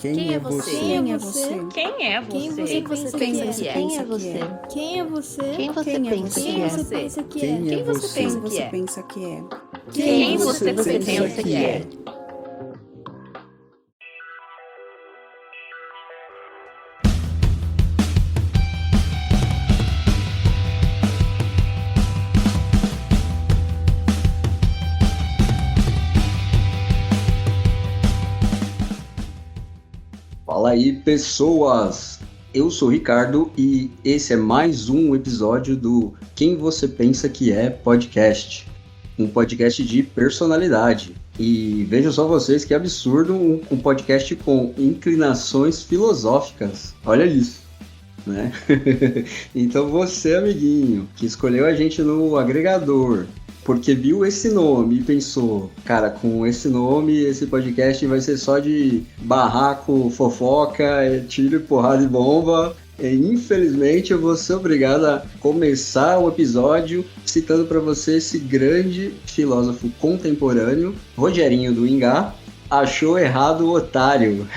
Quem é você? Quem é você? Quem é você? Quem você pensa que é? Quem é você? Quem é você? Quem você pensa que Quem é? você pensa que Quem é? é você? Quem você pensa que é? Quem você pensa que é? Fala aí, pessoas! Eu sou o Ricardo e esse é mais um episódio do Quem Você Pensa Que É podcast, um podcast de personalidade. E vejam só vocês que absurdo, um podcast com inclinações filosóficas. Olha isso, né? Então você, amiguinho, que escolheu a gente no agregador, porque viu esse nome e pensou, cara, com esse nome, esse podcast vai ser só de barraco, fofoca, tiro e porrada e bomba. E, infelizmente, eu vou ser obrigado a começar o episódio citando para você esse grande filósofo contemporâneo, Rogerinho do Ingá. Achou errado o otário.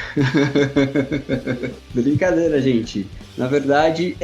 Brincadeira, gente. Na verdade,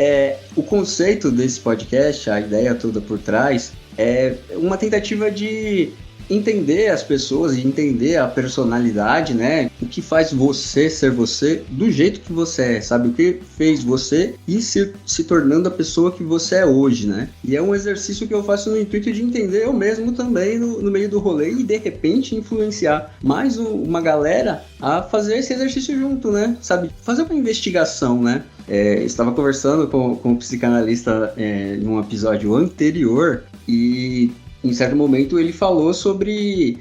o conceito desse podcast, a ideia toda por trás, é uma tentativa de entender as pessoas e entender a personalidade, né? O que faz você ser você do jeito que você é, sabe? O que fez você ir se tornando a pessoa que você é hoje, né? E é um exercício que eu faço no intuito de entender eu mesmo também no meio do rolê e de repente influenciar mais uma galera a fazer esse exercício junto, né? Sabe? Fazer uma investigação, né? Estava conversando com um psicanalista em um episódio anterior e em certo momento ele falou sobre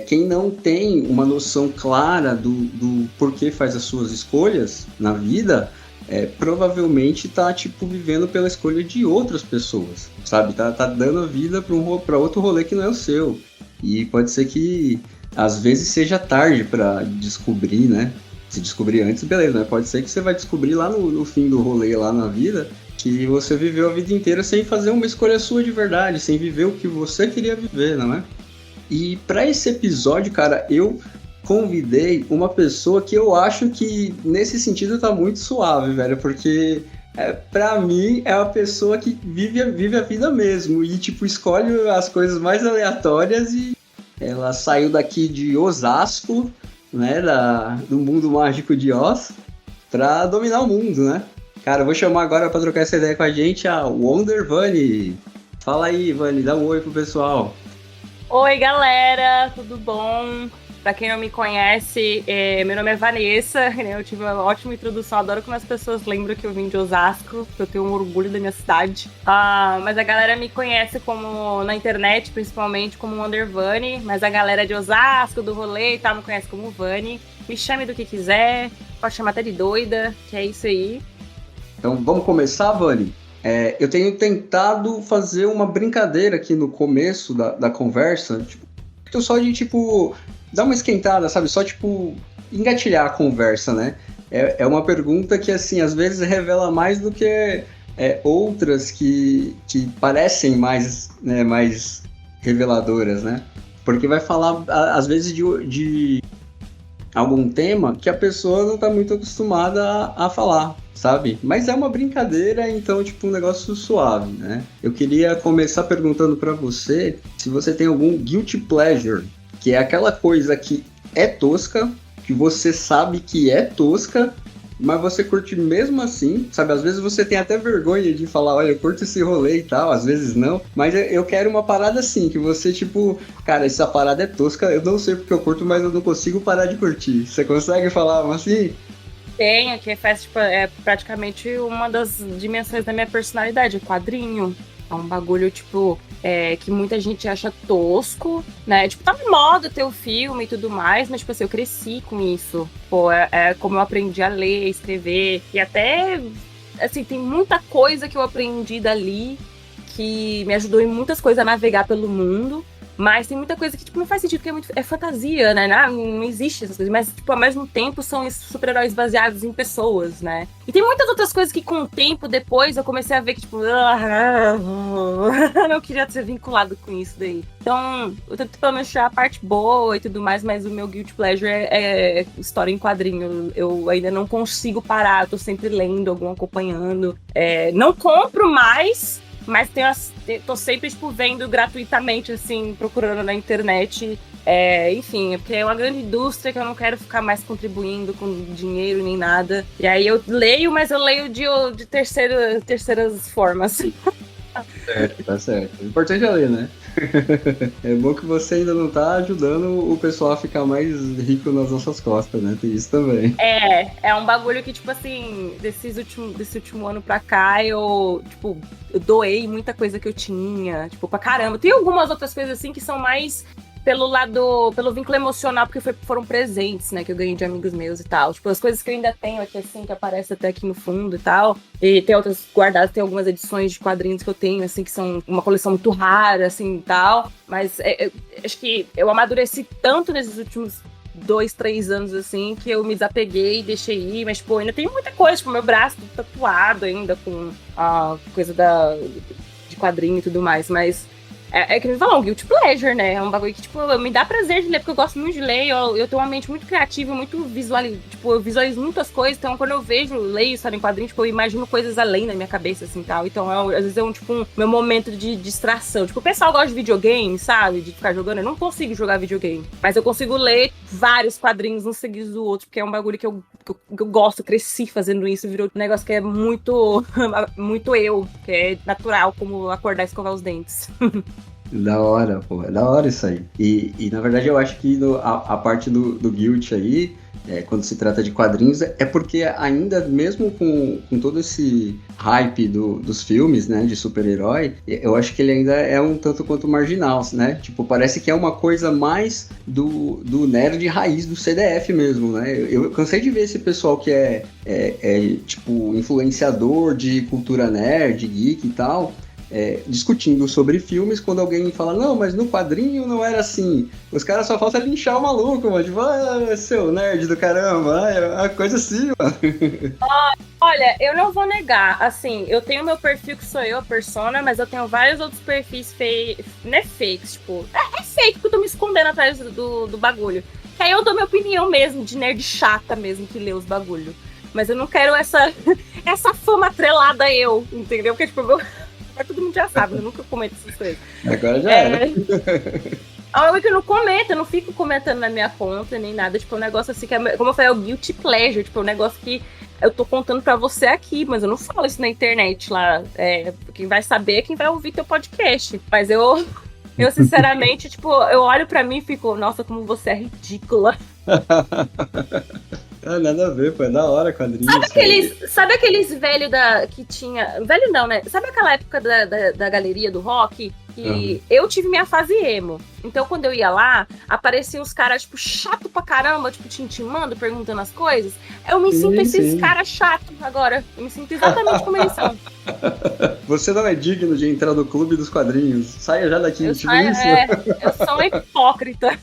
quem não tem uma noção clara do porquê faz as suas escolhas na vida, provavelmente tá vivendo pela escolha de outras pessoas, sabe? Tá dando a vida para outro rolê que não é o seu. E pode ser que às vezes seja tarde para descobrir, né? Se descobrir antes, beleza, né? Pode ser que você vai descobrir lá no fim do rolê, lá na vida, que você viveu a vida inteira sem fazer uma escolha sua de verdade, sem viver o que você queria viver, não é? E para esse episódio, cara, eu convidei uma pessoa que eu acho que nesse sentido tá muito suave, velho, porque pra mim é uma pessoa que vive a vida mesmo e, escolhe as coisas mais aleatórias e ela saiu daqui de Osasco, né, do mundo mágico de Oz, pra dominar o mundo, né? Cara, eu vou chamar agora pra trocar essa ideia com a gente a Wonder Vani. Fala aí, Vani, dá um oi pro pessoal. Oi, galera, tudo bom? Pra quem não me conhece, meu nome é Vanessa, né? Eu tive uma ótima introdução, adoro quando as pessoas lembram que eu vim de Osasco, que eu tenho um orgulho da minha cidade. Mas a galera me conhece como, na internet, principalmente, como Wonder Vani, mas a galera de Osasco, do rolê e tal, me conhece como Vani. Me chame do que quiser, pode chamar até de doida, que é isso aí. Então vamos começar, Vani? Eu tenho tentado fazer uma brincadeira aqui no começo da conversa, só de dar uma esquentada, sabe? Só engatilhar a conversa, né? É uma pergunta que, assim, às vezes revela mais do que outras que parecem mais, né, mais reveladoras, né? Porque vai falar, às vezes, de algum tema que a pessoa não está muito acostumada a falar, sabe? Mas é uma brincadeira, então, um negócio suave, né? Eu queria começar perguntando para você se você tem algum guilty pleasure, que é aquela coisa que é tosca, que você sabe que é tosca, mas você curte mesmo assim, sabe? Às vezes você tem até vergonha de falar, olha, eu curto esse rolê e tal, às vezes não, mas eu quero uma parada assim, que você, cara, essa parada é tosca, eu não sei porque eu curto, mas eu não consigo parar de curtir. Você consegue falar assim? Tenho, que faz, é praticamente uma das dimensões da minha personalidade, quadrinho. É um bagulho, que muita gente acha tosco, né? Tá na moda ter o filme e tudo mais, mas, assim, eu cresci com isso. É como eu aprendi a ler, escrever, e até, assim, tem muita coisa que eu aprendi dali, que me ajudou em muitas coisas a navegar pelo mundo. Mas tem muita coisa que, tipo, não faz sentido, porque é fantasia, né? Não existe essas coisas. Mas, tipo, ao mesmo tempo, são esses super-heróis baseados em pessoas, né? E tem muitas outras coisas que, com o tempo, depois, eu comecei a ver que, tipo... eu não queria ser vinculado com isso daí. Então, eu tento pelo menos achar a parte boa e tudo mais, mas o meu guilty pleasure é história em quadrinho. Eu ainda não consigo parar, eu tô sempre lendo, algum acompanhando. Não compro mais... Mas tô sempre, tipo, vendo gratuitamente, assim, procurando na internet. Enfim, porque é uma grande indústria que eu não quero ficar mais contribuindo com dinheiro nem nada. E aí eu leio, mas eu leio de terceiras formas. Certo, tá certo. O importante é ler, né? É bom que você ainda não tá ajudando o pessoal a ficar mais rico nas nossas costas, né? Tem isso também. É um bagulho que, tipo assim, desse último ano pra cá, eu doei muita coisa que eu tinha, tipo, pra caramba. Tem algumas outras coisas, assim, que são mais pelo vínculo emocional, porque foram presentes, né, que eu ganhei de amigos meus e tal. Tipo, as coisas que eu ainda tenho aqui, assim, que aparecem até aqui no fundo e tal. E tem outras guardadas, tem algumas edições de quadrinhos que eu tenho, assim, que são uma coleção muito rara, assim, e tal. Mas acho que eu amadureci tanto nesses últimos 2-3 anos, assim, que eu me desapeguei e deixei ir. Mas, tipo, ainda tem muita coisa, tipo, meu braço tatuado ainda com a coisa de quadrinho e tudo mais, mas... É que me falou, um guilty pleasure, né? É um bagulho que, tipo, me dá prazer de ler, porque eu gosto muito de ler, eu tenho uma mente muito criativa, muito visual, tipo, eu visualizo muitas coisas, então quando eu leio história em quadrinhos, tipo, eu imagino coisas além da minha cabeça, assim, tal. Então, às vezes meu momento de distração. Tipo, o pessoal gosta de videogame, sabe? De ficar jogando, eu não consigo jogar videogame, mas eu consigo ler vários quadrinhos uns seguidos do outro, porque é um bagulho que eu gosto, eu cresci fazendo isso, virou um negócio que é muito, muito eu, que é natural, como acordar e escovar os dentes. Da hora, pô, é da hora isso aí. E na verdade eu acho que a parte do guilt aí, quando se trata de quadrinhos, é porque ainda mesmo com todo esse hype dos filmes, né, de super-herói, eu acho que ele ainda é um tanto quanto marginal, né? Tipo, parece que é uma coisa mais do nerd raiz do CDF mesmo, né? Eu cansei de ver esse pessoal que tipo, influenciador de cultura nerd, geek e tal... discutindo sobre filmes, quando alguém fala, não, mas no quadrinho não era assim. Os caras só falta linchar o maluco, mano. Tipo, seu nerd do caramba, é uma coisa assim, mano. Olha, eu não vou negar, assim, eu tenho meu perfil que sou eu, a persona, mas eu tenho vários outros perfis não é fakes, tipo, é fake, porque eu tô me escondendo atrás do bagulho. Que aí eu dou minha opinião mesmo, de nerd chata mesmo, que lê os bagulho. Mas eu não quero essa fama atrelada a eu, entendeu? Porque, tipo, todo mundo já sabe, eu nunca comento essas coisas. Agora já era. Algo que eu não comento, eu não fico comentando na minha conta, nem nada. Tipo, um negócio assim, que como eu falei, é o guilty pleasure. Tipo, um negócio que eu tô contando pra você aqui, mas eu não falo isso na internet lá. Quem vai saber é quem vai ouvir teu podcast. Mas eu sinceramente, tipo, eu olho pra mim e fico, nossa, como você é ridícula. Nada a ver, pô, é da hora quadrinhos. Sabe aqueles velhos que tinha... Velho não, né? Sabe aquela época da galeria do rock? Que eu tive minha fase emo. Então, quando eu ia lá, apareciam os caras, tipo, chato pra caramba, tipo, te intimando, perguntando as coisas. Eu me sinto esses caras chatos agora. Eu me sinto exatamente como eles são. Você não é digno de entrar no clube dos quadrinhos. Saia já daqui, eu sou uma hipócrita.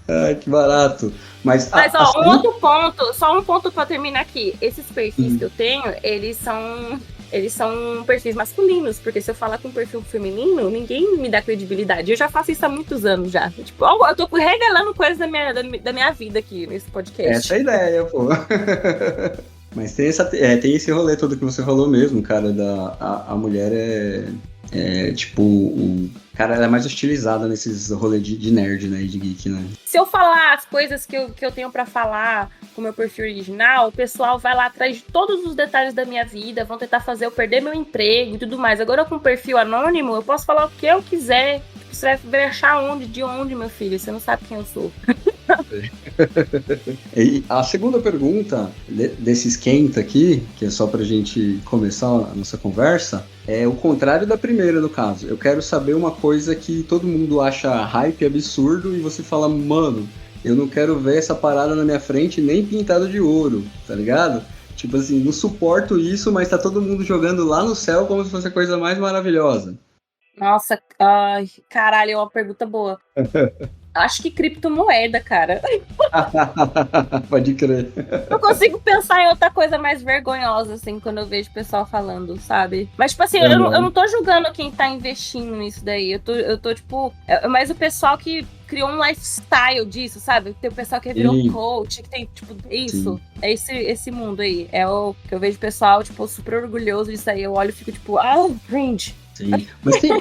Ai, que barato. Mas ó, só um ponto pra terminar aqui. Esses perfis que eu tenho, eles são perfis masculinos, porque se eu falar com um perfil feminino, ninguém me dá credibilidade. Eu já faço isso há muitos anos já. Tipo, eu tô revelando coisas da minha vida aqui nesse podcast. Essa é a ideia, pô. Mas tem esse rolê todo que você falou mesmo, cara, a mulher tipo, cara, ela é mais hostilizada nesses rolês de nerd, né, de geek, né? Se eu falar as coisas que eu tenho pra falar com o meu perfil original, o pessoal vai lá atrás de todos os detalhes da minha vida, vão tentar fazer eu perder meu emprego e tudo mais. Agora com perfil anônimo, eu posso falar o que eu quiser. Você vai achar de onde, meu filho? Você não sabe quem eu sou. E a segunda pergunta desse esquenta aqui, que é só pra gente começar a nossa conversa, é o contrário da primeira, no caso. Eu quero saber uma coisa que todo mundo acha hype, absurdo, e você fala, mano, eu não quero ver essa parada na minha frente nem pintado de ouro, tá ligado? Tipo assim, não suporto isso, mas tá todo mundo jogando lá no céu como se fosse a coisa mais maravilhosa. Nossa, ai, caralho, é uma pergunta boa. Acho que criptomoeda, cara. Pode crer. Não consigo pensar em outra coisa mais vergonhosa, assim, quando eu vejo o pessoal falando, sabe? Mas, tipo assim, eu não tô julgando quem tá investindo nisso daí. Eu tô tipo... Mas o pessoal que criou um lifestyle disso, sabe? Tem o pessoal que virou coach, que tem, tipo, isso. Sim. É esse mundo aí. É o que eu vejo o pessoal, tipo, super orgulhoso disso aí. Eu olho e fico, tipo, cringe. Sim, mas tem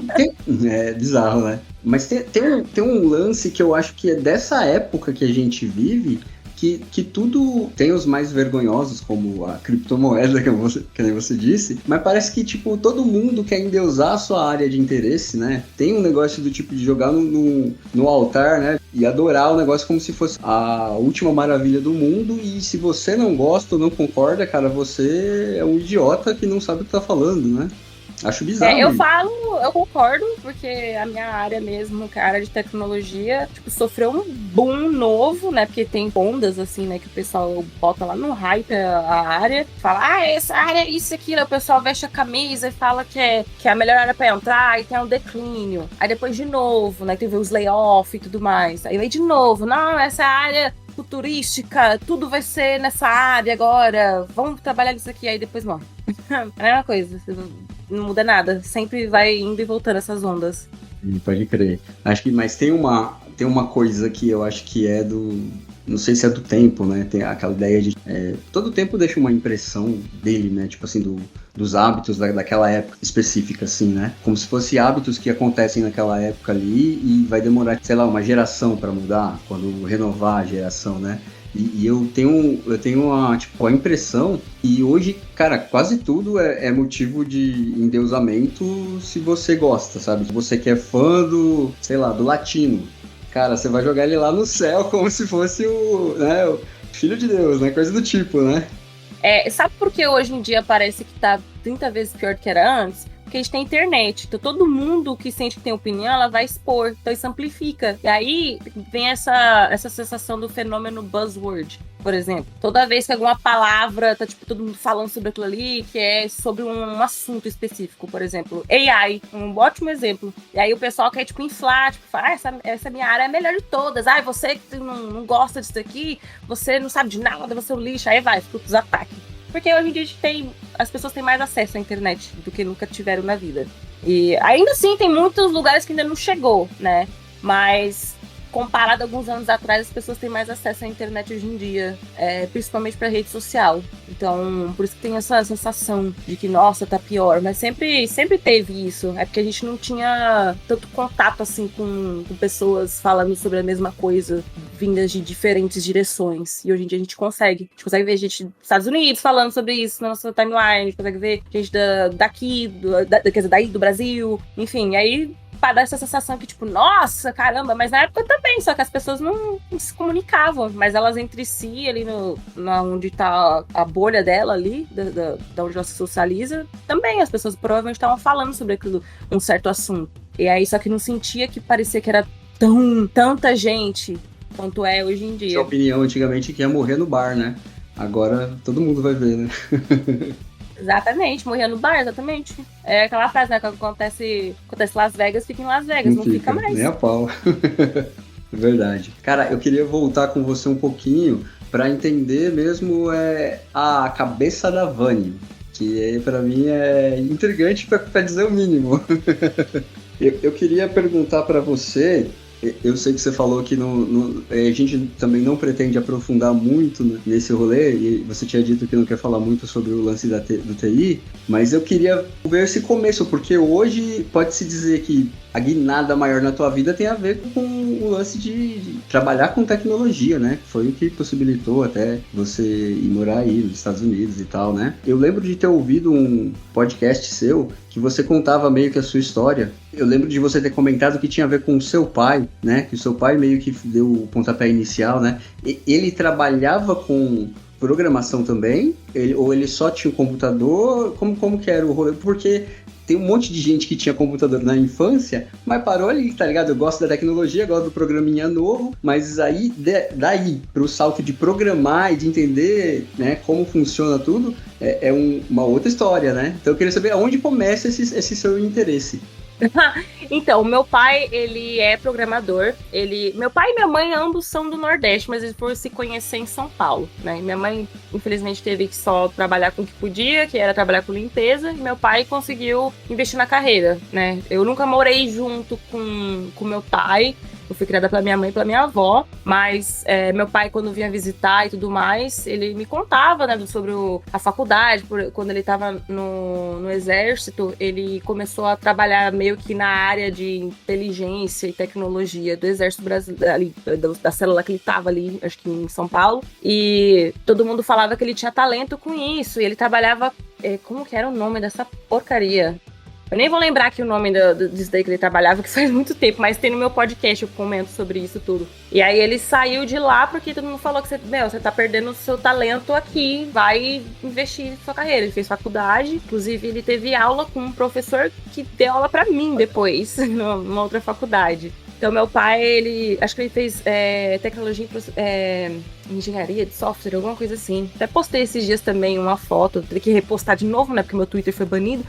é bizarro, né? Mas tem um lance que eu acho que é dessa época que a gente vive, que tudo tem os mais vergonhosos, como a criptomoeda, que nem você disse, mas parece que, tipo, todo mundo quer endeusar a sua área de interesse, né? Tem um negócio do tipo de jogar no altar, né? E adorar o negócio como se fosse a última maravilha do mundo, e se você não gosta ou não concorda, cara, você é um idiota que não sabe o que tá falando, né? Acho bizarro. Eu concordo, porque a minha área mesmo, que é a área de tecnologia, tipo, sofreu um boom novo, né? Porque tem ondas, assim, né? Que o pessoal bota lá no hype a área, fala, essa área é isso, aquilo. Aí o pessoal veste a camisa e fala que é a melhor área pra entrar, e tem um declínio. Aí depois de novo, né? Teve os layoff e tudo mais. Aí de novo, não, essa área futurística, tudo vai ser nessa área agora, vamos trabalhar nisso aqui. Aí depois morre. É a mesma coisa, não muda nada, sempre vai indo e voltando essas ondas. Pode crer. Acho que, mas tem uma coisa que eu acho que é não sei se é do tempo, né? Tem aquela ideia de todo tempo deixa uma impressão dele, né? Tipo assim, dos hábitos daquela época específica, assim, né? Como se fossem hábitos que acontecem naquela época ali e vai demorar, sei lá, uma geração para mudar, quando renovar a geração, né? E eu tenho a impressão que hoje, cara, quase tudo é motivo de endeusamento se você gosta, sabe? Se você que é fã do latino, cara, você vai jogar ele lá no céu como se fosse o filho de Deus, né? Coisa do tipo, né? Sabe por que hoje em dia parece que tá 30 vezes pior do que era antes? Porque a gente tem internet, então todo mundo que sente que tem opinião, ela vai expor, então isso amplifica. E aí vem essa sensação do fenômeno buzzword, por exemplo. Toda vez que alguma palavra tá, tipo, todo mundo falando sobre aquilo ali, que é sobre um assunto específico, por exemplo, AI, um ótimo exemplo. E aí o pessoal quer, tipo, inflar, tipo, fala, essa minha área é a melhor de todas. Você que não gosta disso aqui, você não sabe de nada, você é um lixo, aí vai, fica os ataques. Porque hoje em dia as pessoas têm mais acesso à internet do que nunca tiveram na vida. E ainda assim, tem muitos lugares que ainda não chegou, né? Mas comparado a alguns anos atrás, as pessoas têm mais acesso à internet hoje em dia, principalmente para rede social. Então, por isso que tem essa sensação de que, nossa, tá pior. Mas sempre teve isso. É porque a gente não tinha tanto contato, assim, com pessoas falando sobre a mesma coisa, vindas de diferentes direções. E hoje em dia a gente consegue. A gente consegue ver gente dos Estados Unidos falando sobre isso na nossa timeline. A gente consegue ver gente daí do Brasil. Enfim, aí para dar essa sensação que, tipo, nossa, caramba, mas na época também, só que as pessoas não se comunicavam, mas elas entre si, ali onde tá a bolha dela ali, da onde ela se socializa, também as pessoas provavelmente estavam falando sobre aquilo, um certo assunto. E aí, só que não sentia que parecia que era tanta gente quanto é hoje em dia. Essa opinião antigamente que ia morrer no bar, né? Agora todo mundo vai ver, né? Exatamente, morria no bar, exatamente. É aquela frase, né? Que acontece em Las Vegas, fica em Las Vegas, não fica mais. Nem a pau. Verdade. Cara, eu queria voltar com você um pouquinho pra entender mesmo a cabeça da Vani, que pra mim é intrigante pra dizer o mínimo. Eu queria perguntar pra você. Eu sei que você falou que a gente também não pretende aprofundar muito nesse rolê, e você tinha dito que não quer falar muito sobre o lance do TI, mas eu queria ver esse começo, porque hoje pode-se dizer que a guinada maior na tua vida tem a ver com o lance de trabalhar com tecnologia, né? Foi o que possibilitou até você ir morar aí nos Estados Unidos e tal, né? Eu lembro de ter ouvido um podcast seu que você contava meio que a sua história. Eu lembro de você ter comentado que tinha a ver com o seu pai, né? Que o seu pai meio que deu o pontapé inicial, né? Ele trabalhava com programação também? Ou ele só tinha um computador? Como que era o rolê? Porque tem um monte de gente que tinha computador na infância, mas parou ali, tá ligado? Eu gosto da tecnologia, gosto do programinha novo, mas aí, daí, pro salto de programar e de entender, né, como funciona tudo, uma outra história, né? Então eu queria saber aonde começa esse seu interesse. Então, meu pai, ele é programador. Meu pai e minha mãe ambos são do Nordeste, mas eles foram se conhecer em São Paulo, né? Minha mãe, infelizmente, teve que só trabalhar com o que podia, que era trabalhar com limpeza. E meu pai conseguiu investir na carreira, né? Eu nunca morei junto com meu pai. Eu fui criada pela minha mãe e pela minha avó, mas meu pai, quando vinha visitar e tudo mais, ele me contava, né, sobre a faculdade. Quando ele estava no exército, ele começou a trabalhar meio que na área de inteligência e tecnologia do exército brasileiro, ali, da célula que ele estava ali, acho que em São Paulo, e todo mundo falava que ele tinha talento com isso, e ele trabalhava, como que era o nome dessa porcaria? Eu nem vou lembrar aqui o nome disso daí que ele trabalhava, que faz muito tempo, mas tem no meu podcast, eu comento sobre isso tudo. E aí ele saiu de lá porque todo mundo falou que você tá perdendo o seu talento aqui, vai investir na sua carreira. Ele fez faculdade, inclusive ele teve aula com um professor que deu aula pra mim depois, numa outra faculdade. Então, meu pai, acho que ele fez tecnologia e engenharia de software, alguma coisa assim. Até postei esses dias também uma foto, teria que repostar de novo, né, porque meu Twitter foi banido,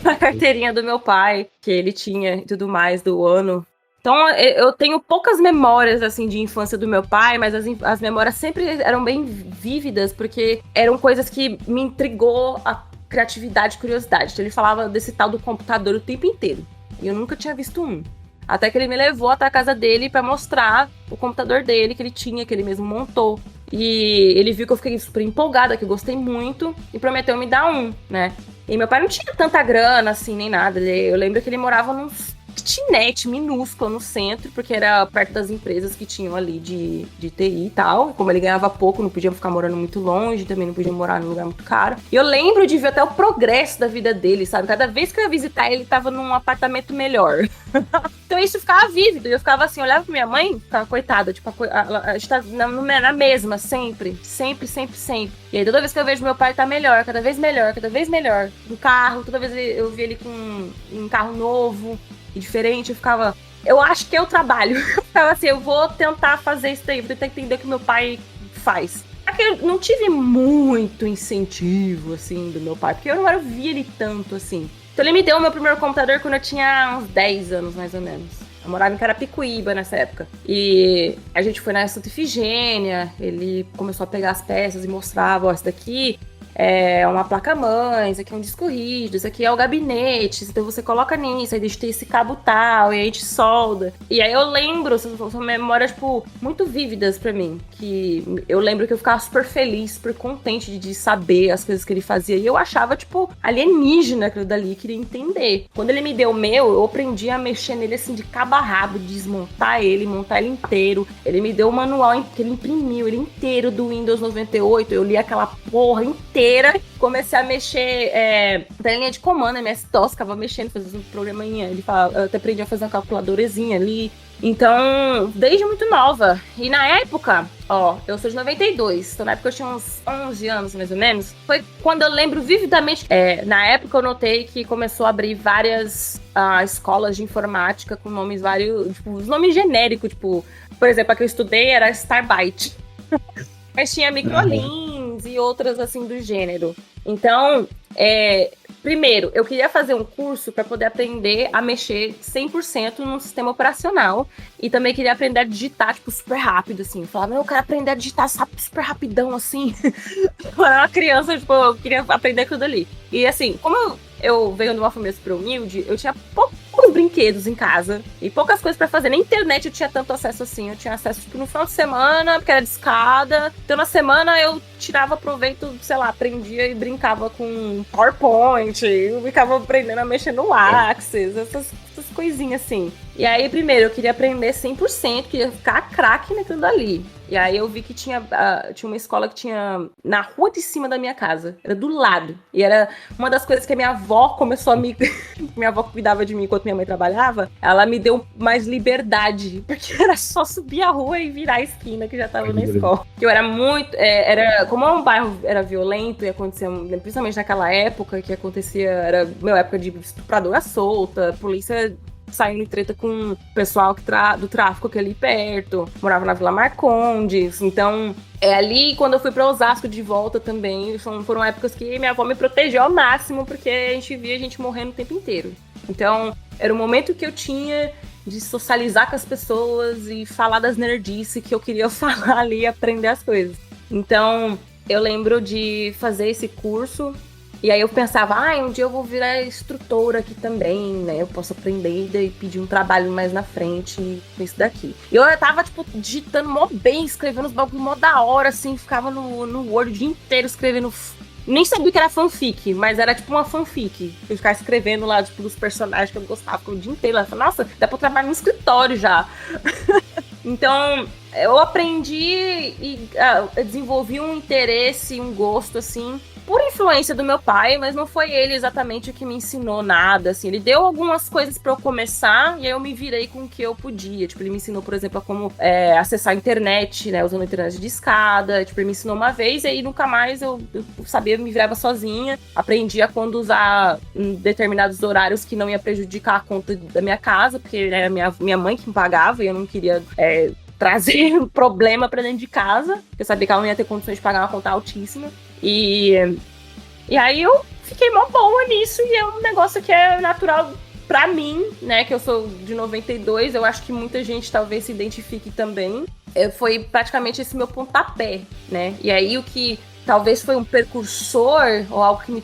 a carteirinha do meu pai, que ele tinha e tudo mais do ano. Então, eu tenho poucas memórias, assim, de infância do meu pai, mas as memórias sempre eram bem vívidas, porque eram coisas que me intrigou a criatividade e curiosidade. Então, ele falava desse tal do computador o tempo inteiro, e eu nunca tinha visto um. Até que ele me levou até a casa dele pra mostrar o computador dele, que ele tinha, que ele mesmo montou. E ele viu que eu fiquei super empolgada, que eu gostei muito, e prometeu me dar um, né? E meu pai não tinha tanta grana, assim, nem nada. Eu lembro que ele morava num kitnet minúsculo no centro, porque era perto das empresas que tinham ali de TI e tal. Como ele ganhava pouco, não podia ficar morando muito longe, também não podia morar num lugar muito caro. E eu lembro de ver até o progresso da vida dele, sabe? Cada vez que eu ia visitar ele, tava num apartamento melhor. Então isso ficava vívido. E eu ficava assim, olhava pra minha mãe, ficava coitada, tipo, a gente tá na mesma, sempre. Sempre, sempre, sempre. E aí toda vez que eu vejo meu pai, tá melhor, cada vez melhor, cada vez melhor. No carro, toda vez eu via ele com um carro novo e diferente, eu acho que é o trabalho. Eu ficava assim, eu vou tentar fazer isso daí, vou tentar entender o que meu pai faz. Só que eu não tive muito incentivo, assim, do meu pai, porque eu não via ele tanto, assim. Então ele me deu o meu primeiro computador quando eu tinha uns 10 anos, mais ou menos. Eu morava em Carapicuíba nessa época. E a gente foi na Santa Ifigênia, ele começou a pegar as peças e mostrava, ó, esse daqui é uma placa-mãe, isso aqui é um disco rígido, isso aqui é o gabinete, então você coloca nisso, aí deixa ter esse cabo tal, e aí a gente solda. E aí eu lembro, são memórias, tipo, muito vívidas pra mim, que eu lembro que eu ficava super feliz, super contente de saber as coisas que ele fazia, e eu achava, tipo, alienígena aquilo dali, queria entender. Quando ele me deu o meu, eu aprendi a mexer nele, assim, de cabo a rabo, desmontar ele, montar ele inteiro. Ele me deu o manual que ele imprimiu, ele inteiro do Windows 98, eu li aquela porra inteira, comecei a mexer da linha de comando, MS-DOS, ficava mexendo, fazendo um programinha. Ele falava, eu até aprendi a fazer uma calculadorazinha ali. Então, desde muito nova. E na época, ó, eu sou de 92, então na época eu tinha uns 11 anos, mais ou menos. Foi quando eu lembro vividamente. Na época eu notei que começou a abrir várias escolas de informática com nomes vários, tipo, os nomes genéricos, tipo, por exemplo, a que eu estudei era Starbyte. Mas tinha Microlins e outras assim do gênero. Então, primeiro, eu queria fazer um curso para poder aprender a mexer 100% no sistema operacional. E também queria aprender a digitar, tipo, super rápido, assim. Eu falava, eu quero aprender a digitar super rapidão, assim. Eu era uma criança, tipo, eu queria aprender aquilo dali. E assim, como eu venho de uma família super humilde, eu tinha poucos brinquedos em casa e poucas coisas pra fazer. Na internet eu tinha tanto acesso assim. Eu tinha acesso, tipo, no final de semana, porque era de escada. Então, na semana, eu tirava proveito, sei lá, aprendia e brincava com PowerPoint. Eu ficava aprendendo a mexer no Access, essas coisinhas assim. E aí, primeiro, eu queria aprender 100%, queria ficar craque naquilo dali. E aí eu vi que tinha uma escola que tinha na rua de cima da minha casa. Era do lado. E era uma das coisas que a minha avó começou a me... Minha avó cuidava de mim enquanto minha mãe trabalhava. Ela me deu mais liberdade. Porque era só subir a rua e virar a esquina que já tava na escola. Que eu era muito... como um bairro era violento e acontecia... Principalmente naquela época que acontecia... Era meu época de estupradora solta, polícia... saindo em treta com o pessoal do tráfico aqui ali perto. Morava na Vila Marcondes. Então, ali, quando eu fui pra Osasco de volta também, foram épocas que minha avó me protegeu ao máximo, porque a gente via a gente morrendo o tempo inteiro. Então, Era o momento que eu tinha de socializar com as pessoas e falar das nerdices que eu queria falar ali e aprender as coisas. Então, eu lembro de fazer esse curso. E aí eu pensava, um dia eu vou virar instrutora aqui também, né? Eu posso aprender e pedir um trabalho mais na frente com isso daqui. E eu tava, tipo, digitando mó bem, escrevendo os bagulho mó da hora, assim, ficava no Word o dia inteiro escrevendo. Nem sabia que era fanfic, mas era tipo uma fanfic. Eu ficava escrevendo lá, tipo, dos personagens que eu gostava, ficava o dia inteiro lá. Eu falei, nossa, dá pra eu trabalhar no escritório já. Então, eu aprendi e desenvolvi um interesse, um gosto, assim, por influência do meu pai, mas não foi ele exatamente o que me ensinou nada, assim. Ele deu algumas coisas pra eu começar e aí eu me virei com o que eu podia. Tipo, ele me ensinou, por exemplo, a como acessar a internet, né, usando a internet de escada. Tipo, ele me ensinou uma vez e aí nunca mais eu sabia, me virava sozinha. Aprendi a quando usar em determinados horários que não ia prejudicar a conta da minha casa, porque era minha mãe que me pagava e eu não queria trazer um problema pra dentro de casa. Eu sabia que ela não ia ter condições de pagar uma conta altíssima. E aí eu fiquei mó boa nisso e é um negócio que é natural pra mim, né? Que eu sou de 92, eu acho que muita gente talvez se identifique também. Foi praticamente esse meu pontapé, né? E aí o que talvez foi um precursor ou algo que me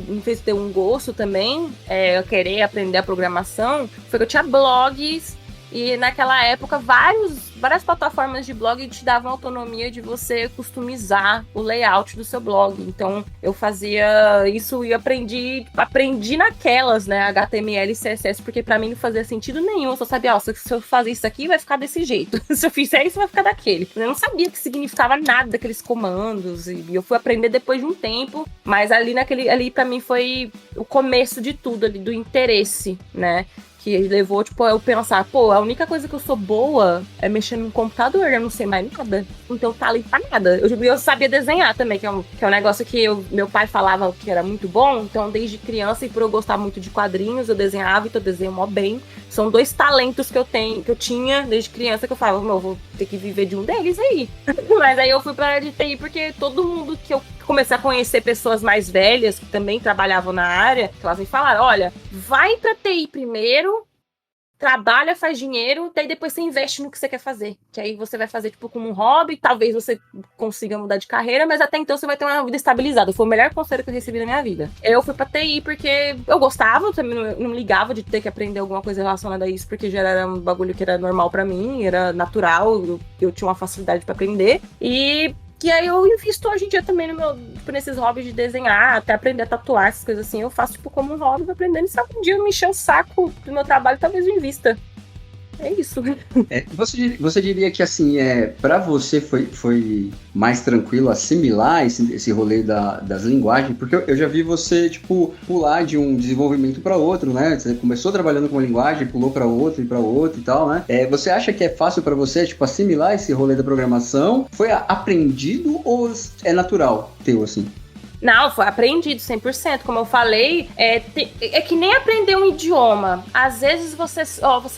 me fez ter um gosto também, eu querer aprender a programação, foi que eu tinha blogs. E naquela época, várias plataformas de blog te davam autonomia de você customizar o layout do seu blog. Então, eu fazia isso e aprendi naquelas, né, HTML e CSS, porque pra mim não fazia sentido nenhum. Eu só sabia, se eu fazer isso aqui, vai ficar desse jeito. Se eu fizer isso, vai ficar daquele. Eu não sabia que significava nada daqueles comandos. E eu fui aprender depois de um tempo. Mas ali pra mim foi o começo de tudo, ali, do interesse, né? Que levou, tipo, eu pensar, a única coisa que eu sou boa é mexer no computador, eu não sei mais nada. Então tá ali pra nada. Eu sabia desenhar também, que é um negócio que meu pai falava que era muito bom. Então, desde criança, e por eu gostar muito de quadrinhos, eu desenhava, então eu desenho mó bem. São 2 talentos que eu tinha desde criança, que eu falava, eu vou ter que viver de um deles aí. Mas aí eu fui pra área de TI, porque todo mundo que eu comecei a conhecer pessoas mais velhas que também trabalhavam na área, que elas me falaram, olha, vai pra TI primeiro, trabalha, faz dinheiro, daí depois você investe no que você quer fazer. Que aí você vai fazer, tipo, como um hobby, talvez você consiga mudar de carreira, mas até então você vai ter uma vida estabilizada. Foi o melhor conselho que eu recebi na minha vida. Eu fui pra TI porque eu gostava, eu também não ligava de ter que aprender alguma coisa relacionada a isso, porque já era um bagulho que era normal pra mim, era natural, eu tinha uma facilidade pra aprender. E aí eu invisto hoje em dia também nesses hobbies de desenhar, até aprender a tatuar, essas coisas assim. Eu faço tipo como um hobby, aprendendo. E se algum dia eu me encher o saco do meu trabalho, talvez eu invista. É isso. Você diria que, assim, pra você foi mais tranquilo assimilar esse rolê das linguagens? Porque eu já vi você, tipo, pular de um desenvolvimento para outro, né? Você começou trabalhando com uma linguagem, pulou para outro e tal, né? Você acha que é fácil para você, tipo, assimilar esse rolê da programação? Foi aprendido ou é natural teu, assim? Não, foi aprendido 100%. Como eu falei, é que nem aprender um idioma. Às vezes você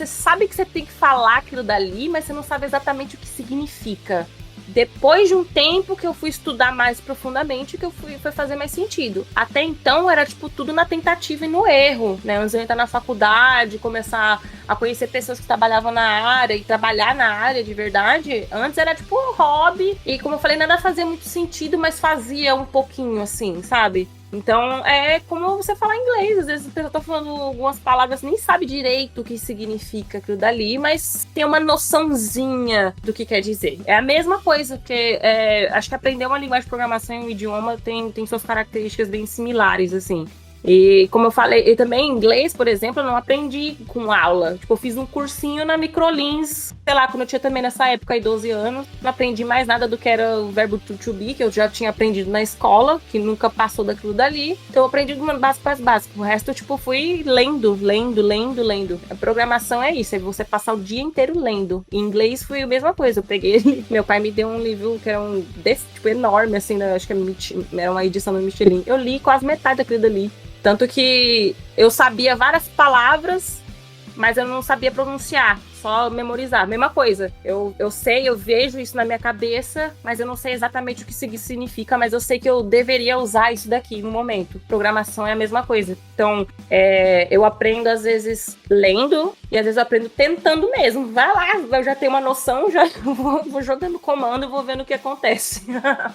sabe que você tem que falar aquilo dali, mas você não sabe exatamente o que significa. Depois de um tempo que eu fui estudar mais profundamente, que foi fazer mais sentido. Até então era, tipo, tudo na tentativa e no erro, né? Antes de eu entrar na faculdade, começar a conhecer pessoas que trabalhavam na área e trabalhar na área de verdade, antes era, tipo, um hobby. E, como eu falei, nada fazia muito sentido, mas fazia um pouquinho, assim, sabe? Então, é como você falar inglês. Às vezes a pessoa tá falando algumas palavras, nem sabe direito o que significa aquilo dali, mas tem uma noçãozinha do que quer dizer. É a mesma coisa, porque acho que aprender uma linguagem de programação em um idioma tem suas características bem similares, assim. E como eu falei, eu também inglês, por exemplo, eu não aprendi com aula. Tipo, eu fiz um cursinho na Microlins, sei lá, quando eu tinha também nessa época aí 12 anos. Não aprendi mais nada do que era o verbo to be, que eu já tinha aprendido na escola, que nunca passou daquilo dali. Então eu aprendi do básico mais básico. O resto eu, tipo, fui lendo. A programação é isso, é você passar o dia inteiro lendo. Em inglês foi a mesma coisa. Eu peguei, meu pai me deu um livro que era tipo, enorme, assim, acho que era uma edição do Michelin. Eu li quase metade daquilo dali. Tanto que eu sabia várias palavras, mas eu não sabia pronunciar. só memorizar. Mesma coisa. Eu sei, eu vejo isso na minha cabeça, mas eu não sei exatamente o que isso significa, mas eu sei que eu deveria usar isso daqui no momento. Programação é a mesma coisa. Então, eu aprendo às vezes lendo e às vezes eu aprendo tentando mesmo. Vai lá, eu já tenho uma noção, já vou jogando comando e vou vendo o que acontece.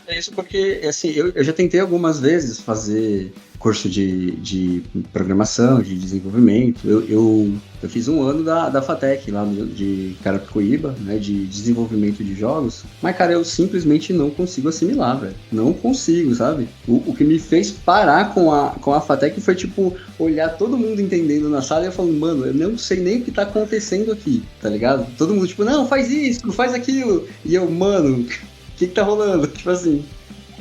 É isso porque, assim, eu já tentei algumas vezes fazer curso de programação, de desenvolvimento. Eu fiz um ano da FATEC lá de Carapicuíba, né, de desenvolvimento de jogos, mas, cara, eu simplesmente não consigo assimilar, velho. Não consigo, sabe? O que me fez parar com a FATEC foi, tipo, olhar todo mundo entendendo na sala e eu falando, mano, eu não sei nem o que tá acontecendo aqui, tá ligado? Todo mundo, tipo, não, faz isso, faz aquilo. E eu, mano, o que tá rolando? Tipo assim...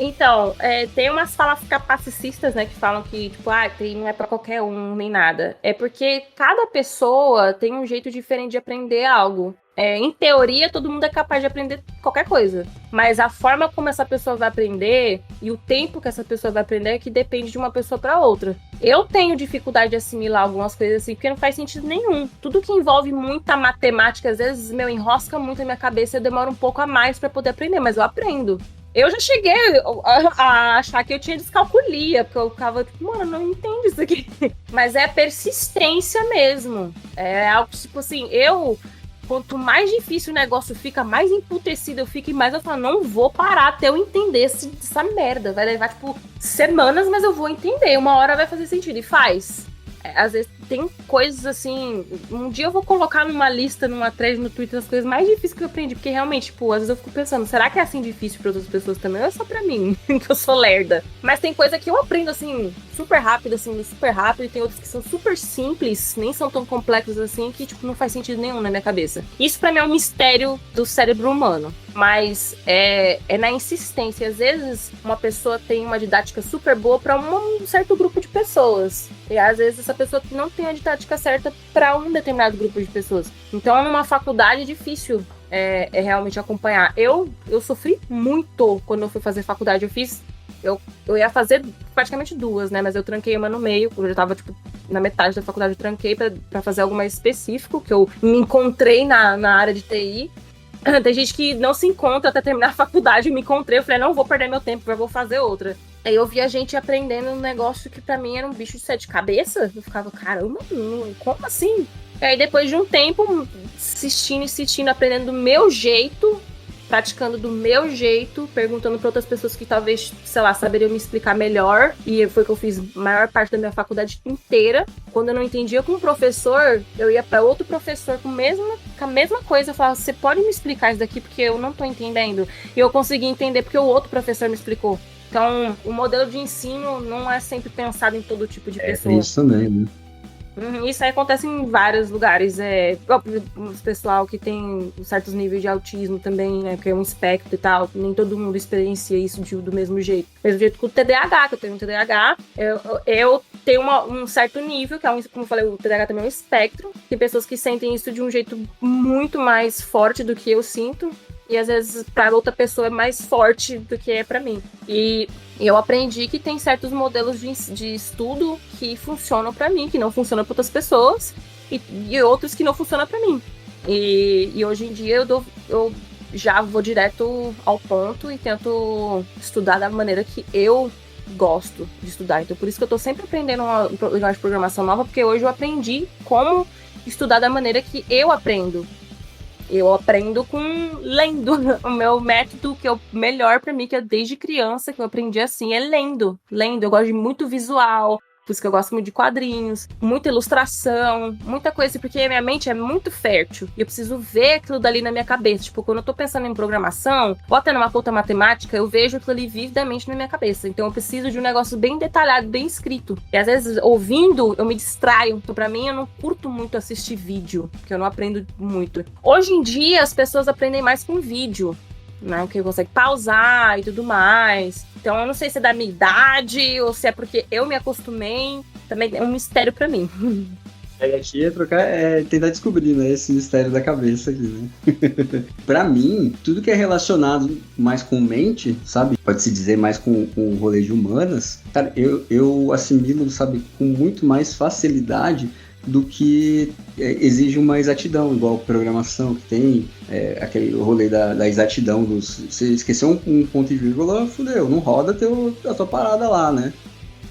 Então, tem umas falas capacitistas, né, que falam que, tipo, não é pra qualquer um, nem nada. É porque cada pessoa tem um jeito diferente de aprender algo. Em teoria, todo mundo é capaz de aprender qualquer coisa. Mas a forma como essa pessoa vai aprender e o tempo que essa pessoa vai aprender é que depende de uma pessoa pra outra. Eu tenho dificuldade de assimilar algumas coisas assim, porque não faz sentido nenhum. Tudo que envolve muita matemática, às vezes, enrosca muito a minha cabeça e eu demoro um pouco a mais pra poder aprender, mas eu aprendo. Eu já cheguei a achar que eu tinha descalculia, porque eu ficava tipo, mano, não entendo isso aqui. Mas é persistência mesmo. É algo tipo assim, quanto mais difícil o negócio fica, mais emputecido eu fico e mais eu falo, não vou parar até eu entender essa merda. Vai levar, tipo, semanas, mas eu vou entender. Uma hora vai fazer sentido. E faz. Às vezes tem coisas assim. Um dia eu vou colocar numa lista, numa thread no Twitter, as coisas mais difíceis que eu aprendi. Porque realmente, tipo, às vezes eu fico pensando, será que é assim difícil para outras pessoas também? Ou é só pra mim, que eu sou lerda? Mas tem coisa que eu aprendo assim, super rápido, e tem outras que são super simples, nem são tão complexas assim, que, tipo, não faz sentido nenhum na minha cabeça. Isso pra mim é um mistério do cérebro humano. Mas é na insistência. Às vezes uma pessoa tem uma didática super boa para um certo grupo de pessoas. E às vezes essa pessoa não tem a didática certa para um determinado grupo de pessoas. Então, numa faculdade é difícil realmente acompanhar. Eu sofri muito quando eu fui fazer faculdade. Eu ia fazer praticamente 2, né? Mas eu tranquei uma no meio. Eu já tava, tipo, na metade da faculdade eu tranquei pra fazer algo mais específico, que eu me encontrei na área de TI. Tem gente que não se encontra até terminar a faculdade, eu me encontrei, eu falei, não vou perder meu tempo, eu vou fazer outra. Aí eu vi a gente aprendendo um negócio que pra mim era um bicho de 7 cabeças, eu ficava, caramba, como assim? E aí depois de um tempo, insistindo, aprendendo do meu jeito, praticando do meu jeito, perguntando para outras pessoas que talvez, sei lá, saberiam me explicar melhor. E foi o que eu fiz a maior parte da minha faculdade inteira. Quando eu não entendia com um professor, eu ia para outro professor com a mesma coisa. Eu falava, você pode me explicar isso daqui porque eu não tô entendendo. E eu consegui entender porque o outro professor me explicou. Então, o modelo de ensino não é sempre pensado em todo tipo de pessoa. Isso também, né? Isso aí acontece em vários lugares. O pessoal que tem certos níveis de autismo também, né? Que é um espectro e tal. Nem todo mundo experiencia isso do mesmo jeito. Mesmo jeito que o TDAH, que eu tenho um TDAH. Eu tenho um certo nível, que é como eu falei, o TDAH também é um espectro. Tem pessoas que sentem isso de um jeito muito mais forte do que eu sinto. E às vezes para outra pessoa é mais forte do que é para mim. E eu aprendi que tem certos modelos de estudo que funcionam para mim, que não funcionam para outras pessoas, e outros que não funcionam para mim. E hoje em dia eu já vou direto ao ponto e tento estudar da maneira que eu gosto de estudar. Então por isso que eu tô sempre aprendendo uma linguagem de programação nova, porque hoje eu aprendi como estudar da maneira que eu aprendo. Eu aprendo lendo. O meu método que é o melhor pra mim, que é desde criança, que eu aprendi assim, é lendo. Eu gosto de muito visual, por isso que eu gosto muito de quadrinhos, muita ilustração, muita coisa, porque a minha mente é muito fértil e eu preciso ver aquilo dali na minha cabeça. Tipo, quando eu tô pensando em programação, ou até numa conta matemática, eu vejo aquilo ali vividamente na minha cabeça. Então eu preciso de um negócio bem detalhado, bem escrito. E às vezes, ouvindo, eu me distraio. Então pra mim, eu não curto muito assistir vídeo, porque eu não aprendo muito. Hoje em dia, as pessoas aprendem mais com vídeo, né, que consegue pausar e tudo mais. Então eu não sei se é da minha idade ou se é porque eu me acostumei. Também é um mistério pra mim. Aqui tentar descobrir, né, esse mistério da cabeça aqui, né? Pra mim, tudo que é relacionado mais com mente, sabe? Pode-se dizer mais com o rolê de humanas, cara, eu assimilo, sabe, com muito mais facilidade do que exige uma exatidão, igual programação que tem, aquele rolê da exatidão você esqueceu um ponto e vírgula, fudeu, não roda a tua parada lá, né?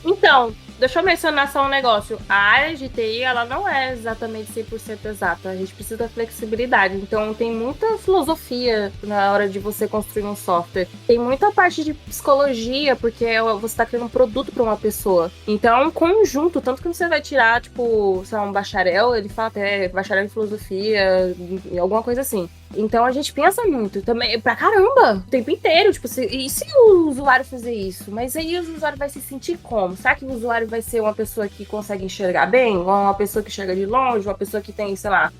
Então, deixa eu mencionar só um negócio. A área de TI, ela não é exatamente 100% exata. A gente precisa da flexibilidade. Então, tem muita filosofia na hora de você construir um software. Tem muita parte de psicologia, porque você está criando um produto para uma pessoa. Então, é um conjunto. Tanto que você vai tirar, tipo, sei lá, um bacharel, ele fala até bacharel em filosofia, alguma coisa assim. Então a gente pensa muito também, pra caramba, o tempo inteiro, tipo, e se o usuário fazer isso? Mas aí o usuário vai se sentir como? Será que o usuário vai ser uma pessoa que consegue enxergar bem? Ou uma pessoa que enxerga de longe? Uma pessoa que tem, sei lá,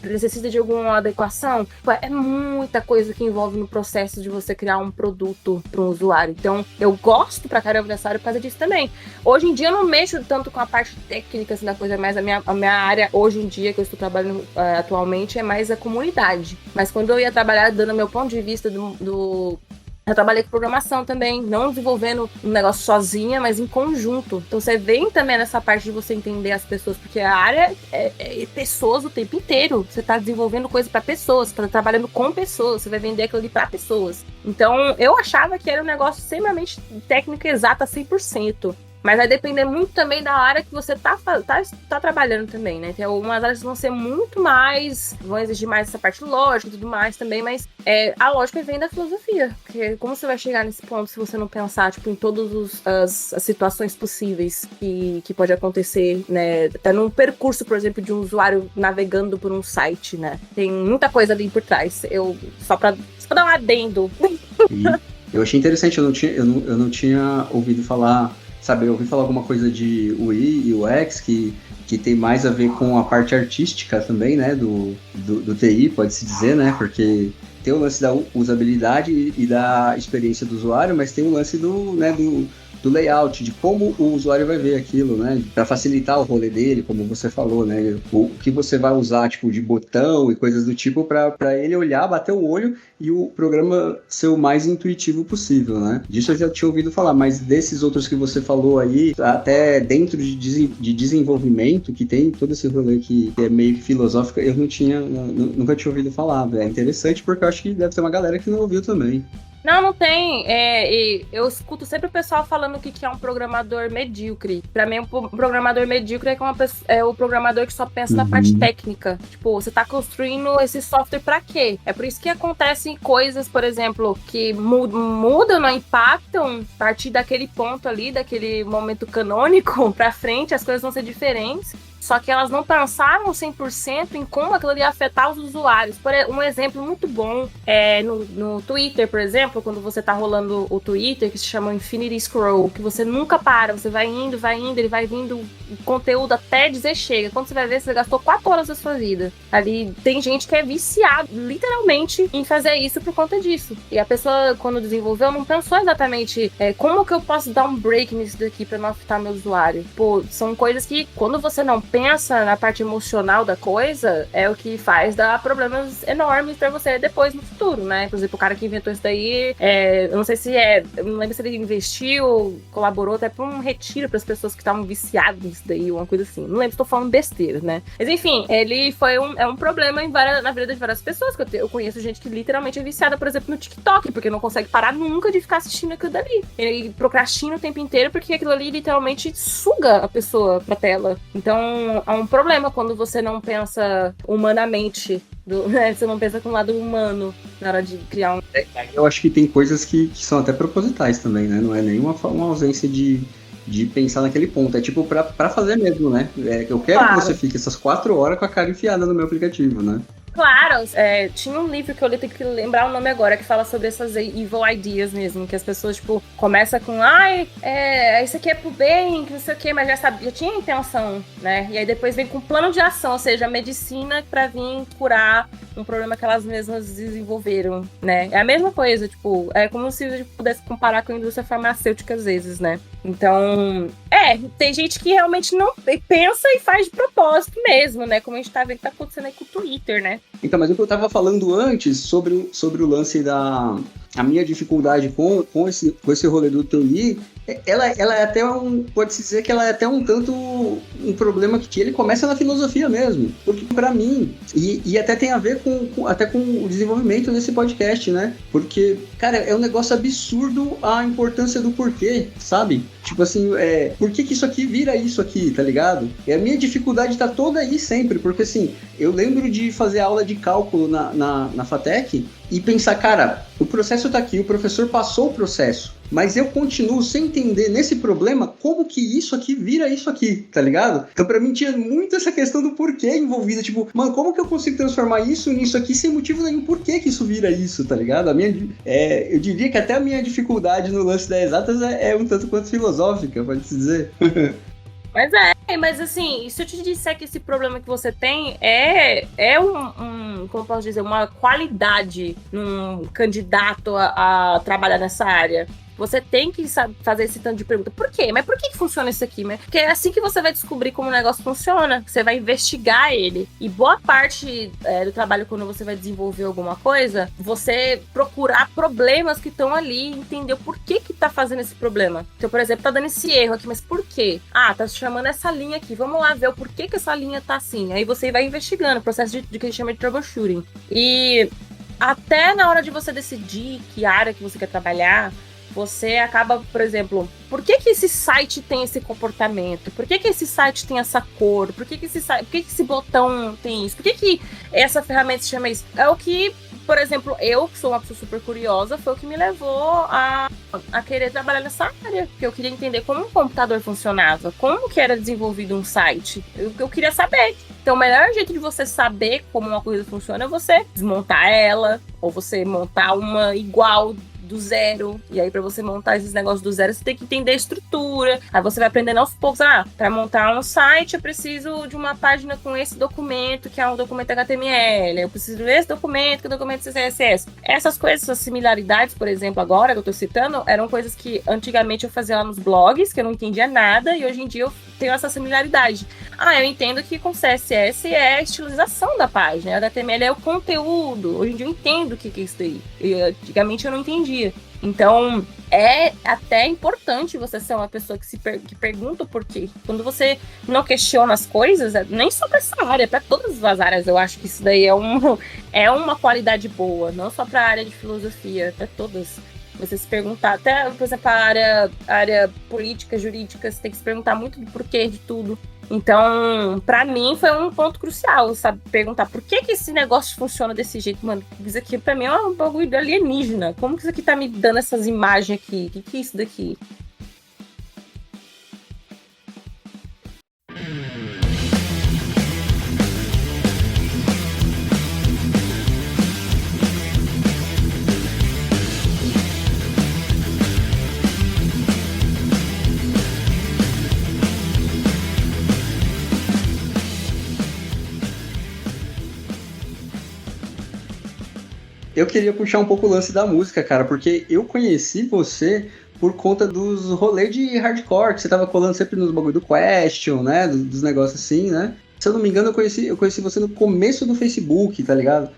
necessita de alguma adequação? É muita coisa que envolve no processo de você criar um produto para um usuário. Então, eu gosto pra caramba dessa área por causa disso também. Hoje em dia, eu não mexo tanto com a parte técnica assim, da coisa, mas a minha área, hoje em dia, que eu estou trabalhando atualmente, é mais a comunidade. Mas quando eu ia trabalhar, dando meu ponto de vista eu trabalhei com programação também, não desenvolvendo um negócio sozinha, mas em conjunto. Então você vem também nessa parte de você entender as pessoas, porque a área é pessoas o tempo inteiro. Você tá desenvolvendo coisa para pessoas, você tá trabalhando com pessoas, você vai vender aquilo ali para pessoas. Então eu achava que era um negócio extremamente técnico exato a 100%. Mas vai depender muito também da área que você tá trabalhando também, né? Tem algumas áreas que vão ser muito mais, vão exigir mais essa parte lógica e tudo mais também, mas a lógica vem da filosofia. Porque como você vai chegar nesse ponto se você não pensar, tipo, em todas as situações possíveis que pode acontecer, né? Até num percurso, por exemplo, de um usuário navegando por um site, né? Tem muita coisa ali por trás. Só pra dar um adendo. E eu achei interessante, eu não tinha ouvido falar. Sabe, eu ouvi falar alguma coisa de UI e UX que tem mais a ver com a parte artística também, né, do TI, pode-se dizer, né, porque tem o lance da usabilidade e da experiência do usuário, mas tem o lance do layout, de como o usuário vai ver aquilo, né, para facilitar o rolê dele, como você falou, né, o que você vai usar, tipo, de botão e coisas do tipo para ele olhar, bater o olho e o programa ser o mais intuitivo possível, né. Disso eu já tinha ouvido falar, mas desses outros que você falou aí, até dentro de desenvolvimento, que tem todo esse rolê que é meio filosófico, eu nunca tinha ouvido falar, velho. É interessante porque eu acho que deve ter uma galera que não ouviu também. Não tem. E eu escuto sempre o pessoal falando que é um programador medíocre. Pra mim, um programador medíocre é o programador que só pensa na parte técnica. Tipo, você tá construindo esse software pra quê? É por isso que acontecem coisas, por exemplo, que mudam, não impactam. A partir daquele ponto ali, daquele momento canônico pra frente, as coisas vão ser diferentes. Só que elas não pensaram 100% em como aquilo ia afetar os usuários. Um exemplo muito bom é no Twitter, por exemplo, quando você tá rolando o Twitter, que se chama Infinity Scroll, que você nunca para, você vai indo, ele vai vindo conteúdo até dizer chega. Quando você vai ver, você gastou 4 horas da sua vida. Ali tem gente que é viciada, literalmente, em fazer isso por conta disso. E a pessoa, quando desenvolveu, não pensou exatamente como que eu posso dar um break nisso daqui pra não afetar meu usuário. Pô, são coisas que, quando você não pensa na parte emocional da coisa, é o que faz dar problemas enormes pra você depois no futuro, né? Por exemplo, o cara que inventou isso daí, eu não sei se eu não lembro se ele investiu, colaborou até pra um retiro pras pessoas que estavam viciadas nisso daí, uma coisa assim. Não lembro se tô falando besteira, né? Mas enfim, ele foi um problema na vida de várias pessoas, que eu conheço gente que literalmente é viciada, por exemplo, no TikTok, porque não consegue parar nunca de ficar assistindo aquilo dali. Ele procrastina o tempo inteiro porque aquilo ali literalmente suga a pessoa pra tela. Então, é um problema quando você não pensa humanamente, né? Você não pensa com o lado humano na hora de criar um... Eu acho que tem coisas que são até propositais também, né? Não é nenhuma uma ausência de pensar naquele ponto. É tipo pra fazer mesmo, né? Eu quero que você fique essas 4 horas com a cara enfiada no meu aplicativo, né? Claro, tinha um livro que eu li, tenho que lembrar o nome agora, que fala sobre essas evil ideas mesmo, que as pessoas, tipo, começam com, isso aqui é pro bem, que não sei o que, mas já tinha intenção, né? E aí depois vem com plano de ação, ou seja, a medicina pra vir curar um problema que elas mesmas desenvolveram, né? É a mesma coisa, tipo, é como se a gente pudesse comparar com a indústria farmacêutica às vezes, né? Então, tem gente que realmente não pensa e faz de propósito mesmo, né? Como a gente tá vendo que tá acontecendo aí com o Twitter, né? Então, mas o que eu tava falando antes sobre o lance a minha dificuldade com esse rolê do TI, ela é até pode-se dizer que ela é até um tanto um problema que ele começa na filosofia mesmo. Porque pra mim, e até tem a ver até com o desenvolvimento desse podcast, né? Porque, cara, é um negócio absurdo a importância do porquê, sabe? Tipo assim, por que isso aqui vira isso aqui, tá ligado? E a minha dificuldade tá toda aí sempre, porque assim, eu lembro de fazer aula de cálculo na FATEC e pensar, cara, o processo tá aqui, o professor passou o processo, mas eu continuo sem entender nesse problema como que isso aqui vira isso aqui, tá ligado? Então pra mim tinha muito essa questão do porquê envolvida, tipo, mano, como que eu consigo transformar isso nisso aqui sem motivo nenhum? Por que isso vira isso, tá ligado? Eu diria que até a minha dificuldade no lance das exatas é um tanto quanto filosófica, pode-se dizer. Mas assim, se eu te disser que esse problema que você tem é como posso dizer, uma qualidade num candidato a trabalhar nessa área, você tem que fazer esse tanto de pergunta. Por quê? Mas por que funciona isso aqui? Porque é assim que você vai descobrir como o negócio funciona. Você vai investigar ele. E boa parte do trabalho, quando você vai desenvolver alguma coisa, você procurar problemas que estão ali, entender o porquê que tá fazendo esse problema. Então, por exemplo, tá dando esse erro aqui, mas por quê? Ah, tá chamando essa linha aqui. Vamos lá ver o porquê que essa linha tá assim. Aí você vai investigando, o processo de que a gente chama de troubleshooting. E até na hora de você decidir que área que você quer trabalhar, você acaba, por exemplo, por que esse site tem esse comportamento? Por que esse site tem essa cor? Por que esse botão tem isso? Por que essa ferramenta se chama isso? É o que, por exemplo, eu, que sou uma pessoa super curiosa, foi o que me levou a querer trabalhar nessa área. Porque eu queria entender como um computador funcionava, como que era desenvolvido um site. Eu queria saber. Então, o melhor jeito de você saber como uma coisa funciona é você desmontar ela, ou você montar uma igual do zero. E aí, pra você montar esses negócios do zero, você tem que entender a estrutura. Aí você vai aprendendo aos poucos. Pra montar um site, eu preciso de uma página com esse documento, que é um documento HTML. Eu preciso desse documento, que é o documento CSS. Essas coisas, essas similaridades, por exemplo, agora que eu tô citando, eram coisas que antigamente eu fazia lá nos blogs, que eu não entendia nada, e hoje em dia eu tenho essa similaridade. Eu entendo que com CSS é a estilização da página, o HTML é o conteúdo. Hoje em dia eu entendo o que é isso daí. Antigamente eu não entendia. Então, é até importante você ser uma pessoa que pergunta o porquê. Quando você não questiona as coisas, nem só pra essa área, pra todas as áreas, eu acho que isso daí é uma qualidade boa, não só pra área de filosofia, pra todas. Você se perguntar, até, por exemplo, a área política, jurídica, você tem que se perguntar muito do porquê de tudo. Então, pra mim, foi um ponto crucial, sabe? Perguntar por que esse negócio funciona desse jeito, mano. Isso aqui, pra mim, é um bagulho alienígena. Como que isso aqui tá me dando essas imagens aqui? O que é isso daqui? Eu queria puxar um pouco o lance da música, cara, porque eu conheci você por conta dos rolês de hardcore, que você tava colando sempre nos bagulho do Question, né, dos negócios assim, né? Se eu não me engano, eu conheci você no começo do Facebook, tá ligado?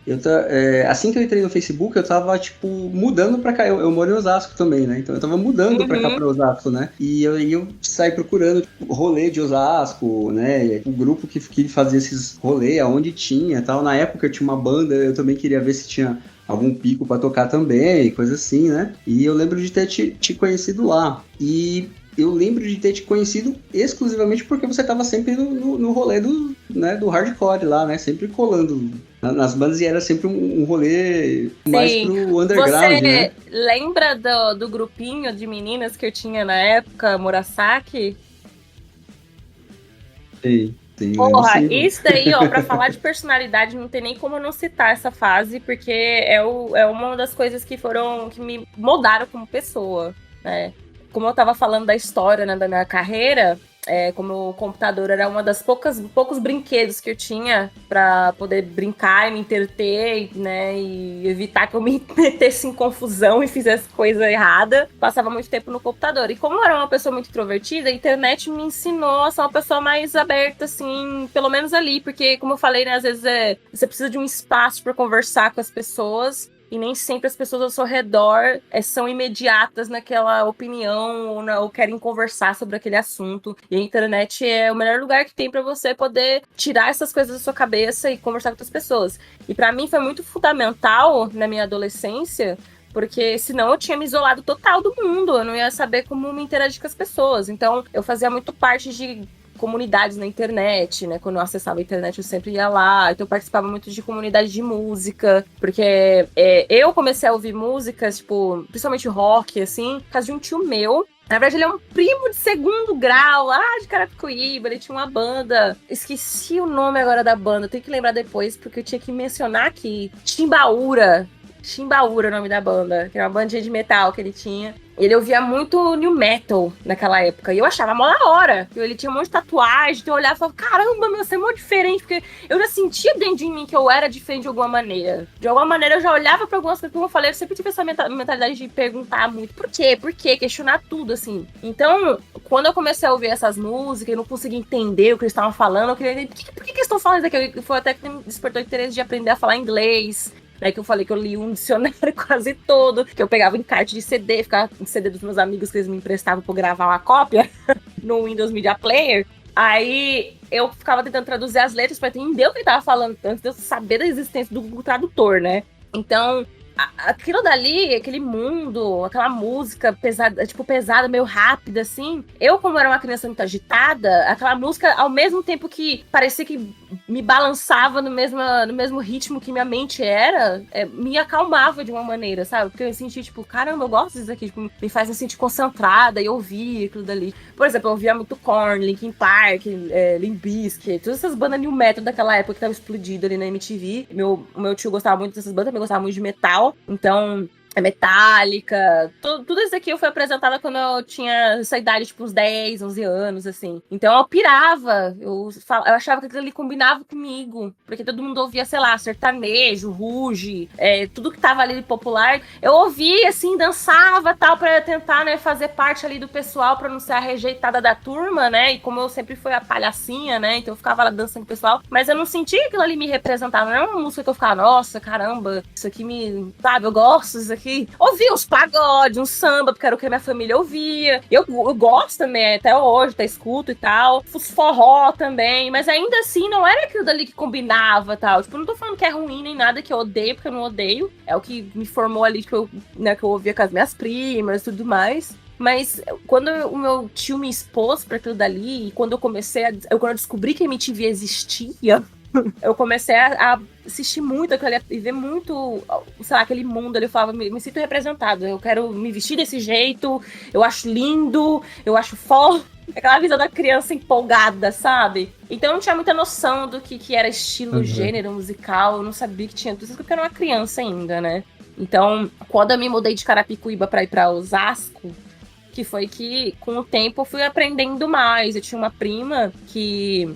Assim que eu entrei no Facebook, eu tava, tipo, mudando pra cá. Eu moro em Osasco também, né? Então eu tava mudando pra cá, pra Osasco, né? E eu saí procurando, tipo, rolê de Osasco, né? Um grupo que fazia esses rolês, aonde tinha e tal. Na época eu tinha uma banda, eu também queria ver se tinha algum pico pra tocar também, coisa assim, né? E eu lembro de ter te conhecido lá. E eu lembro de ter te conhecido exclusivamente porque você tava sempre no rolê do hardcore lá, né? Sempre colando nas bandas, e era sempre um rolê mais pro underground, né? Você lembra do grupinho de meninas que eu tinha na época, Murasaki? Sim. Porra, isso daí, ó, pra falar de personalidade, não tem nem como não citar essa fase, porque é uma das coisas que me moldaram como pessoa, né? Como eu tava falando da história, né, da minha carreira, como o computador era uma das poucos brinquedos que eu tinha pra poder brincar e me entreter, né, e evitar que eu me metesse em confusão e fizesse coisa errada, passava muito tempo no computador. E como eu era uma pessoa muito introvertida, a internet me ensinou a ser uma pessoa mais aberta, assim, pelo menos ali, porque, como eu falei, né, às vezes você precisa de um espaço pra conversar com as pessoas. e nem sempre as pessoas ao seu redor são imediatas naquela opinião ou querem conversar sobre aquele assunto. E a internet é o melhor lugar que tem pra você poder tirar essas coisas da sua cabeça e conversar com outras pessoas. E pra mim foi muito fundamental na minha adolescência, porque senão eu tinha me isolado total do mundo, eu não ia saber como me interagir com as pessoas. Então eu fazia muito parte de comunidades na internet, né? Quando eu acessava a internet, eu sempre ia lá. Então eu participava muito de comunidade de música, porque eu comecei a ouvir músicas, tipo, principalmente rock, assim, por causa de um tio meu. Na verdade, ele é um primo de segundo grau, lá de Carapicuíba. Ele tinha uma banda. Esqueci o nome agora da banda, tenho que lembrar depois, porque eu tinha que mencionar aqui. Timbaúra é o nome da banda, que era uma bandinha de metal que ele tinha. Ele ouvia muito new metal naquela época. E eu achava mó da hora. Ele tinha um monte de tatuagem. Então eu olhava e falava, caramba, meu, você é muito diferente. Porque eu já sentia dentro de mim que eu era diferente de alguma maneira. De alguma maneira eu já olhava pra algumas coisas. Como eu falei, eu sempre tive essa mentalidade de perguntar muito. Por quê? Por quê? Questionar tudo, assim. Então, quando eu comecei a ouvir essas músicas, eu não conseguia entender o que eles estavam falando. Eu queria entender, por que eles estão falando isso aqui? Foi até que me despertou o interesse de aprender a falar inglês. Né, que eu falei que eu li um dicionário quase todo, que eu pegava encarte de CD, ficava em CD dos meus amigos que eles me emprestavam pra eu gravar uma cópia no Windows Media Player. Aí eu ficava tentando traduzir as letras pra entender o que ele tava falando, antes de eu saber da existência do Google Tradutor, né? Então, aquilo dali, aquele mundo, aquela música pesada, meio rápida, assim. Eu, como era uma criança muito agitada, aquela música, ao mesmo tempo que parecia que me balançava no mesmo ritmo que minha mente era, me acalmava de uma maneira, sabe? Porque eu senti, tipo, caramba, eu gosto disso aqui, tipo, me faz me sentir concentrada e ouvir aquilo dali. Por exemplo, eu ouvia muito Korn, Linkin Park, Limp Bizkit, todas essas bandas new metal daquela época que tava explodido ali na MTV. O meu tio gostava muito dessas bandas, também gostava muito de metal. Então, Metallica, tudo isso aqui eu fui apresentada quando eu tinha essa idade, tipo, uns 10, 11 anos, assim. Então eu pirava, eu achava que aquilo ali combinava comigo, porque todo mundo ouvia, sei lá, sertanejo, Ruge, tudo que tava ali popular. Eu ouvia, assim, dançava tal, pra tentar, né, fazer parte ali do pessoal, pra não ser a rejeitada da turma, né, e como eu sempre fui a palhacinha, né, então eu ficava lá dançando com o pessoal, mas eu não sentia que aquilo ali me representava, não era uma música que eu ficava, nossa, caramba, isso aqui sabe, eu gosto disso aqui. Ouvia uns pagodes, um samba, porque era o que a minha família ouvia. Eu gosto também, até hoje, escuto e tal. Os forró também, mas ainda assim não era aquilo dali que combinava e tal. Tipo, eu não tô falando que é ruim nem nada, que eu odeio, porque eu não odeio. É o que me formou ali, que eu ouvia com as minhas primas e tudo mais. Mas quando o meu tio me expôs pra aquilo dali, e quando eu descobri que a MTV existia, eu comecei a assistir muito aquilo ali e ver muito, sei lá, aquele mundo ali. Eu falava, me sinto representado, eu quero me vestir desse jeito, eu acho lindo, eu acho foda. Aquela visão da criança empolgada, sabe? Então eu não tinha muita noção do que era estilo, gênero musical, eu não sabia que tinha tudo isso porque eu era uma criança ainda, né? Então, quando eu me mudei de Carapicuíba pra ir pra Osasco, que foi que, com o tempo, eu fui aprendendo mais. Eu tinha uma prima que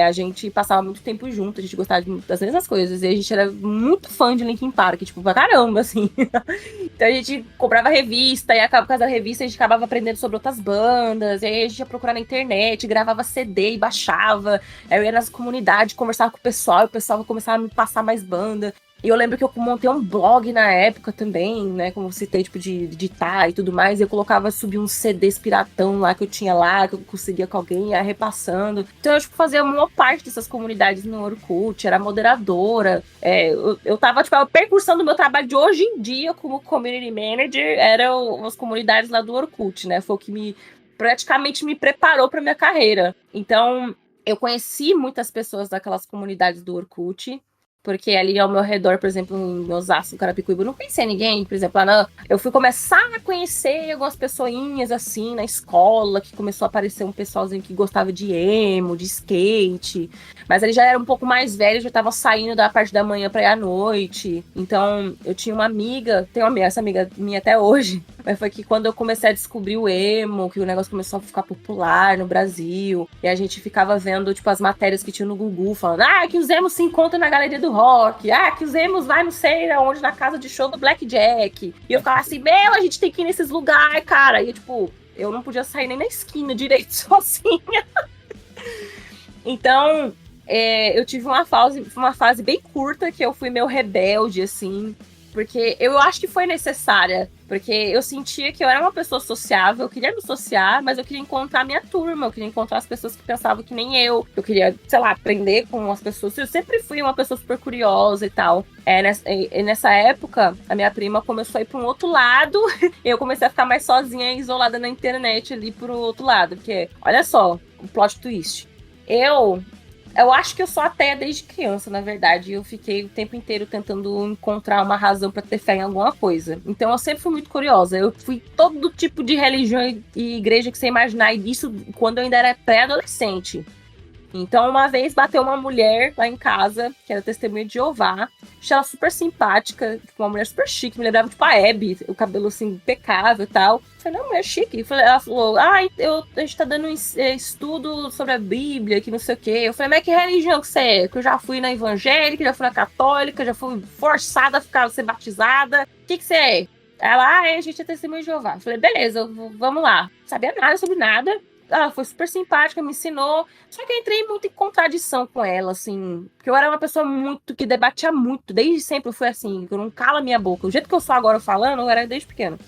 a gente passava muito tempo junto, a gente gostava das mesmas coisas, e a gente era muito fã de Linkin Park, tipo, pra caramba, assim. Então a gente comprava revista, e por causa da revista a gente acabava aprendendo sobre outras bandas, e aí a gente ia procurar na internet, gravava CD e baixava. Aí eu ia nas comunidades, conversava com o pessoal, e o pessoal começava a me passar mais banda. E eu lembro que eu montei um blog na época também, né, como eu citei, tipo, de editar e tudo mais, e eu subir uns CDs piratão lá que eu tinha lá, que eu conseguia com alguém, ia repassando. Então eu, tipo, fazia uma parte dessas comunidades no Orkut, era moderadora, eu tava, tipo, percursando o meu trabalho de hoje em dia como community manager, eram as comunidades lá do Orkut, né, foi o que praticamente me preparou pra minha carreira. Então, eu conheci muitas pessoas daquelas comunidades do Orkut, porque ali ao meu redor, por exemplo, em Osasco, Carapicuíba, eu não conhecia ninguém. Por exemplo, eu fui começar a conhecer algumas pessoinhas, assim, na escola, que começou a aparecer um pessoalzinho que gostava de emo, de skate. Mas ele já era um pouco mais velho, já tava saindo da parte da manhã pra ir à noite. Então, eu tinha uma amiga, essa amiga minha até hoje, mas foi que quando eu comecei a descobrir o emo, que o negócio começou a ficar popular no Brasil, e a gente ficava vendo, tipo, as matérias que tinha no Google, falando, que os emos se encontram na galeria do rock, que os emos vai não sei aonde, na casa de show do Blackjack. E eu ficava assim, a gente tem que ir nesses lugares, cara. E tipo, eu não podia sair nem na esquina direito sozinha. Então, eu tive uma fase bem curta que eu fui meio rebelde, assim. porque eu acho que foi necessária. Porque eu sentia que eu era uma pessoa sociável, eu queria me associar, mas eu queria encontrar a minha turma, eu queria encontrar as pessoas que pensavam que nem eu queria, sei lá, aprender com as pessoas. Eu sempre fui uma pessoa super curiosa e tal. Nessa época, a minha prima começou a ir para um outro lado, e eu comecei a ficar mais sozinha e isolada na internet ali pro outro lado. Porque, olha só, o plot twist. Eu acho que eu sou ateia desde criança, na verdade. Eu fiquei o tempo inteiro tentando encontrar uma razão pra ter fé em alguma coisa. Então eu sempre fui muito curiosa. Eu fui todo tipo de religião e igreja que você imaginar. E isso quando eu ainda era pré-adolescente. Então, uma vez bateu uma mulher lá em casa, que era testemunha de Jeová. Achei ela super simpática, uma mulher super chique, me lembrava tipo a Abby, o cabelo assim, impecável e tal. Falei, não, mulher chique. Ela falou, a gente tá dando estudo sobre a Bíblia, que não sei o quê. Eu falei, mas que religião que você é? Que eu já fui na evangélica, já fui na católica, já fui forçada a ser batizada. O que você é? Ela, a gente é testemunha de Jeová. Eu falei, beleza, vamos lá. Não sabia nada sobre nada. Ela foi super simpática, me ensinou. Só que eu entrei muito em contradição com ela, assim. Porque eu era uma pessoa que debatia muito. Desde sempre eu fui assim, eu não calo a minha boca. O jeito que eu sou agora falando, eu era desde pequeno.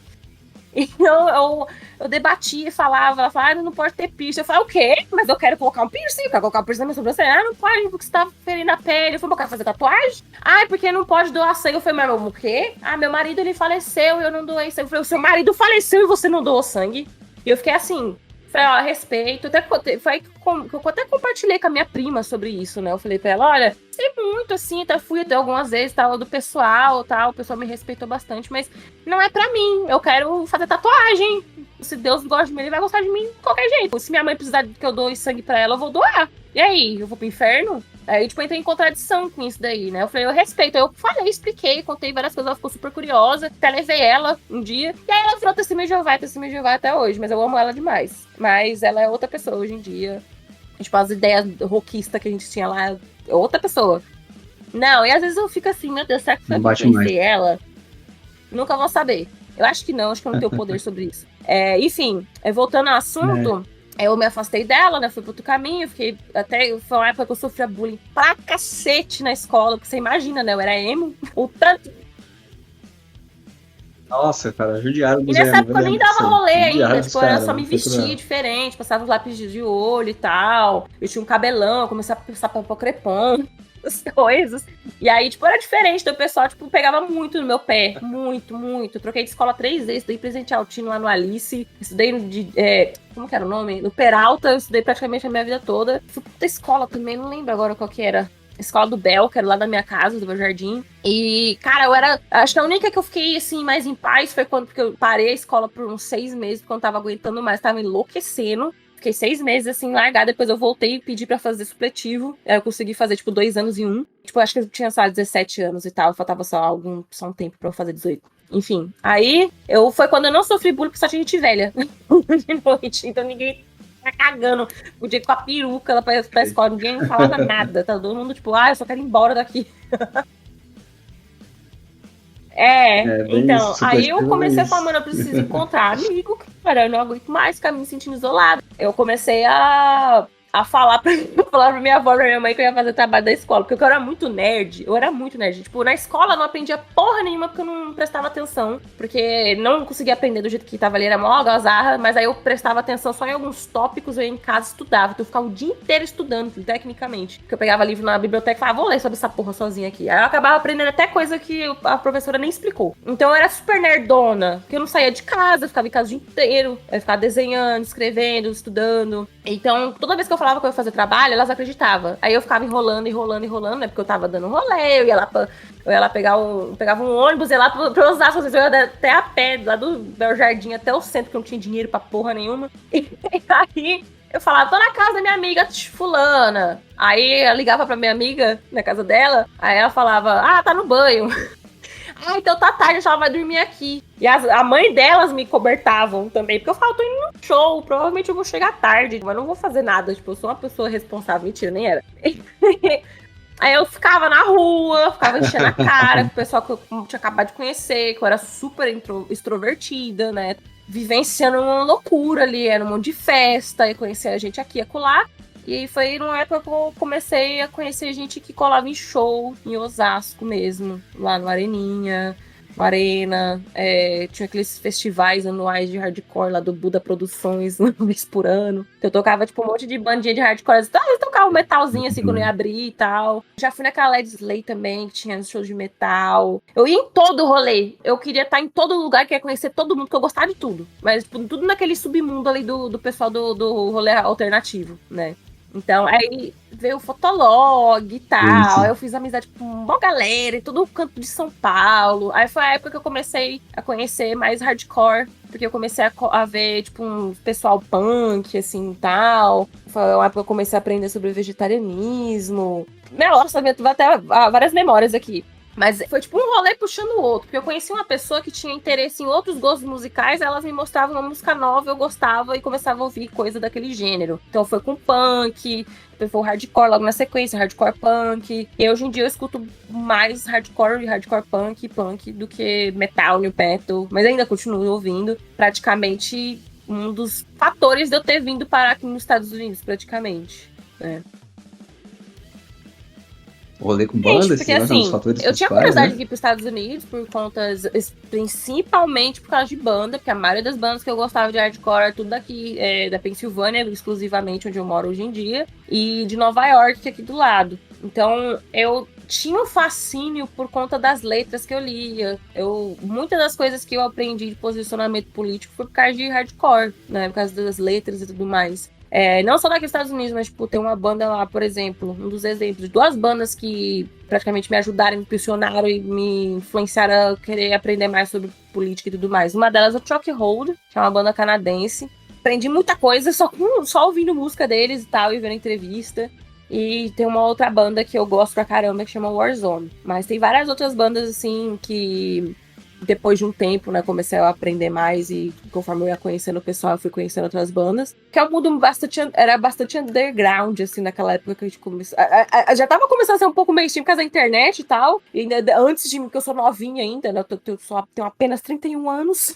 Então eu debatia e falava. Ela falava, não pode ter piercing. Eu falei, o quê? Mas eu quero colocar um piercing. Eu quero colocar um piercing na minha sobrancelha. Não pode, porque você tá ferindo a pele. Eu falei, eu quero fazer tatuagem? Porque não pode doar sangue. Eu falei, mas o quê? Meu marido, ele faleceu e eu não doei sangue. Eu falei, o seu marido faleceu e você não doou sangue? E eu fiquei assim... Falei, respeito. Foi que eu até compartilhei com a minha prima sobre isso, né? Eu falei pra ela, olha, sei muito assim, fui até algumas vezes, tal, do pessoal, tal, o pessoal me respeitou bastante, mas não é pra mim. Eu quero fazer tatuagem. Se Deus gosta de mim, ele vai gostar de mim de qualquer jeito. Se minha mãe precisar que eu doe sangue pra ela, eu vou doar. E aí, eu vou pro inferno? Aí, entrei em contradição com isso daí, né? Eu falei, eu respeito. Aí eu falei, expliquei, contei várias coisas, ela ficou super curiosa. Até levei ela um dia. E aí ela virou testemunha de Jeová até hoje. Mas eu amo ela demais. Mas ela é outra pessoa hoje em dia. Tipo, as ideias rockistas que a gente tinha lá, é outra pessoa. Não, e às vezes eu fico assim, meu Deus, será que foi eu conhecer ela? Nunca vou saber. Eu acho que não tenho poder sobre isso. Enfim, voltando ao assunto... Eu me afastei dela, né? Fui pro outro caminho, foi uma época que eu sofria bullying pra cacete na escola, porque você imagina, né? Eu era emo, o tanto... Nossa, cara, judiaram dos E nessa emos, época eu nem dava rolê ainda, tipo, eu só me vestia vestia diferente, passava os lápis de olho e tal, eu tinha um cabelão, comecei a passar papel crepom, as coisas. E aí, era diferente, então o pessoal, pegava muito no meu pé, muito, muito. Eu troquei de escola 3 vezes, estudei presidente Altino lá no Alice, estudei como que era o nome? No Peralta, eu estudei praticamente a minha vida toda. Fui pra escola também, não lembro agora qual que era. Escola do Bel, que era lá da minha casa, do meu jardim. E, cara, acho que a única que eu fiquei, assim, mais em paz foi porque eu parei a escola por uns 6 meses, porque eu não tava aguentando mais, tava enlouquecendo. Fiquei 6 meses, assim, largada. Depois eu voltei e pedi pra fazer supletivo. Aí eu consegui fazer, 2 anos em 1. Acho que eu tinha, 17 anos e tal. Faltava só um tempo pra eu fazer 18. Enfim. Aí, foi quando eu não sofri bullying, porque só tinha gente velha. De noite. Então ninguém tá cagando. Podia ir com a peruca lá pra escola. Ninguém falava nada. Tá todo mundo, eu só quero ir embora daqui. Então, aí eu comecei a falar, mano, eu preciso encontrar amigo, cara, eu não aguento mais ficar me sentindo isolada. Eu comecei a falar pra minha avó, pra minha mãe que eu ia fazer trabalho da escola, porque eu era muito nerd, na escola eu não aprendia porra nenhuma porque eu não prestava atenção, porque não conseguia aprender do jeito que tava ali, era mó algazarra, mas aí eu prestava atenção só em alguns tópicos, eu ia em casa e estudava, então eu ficava o dia inteiro estudando, tecnicamente, porque eu pegava livro na biblioteca e falava, vou ler sobre essa porra sozinha aqui, aí eu acabava aprendendo até coisa que a professora nem explicou, então eu era super nerdona, porque eu não saía de casa, eu ficava em casa o dia inteiro, eu ficava desenhando, escrevendo, estudando, então toda vez que eu falava que eu ia fazer trabalho, elas acreditavam. Aí eu ficava enrolando, né? Porque eu tava dando rolê, eu ia lá pegava um ônibus, ia lá pra usar, eu ia até a pé, lá do meu jardim até o centro, que eu não tinha dinheiro pra porra nenhuma. E aí eu falava, tô na casa da minha amiga fulana. Aí eu ligava pra minha amiga, na casa dela, aí ela falava, tá no banho. Então tá tarde, ela vai dormir aqui. E a mãe delas me cobertavam também, porque eu falava, tô indo num show, provavelmente eu vou chegar tarde, mas não vou fazer nada, eu sou uma pessoa responsável, mentira, nem era. Aí eu ficava na rua, ficava enchendo a cara com o pessoal que eu tinha acabado de conhecer, que eu era super extrovertida, né, vivenciando uma loucura ali, era um monte de festa, e conhecia a gente aqui e acolá. E foi numa época que eu comecei a conhecer gente que colava em show, em Osasco mesmo, lá no Areninha. Arena, tinha aqueles festivais anuais de hardcore lá do Buda Produções, uma vez por ano. Eu tocava, tipo, um monte de bandinha de hardcore. Eu tocava um metalzinho, assim, quando eu ia abrir e tal. Já fui naquela Led Slay também, que tinha shows de metal. Eu ia em todo rolê. Eu queria estar em todo lugar, queria conhecer todo mundo, porque eu gostava de tudo. Mas, tipo, tudo naquele submundo ali do pessoal do rolê alternativo, né? Então, aí veio o Fotolog e tal. Aí eu fiz amizade com uma galera em todo o canto de São Paulo. Aí foi a época que eu comecei a conhecer mais hardcore. Porque eu comecei a ver, tipo, um pessoal punk, assim, e tal. Foi uma época que eu comecei a aprender sobre vegetarianismo. Nossa, vai até várias memórias aqui. Mas foi tipo um rolê puxando o outro, porque eu conheci uma pessoa que tinha interesse em outros gostos musicais, elas me mostravam uma música nova, eu gostava e começava a ouvir coisa daquele gênero. Então foi com punk, depois foi o hardcore logo na sequência, hardcore punk. E hoje em dia eu escuto mais hardcore e hardcore punk do que metal, new metal, mas ainda continuo ouvindo. Praticamente um dos fatores de eu ter vindo parar aqui nos Estados Unidos, praticamente, né? Rolê com banda, porque assim, os fatores eu tinha principais, curiosidade né? de ir para os Estados Unidos por conta, principalmente por causa de banda, porque a maioria das bandas que eu gostava de hardcore é tudo daqui, da Pensilvânia, exclusivamente onde eu moro hoje em dia, e de Nova York, aqui do lado. Então, eu tinha um fascínio por conta das letras que eu lia. Muitas das coisas que eu aprendi de posicionamento político foi por causa de hardcore, né? Por causa das letras e tudo mais. Não só daqui nos Estados Unidos, mas tipo, tem uma banda lá, por exemplo, um dos exemplos, 2 bandas que praticamente me ajudaram, me impulsionaram e me influenciaram a querer aprender mais sobre política e tudo mais. Uma delas é o Chokehold, que é uma banda canadense. Aprendi muita coisa só ouvindo música deles e tal, e vendo entrevista. E tem uma outra banda que eu gosto pra caramba, que chama Warzone. Mas tem várias outras bandas, assim, que depois de um tempo, né, comecei a aprender mais e conforme eu ia conhecendo o pessoal, eu fui conhecendo outras bandas. Que é um mundo era bastante underground, assim, naquela época que a gente começou. Já tava começando a ser um pouco mainstream por causa da internet e tal. E ainda antes de mim, que eu sou novinha ainda, né, eu tenho apenas 31 anos.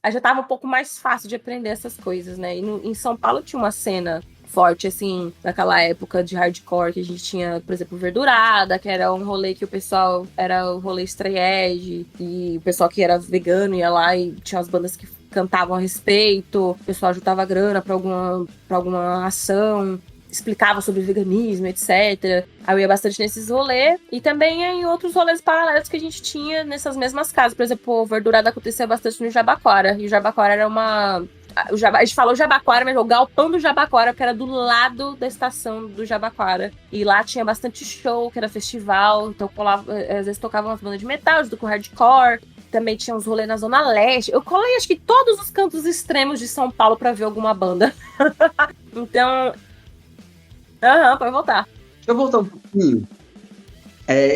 Aí já tava um pouco mais fácil de aprender essas coisas, né? E em São Paulo tinha uma cena forte, assim, naquela época de hardcore, que a gente tinha, por exemplo, Verdurada, que era um rolê que o pessoal era o rolê Stray Edge, e o pessoal que era vegano ia lá e tinha as bandas que cantavam a respeito, o pessoal juntava grana pra alguma ação, explicava sobre veganismo, etc. Aí eu ia bastante nesses rolês, e também em outros rolês paralelos que a gente tinha nessas mesmas casas. Por exemplo, o Verdurada acontecia bastante no Jabaquara, e o Jabaquara era uma... A gente falou Jabaquara, mas o galpão do Jabaquara, que era do lado da estação do Jabaquara. E lá tinha bastante show, que era festival. Então, às vezes tocavam umas bandas de metal, junto com hardcore. Também tinha uns rolês na Zona Leste. Eu colei, acho que todos os cantos extremos de São Paulo pra ver alguma banda. Então... pode voltar. Deixa eu voltar um pouquinho.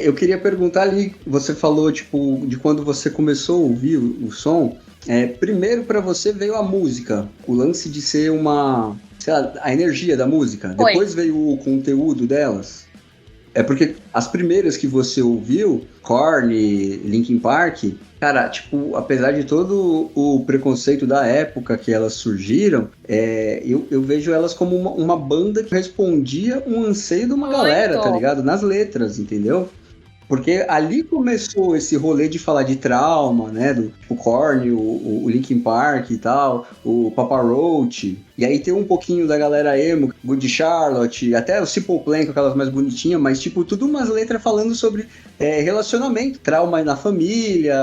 Eu queria perguntar ali, você falou, tipo, de quando você começou a ouvir o som. Primeiro para você veio a música, o lance de ser sei lá, a energia da música. Foi. Depois veio o conteúdo delas. Porque as primeiras que você ouviu, Korn, Linkin Park, cara, tipo, apesar de todo o preconceito da época que elas surgiram, eu vejo elas como uma banda que respondia um anseio de uma galera, tá ligado? Nas letras, entendeu? Porque ali começou esse rolê de falar de trauma, né? O Korn, o Linkin Park e tal, o Papa Roach. E aí tem um pouquinho da galera emo, Good Charlotte, até o Simple Plan, com aquelas mais bonitinhas, mas tipo, tudo umas letras falando sobre relacionamento, trauma na família,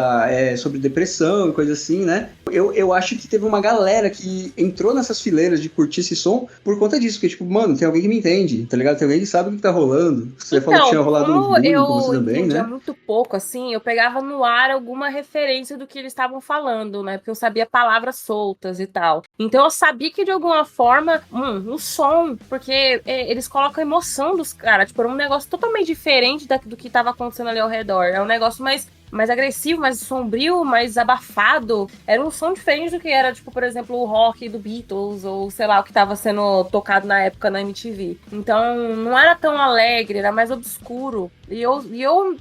sobre depressão e coisa assim, né? Eu acho que teve uma galera que entrou nessas fileiras de curtir esse som por conta disso, porque tipo, mano, tem alguém que me entende, tá ligado? Tem alguém que sabe o que tá rolando. Você falou que tinha rolado um bullying com você também, né? Eu muito pouco, assim, eu pegava no ar alguma referência do que eles estavam falando, né? Porque eu sabia palavras soltas e tal. Então eu sabia que de alguma forma, o som, porque eles colocam a emoção dos caras, tipo, era um negócio totalmente diferente do que tava acontecendo ali ao redor. É um negócio mais agressivo, mais sombrio, mais abafado. Era um som diferente do que era, tipo, por exemplo, o rock do Beatles, ou sei lá, o que tava sendo tocado na época na MTV. Então, não era tão alegre, era mais obscuro. E eu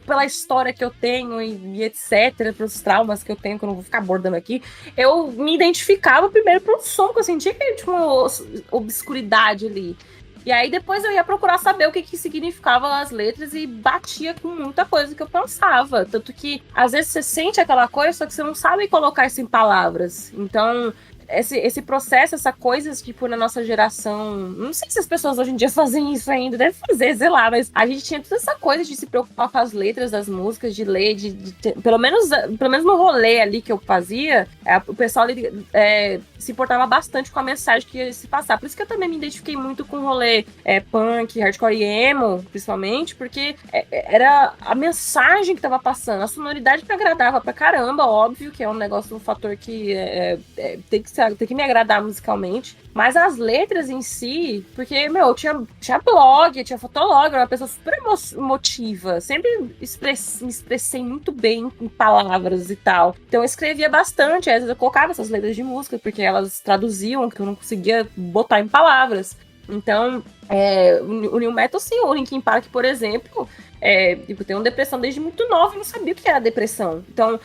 pela história que eu tenho e etc, pelos traumas que eu tenho, que eu não vou ficar abordando aqui, eu me identificava primeiro pelo som, que eu sentia que tinha uma obscuridade ali. E aí depois eu ia procurar saber o que significavam as letras e batia com muita coisa que eu pensava. Tanto que, às vezes, você sente aquela coisa, só que você não sabe colocar isso em palavras. Então, esse processo, essa coisa, tipo, na nossa geração... Não sei se as pessoas hoje em dia fazem isso ainda, deve fazer, sei lá, mas a gente tinha toda essa coisa de se preocupar com as letras das músicas, de ler, pelo menos no rolê ali que eu fazia, o pessoal ali, se importava bastante com a mensagem que ia se passar. Por isso que eu também me identifiquei muito com o rolê punk, hardcore e emo, principalmente, porque era a mensagem que tava passando, a sonoridade me agradava pra caramba, óbvio, que é um negócio, um fator que tem que me agradar musicalmente, mas as letras em si, porque, meu, tinha blog, tinha fotolog, era uma pessoa super emotiva, sempre me expressei muito bem em palavras e tal, então eu escrevia bastante, às vezes eu colocava essas letras de música, porque elas traduziam, que eu não conseguia botar em palavras. Então, o New Metal, sim, o Linkin Park, por exemplo, tipo, tem uma depressão desde muito nova e não sabia o que era depressão. Então,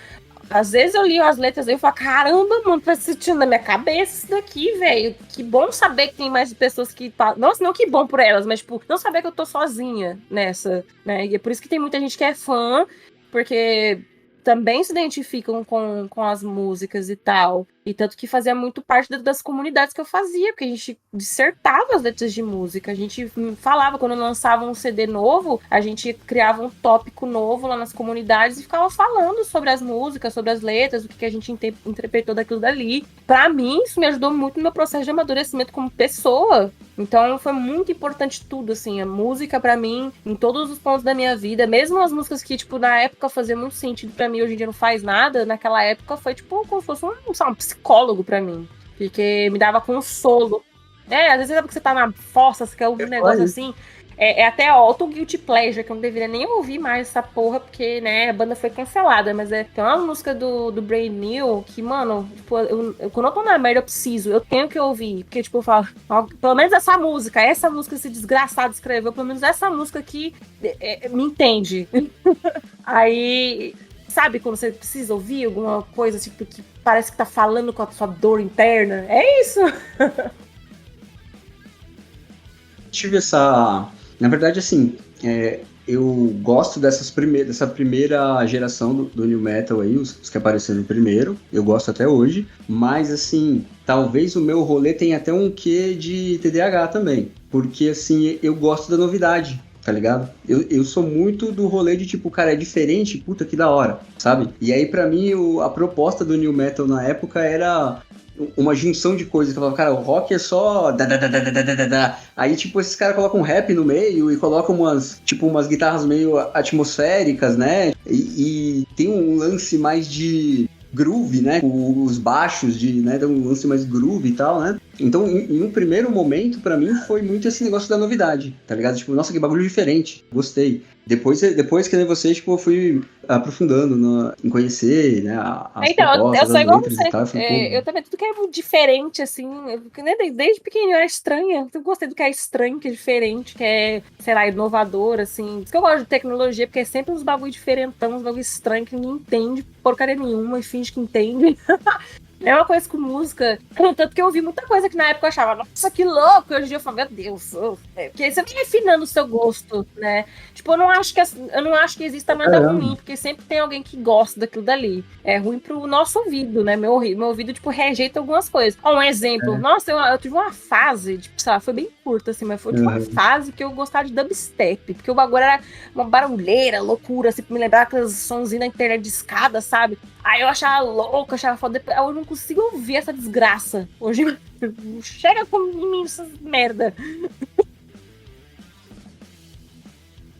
às vezes eu li as letras e eu falo, caramba, mano, tá sentindo na minha cabeça isso daqui, velho. Que bom saber que tem mais pessoas que... Nossa, não que bom por elas, mas, tipo, não saber que eu tô sozinha nessa, né? E é por isso que tem muita gente que é fã, porque também se identificam com as músicas e tal. E tanto que fazia muito parte das comunidades que eu fazia, porque a gente dissertava as letras de música, a gente falava, quando lançava um CD novo, a gente criava um tópico novo lá nas comunidades e ficava falando sobre as músicas, sobre as letras, o que a gente interpretou daquilo dali. Pra mim, isso me ajudou muito no meu processo de amadurecimento como pessoa. Então, foi muito importante tudo, assim, a música pra mim, em todos os pontos da minha vida, mesmo as músicas que, tipo, na época faziam muito sentido pra mim, hoje em dia não faz nada, naquela época foi, tipo, como se fosse um psicólogo pra mim, porque me dava consolo. Às vezes sabe que você tá na fossa, você quer ouvir um negócio assim, até auto guilty pleasure, que eu não deveria nem ouvir mais essa porra, porque, né, a banda foi cancelada, mas tem uma música do Brand New que, mano, tipo, quando eu tô na merda eu tenho que ouvir, porque, tipo, eu falo, pelo menos essa música esse desgraçado escreveu, pelo menos essa música aqui me entende. Aí... Sabe quando você precisa ouvir alguma coisa tipo, que parece que tá falando com a sua dor interna? É isso! Tive essa... Na verdade, assim, eu gosto dessa primeira geração do New Metal aí, os que apareceram primeiro. Eu gosto até hoje. Mas, assim, talvez o meu rolê tenha até um quê de TDAH também. Porque, assim, eu gosto da novidade. Tá ligado? Eu sou muito do rolê de tipo, cara, é diferente, puta que da hora, sabe? E aí pra mim a proposta do New Metal na época era uma junção de coisas, que eu falava, cara, o rock é só aí tipo, esses caras colocam um rap no meio e colocam umas guitarras meio atmosféricas, né? E tem um lance mais de groove, né? Os baixos né? Um lance mais groove e tal, né? Então, em um primeiro momento, pra mim, foi muito esse negócio da novidade, tá ligado? Tipo, nossa, que bagulho diferente. Gostei. Depois que nem vocês, tipo, eu fui aprofundando em conhecer, né? As propostas, eu sou igual letras você. e tal. Eu também, tudo que é diferente, assim, desde pequenininho eu era estranha. Eu gostei do que é estranho, que é diferente, que é, sei lá, inovador, assim. Por isso que eu gosto de tecnologia, porque é sempre uns bagulho diferentão, uns bagulho estranho que ninguém entende porcaria nenhuma e finge que entende. É uma coisa com música. Tanto que eu ouvi muita coisa que na época eu achava, nossa, que louco. E hoje em dia eu falo, meu Deus. Porque aí você vai refinando o seu gosto, né? Tipo, eu não acho que exista nada ruim, porque sempre tem alguém que gosta daquilo dali. É ruim pro nosso ouvido, né? Meu ouvido, tipo, rejeita algumas coisas. Um exemplo. Nossa, eu tive uma fase, tipo, sei lá, foi bem curta, assim, mas foi tipo, uma fase que eu gostava de dubstep. Porque o bagulho era uma barulheira, loucura, assim, pra me lembrar aqueles sonzinhos na internet de escada, sabe? Aí eu achava louco, achava foda. Eu não consigo ouvir essa desgraça. Hoje chega com mim essas merda.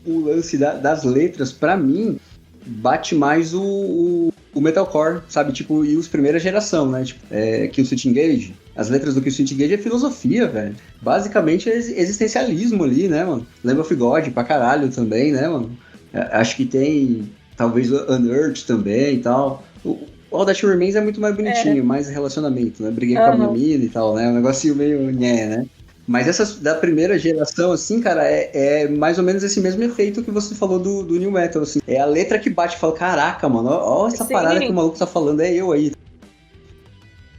O lance das letras, pra mim, bate mais o metalcore, sabe? Tipo, e os primeira geração, né? Tipo, Killswitch Engage. As letras do Killswitch Engage é filosofia, velho. Basicamente é existencialismo ali, né, mano? Lamb of God pra caralho também, né, mano? Acho que tem, talvez, Unearthed também e tal. O All That Remains é muito mais bonitinho, mais relacionamento, né? Briguei com a minha mina e tal, né? Um negocinho meio né? Mas essas da primeira geração, assim, cara, é mais ou menos esse mesmo efeito que você falou do New Metal, assim. É a letra que bate e fala, caraca, mano, ó essa parada que o maluco tá falando, é eu aí.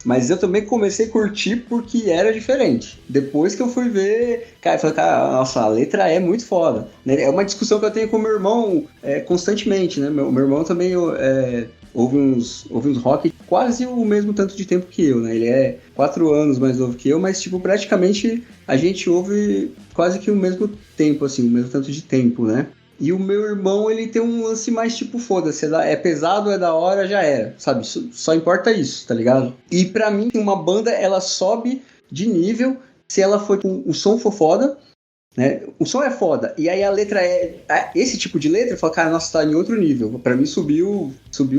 Mas eu também comecei a curtir porque era diferente. Depois que eu fui ver, cara, eu falei, cara, nossa, a letra é muito foda. É uma discussão que eu tenho com meu irmão constantemente, né? Meu irmão também ouve uns rock quase o mesmo tanto de tempo que eu, né? Ele é 4 anos mais novo que eu, mas, tipo, praticamente a gente ouve quase que o mesmo tempo, assim, o mesmo tanto de tempo, né? E o meu irmão, ele tem um lance mais tipo, foda-se, é pesado, é da hora, já era, sabe? Só importa isso, tá ligado? E pra mim, uma banda, ela sobe de nível se ela for com o som for foda, né? O som é foda, e aí a letra esse tipo de letra, eu falo, cara, nossa, tá em outro nível. Pra mim subiu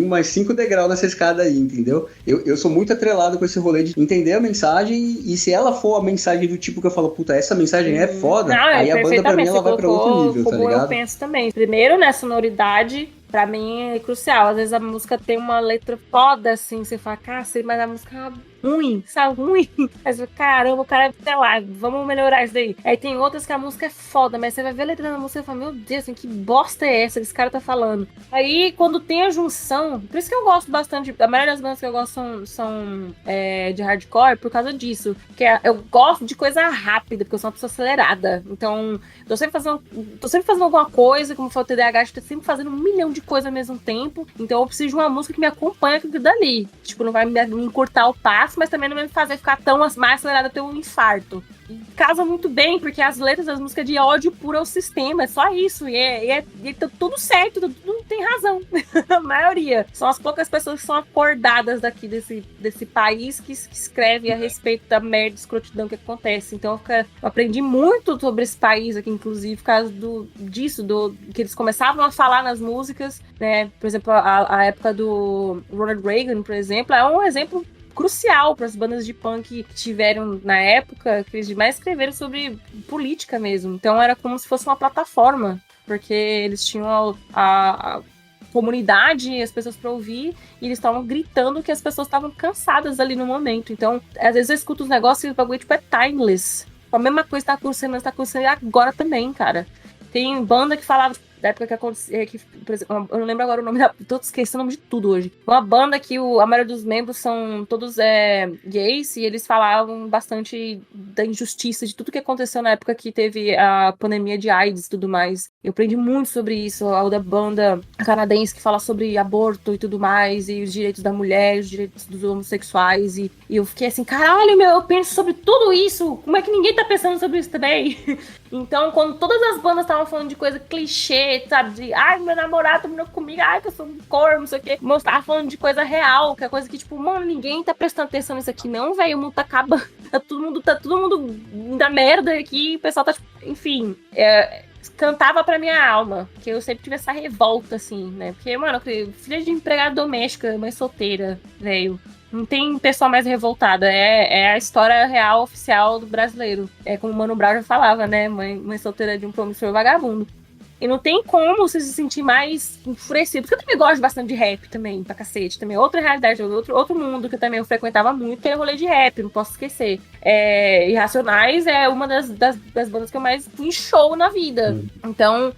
mais 5 degraus nessa escada aí, entendeu? Eu sou muito atrelado com esse rolê de entender a mensagem, e se ela for a mensagem do tipo que eu falo, puta, essa mensagem é foda, aí a banda pra mim ela vai pra outro nível, tá ligado? Eu penso também. Primeiro, né, sonoridade, pra mim é crucial. Às vezes a música tem uma letra foda, assim, você fala, cara, mas a música é ruim, sabe? Ruim. Mas, caramba, o cara, sei lá, vamos melhorar isso daí. Aí tem outras que a música é foda, mas você vai ver a letra da música e fala, meu Deus, assim, que bosta é essa que esse cara tá falando? Aí, quando tem a junção, por isso que eu gosto bastante, a maioria das bandas que eu gosto são de hardcore, por causa disso. Porque eu gosto de coisa rápida, porque eu sou uma pessoa acelerada. Então, tô sempre fazendo alguma coisa, como foi o TDAH, tô sempre fazendo 1 milhão de coisas ao mesmo tempo. Então, eu preciso de uma música que me acompanhe aquilo dali. Tipo, não vai me encurtar o passo, mas também não vai me fazer ficar tão mais acelerada, ter um infarto. E casa muito bem, porque as letras das músicas de ódio puro ao sistema, é só isso. E tá tudo certo, tudo tem razão. A maioria. São as poucas pessoas que são acordadas daqui desse país que escreve a respeito da merda e escrotidão que acontece. Então eu aprendi muito sobre esse país aqui, inclusive, por causa disso, que eles começavam a falar nas músicas, né? Por exemplo, a época do Ronald Reagan, por exemplo, é um exemplo crucial para as bandas de punk que tiveram na época, que eles mais escreveram sobre política mesmo. Então era como se fosse uma plataforma, porque eles tinham a comunidade, as pessoas para ouvir, e eles estavam gritando que as pessoas estavam cansadas ali no momento. Então, às vezes eu escuto os negócios e o bagulho tipo, é timeless. A mesma coisa tá acontecendo agora também, cara. Tem banda que falava da época que acontecia, por exemplo, eu não lembro agora o nome, tô esquecendo o nome de tudo hoje. Uma banda que a maioria dos membros são todos gays, e eles falavam bastante da injustiça, de tudo que aconteceu na época que teve a pandemia de AIDS e tudo mais. Eu aprendi muito sobre isso, a da banda canadense que fala sobre aborto e tudo mais, e os direitos da mulher, os direitos dos homossexuais, e eu fiquei assim, caralho, eu penso sobre tudo isso, como é que ninguém tá pensando sobre isso também? Então, quando todas as bandas estavam falando de coisa clichê, sabe, de, meu namorado terminou comigo, que eu sou um corno, não sei o quê, tava falando de coisa real, que é coisa que, tipo, mano, ninguém tá prestando atenção nisso aqui não, velho, o mundo tá acabando, tá todo mundo da merda aqui, o pessoal tá, tipo, enfim, cantava pra minha alma, que eu sempre tive essa revolta, assim, né, porque, mano, filha de empregada doméstica, mãe solteira, velho, não tem pessoa mais revoltada, é a história real, oficial do brasileiro. É como o Mano Brown já falava, né? Mãe solteira de um promissor vagabundo. E não tem como você se sentir mais enfurecido. Porque eu também gosto bastante de rap também, pra cacete. Também outra realidade, outro mundo que eu também frequentava muito, que era o rolê de rap, não posso esquecer. Irracionais é uma das bandas que eu mais fui em show na vida. Então...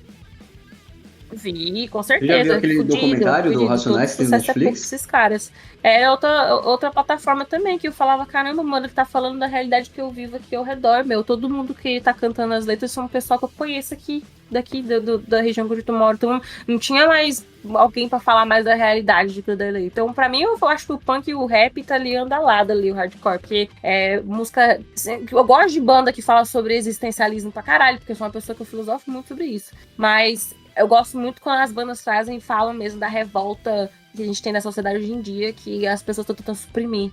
Vi, com certeza. Você já viu aquele documentário do Racionais que tem no Netflix? Esses caras. É outra plataforma também, que eu falava, caramba, mano, que tá falando da realidade que eu vivo aqui ao redor, meu. Todo mundo que tá cantando as letras são um pessoal que eu conheço aqui, da região que eu moro. Então, não tinha mais alguém pra falar mais da realidade de tudo ali. Então, pra mim, eu acho que o punk e o rap tá ali andalado ali, o hardcore, porque música... Eu gosto de banda que fala sobre existencialismo pra caralho, porque eu sou uma pessoa que eu filosofo muito sobre isso. Mas... eu gosto muito quando as bandas trazem e falam mesmo da revolta que a gente tem na sociedade hoje em dia, que as pessoas estão tentando suprimir,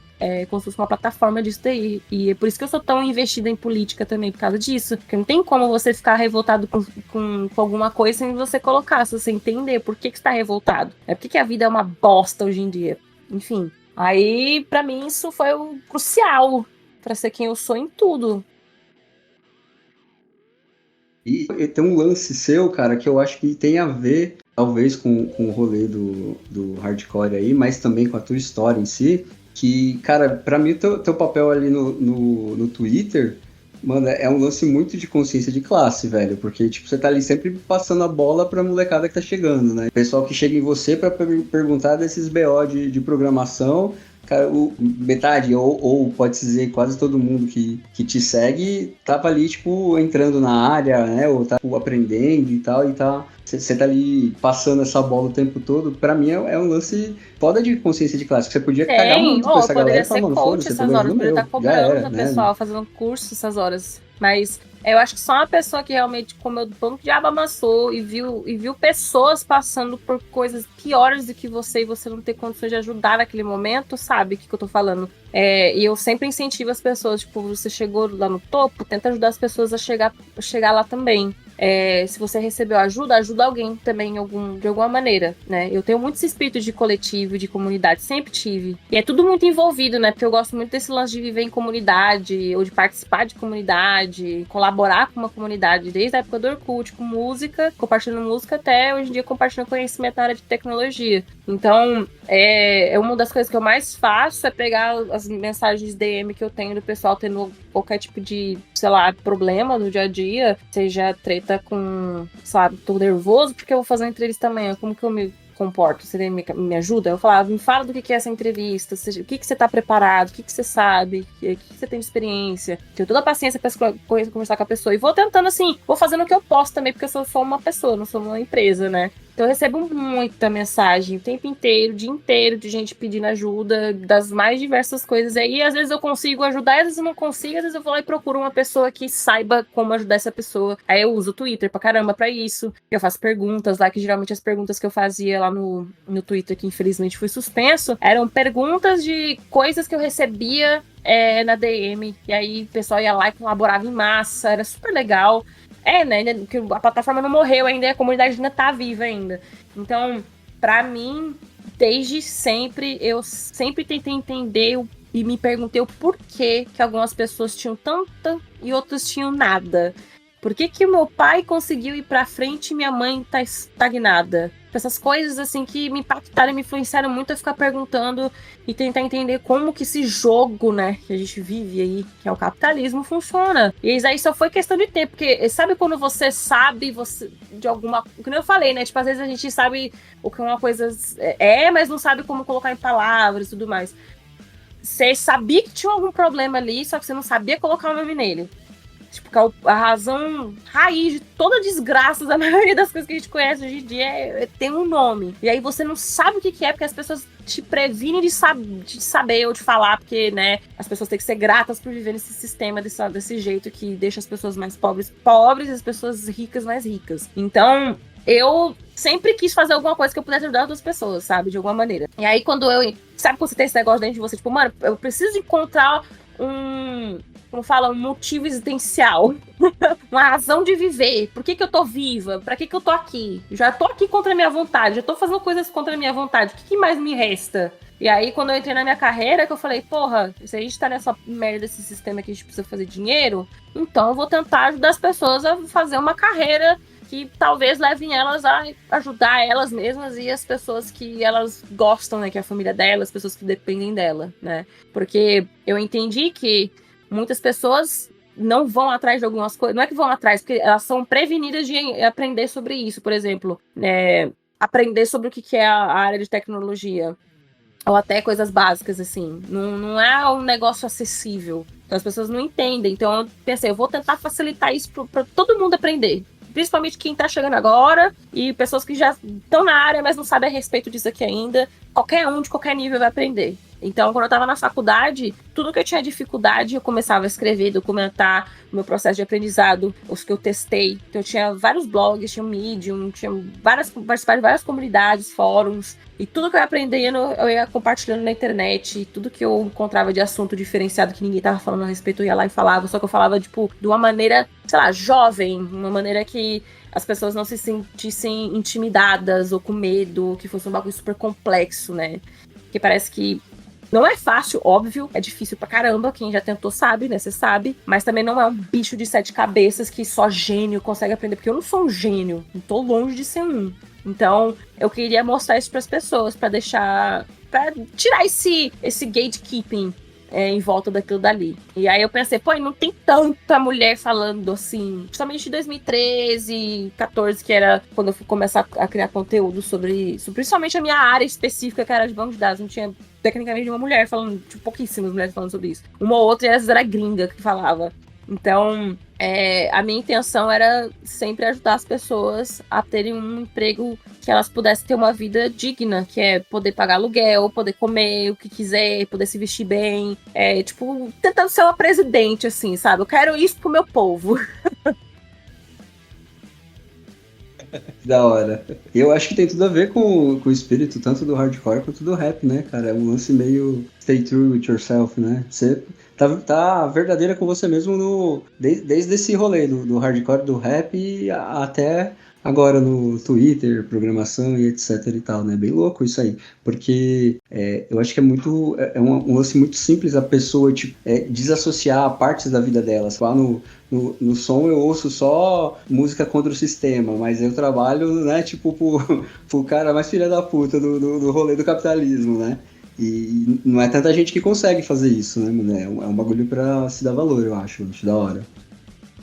como se fosse uma plataforma disso daí. E é por isso que eu sou tão investida em política também, por causa disso. Porque não tem como você ficar revoltado com alguma coisa sem você colocar, se você entender por que você tá revoltado. Por que a vida é uma bosta hoje em dia. Enfim. Aí, pra mim, isso foi o crucial pra ser quem eu sou em tudo. E tem um lance seu, cara, que eu acho que tem a ver, talvez, com o rolê do hardcore aí, mas também com a tua história em si, que, cara, pra mim, teu papel ali no Twitter, mano, é um lance muito de consciência de classe, velho, porque, tipo, você tá ali sempre passando a bola pra molecada que tá chegando, né? Pessoal que chega em você pra perguntar desses BO de programação, cara, metade, ou pode-se dizer quase todo mundo que te segue, tava ali, tipo, entrando na área, né? Ou tá aprendendo e tal, e tá. Você tá ali passando essa bola o tempo todo. Pra mim é um lance foda de consciência de classe. Que você podia cagar muito com essa galera e falar, mano, foda-se, essas horas, poderia estar cobrando o né? pessoal, fazendo curso essas horas. Mas eu acho que só uma pessoa que realmente comeu do pão que o diabo amassou e viu pessoas passando por coisas piores do que você e você não ter condições de ajudar naquele momento, sabe o que eu tô falando? E eu sempre incentivo as pessoas, tipo, você chegou lá no topo, tenta ajudar as pessoas a chegar lá também. Se você recebeu ajuda alguém também de alguma maneira, né? Eu tenho muito esse espírito de coletivo, de comunidade, sempre tive. E é tudo muito envolvido, né? Porque eu gosto muito desse lance de viver em comunidade, ou de participar de comunidade, colaborar com uma comunidade, desde a época do Orkut, com música, compartilhando música, até hoje em dia compartilhando conhecimento na área de tecnologia. Então, uma das coisas que eu mais faço é pegar as mensagens DM que eu tenho do pessoal tendo qualquer tipo de, sei lá, problema no dia a dia, seja treta com, sabe, tô nervoso porque eu vou fazer uma entrevista amanhã, como que eu me comporto? Você me ajuda? Eu falava, me fala do que é essa entrevista, o que você tá preparado, o que você sabe, o que você tem de experiência. Tenho toda a paciência pra conversar com a pessoa. E vou tentando, assim, vou fazendo o que eu posso também, porque eu sou só uma pessoa, não sou uma empresa, né? Então eu recebo muita mensagem o tempo inteiro, o dia inteiro, de gente pedindo ajuda das mais diversas coisas. E aí, às vezes eu consigo ajudar, às vezes eu não consigo, às vezes eu vou lá e procuro uma pessoa que saiba como ajudar essa pessoa. Aí eu uso o Twitter pra caramba pra isso. Eu faço perguntas lá, que geralmente as perguntas que eu fazia lá no Twitter, que infelizmente foi suspenso, eram perguntas de coisas que eu recebia na DM. E aí o pessoal ia lá e colaborava em massa, era super legal. Né? Porque a plataforma não morreu ainda e a comunidade ainda tá viva ainda. Então, pra mim, desde sempre, eu sempre tentei entender e me perguntei o porquê que algumas pessoas tinham tanta e outras tinham nada. Por que o meu pai conseguiu ir pra frente e minha mãe tá estagnada? Essas coisas, assim, que me impactaram e me influenciaram muito a ficar perguntando e tentar entender como que esse jogo, né, que a gente vive aí, que é o capitalismo, funciona. E isso aí só foi questão de tempo, porque sabe quando você sabe de alguma... Como eu falei, né, tipo, às vezes a gente sabe o que uma coisa mas não sabe como colocar em palavras e tudo mais. Você sabia que tinha algum problema ali, só que você não sabia colocar o nome nele. Tipo, a razão raiz de toda a desgraça da maioria das coisas que a gente conhece hoje em dia tem um nome. E aí você não sabe o que é, porque as pessoas te previnem de saber ou de falar, porque, né, as pessoas têm que ser gratas por viver nesse sistema desse jeito que deixa as pessoas mais pobres e as pessoas ricas mais ricas. Então, eu sempre quis fazer alguma coisa que eu pudesse ajudar outras pessoas, sabe? De alguma maneira. E aí, sabe quando você tem esse negócio dentro de você, tipo, mano, eu preciso encontrar como fala, um motivo existencial. Uma razão de viver. Por que eu tô viva? Pra que eu tô aqui? Já tô aqui contra a minha vontade. Já tô fazendo coisas contra a minha vontade. O que mais me resta? E aí, quando eu entrei na minha carreira, que eu falei, porra, se a gente tá nessa merda desse sistema que a gente precisa fazer dinheiro, então eu vou tentar ajudar as pessoas a fazer uma carreira que talvez levem elas a ajudar elas mesmas e as pessoas que elas gostam, né? Que é a família delas, as pessoas que dependem dela, né? Porque eu entendi que muitas pessoas não vão atrás de algumas coisas. Não é que vão atrás, porque elas são prevenidas de aprender sobre isso. Por exemplo, aprender sobre o que é a área de tecnologia. Ou até coisas básicas, assim. Não é um negócio acessível. Então as pessoas não entendem. Então eu pensei, eu vou tentar facilitar isso para todo mundo aprender. Principalmente quem tá chegando agora e pessoas que já estão na área, mas não sabem a respeito disso aqui ainda. Qualquer um, de qualquer nível, vai aprender. Então, quando eu tava na faculdade, tudo que eu tinha dificuldade, eu começava a escrever, documentar o meu processo de aprendizado, os que eu testei. Então, eu tinha vários blogs, tinha um Medium, participar de várias comunidades, fóruns. E tudo que eu ia aprendendo, eu ia compartilhando na internet. Tudo que eu encontrava de assunto diferenciado que ninguém tava falando a respeito, eu ia lá e falava. Só que eu falava, tipo, de uma maneira, sei lá, jovem. Uma maneira que as pessoas não se sentissem intimidadas ou com medo, que fosse um bagulho super complexo, né? Porque parece que não é fácil, óbvio, é difícil pra caramba, quem já tentou sabe, né, você sabe, mas também não é um bicho de 7 cabeças que só gênio consegue aprender, porque eu não sou um gênio, não tô longe de ser um. Então, eu queria mostrar isso pras pessoas, pra tirar esse gatekeeping em volta daquilo dali. E aí eu pensei, pô, não tem tanta mulher falando assim, principalmente em 2013, 14, que era quando eu fui começar a criar conteúdo sobre isso, principalmente a minha área específica, que era de banco de dados, não tinha tecnicamente de uma mulher falando, tipo, pouquíssimas mulheres falando sobre isso. Uma ou outra, e às vezes era gringa que falava. Então, a minha intenção era sempre ajudar as pessoas a terem um emprego que elas pudessem ter uma vida digna, que é poder pagar aluguel, poder comer o que quiser, poder se vestir bem. Tipo, tentando ser uma presidente, assim, sabe? Eu quero isso pro meu povo. Da hora. Eu acho que tem tudo a ver com o espírito tanto do hardcore quanto do rap, né, cara? É um lance meio stay true with yourself, né? Você tá verdadeira com você mesmo desde esse rolê do hardcore, do rap até agora no Twitter, programação e etc e tal, né? Bem louco isso aí. Porque eu acho que é um lance muito simples a pessoa tipo, desassociar partes da vida dela. Lá no som eu ouço só música contra o sistema, mas eu trabalho, né, tipo, pro cara mais filha da puta do rolê do capitalismo, né? E não é tanta gente que consegue fazer isso, né, mano? É um bagulho pra se dar valor, eu acho da hora.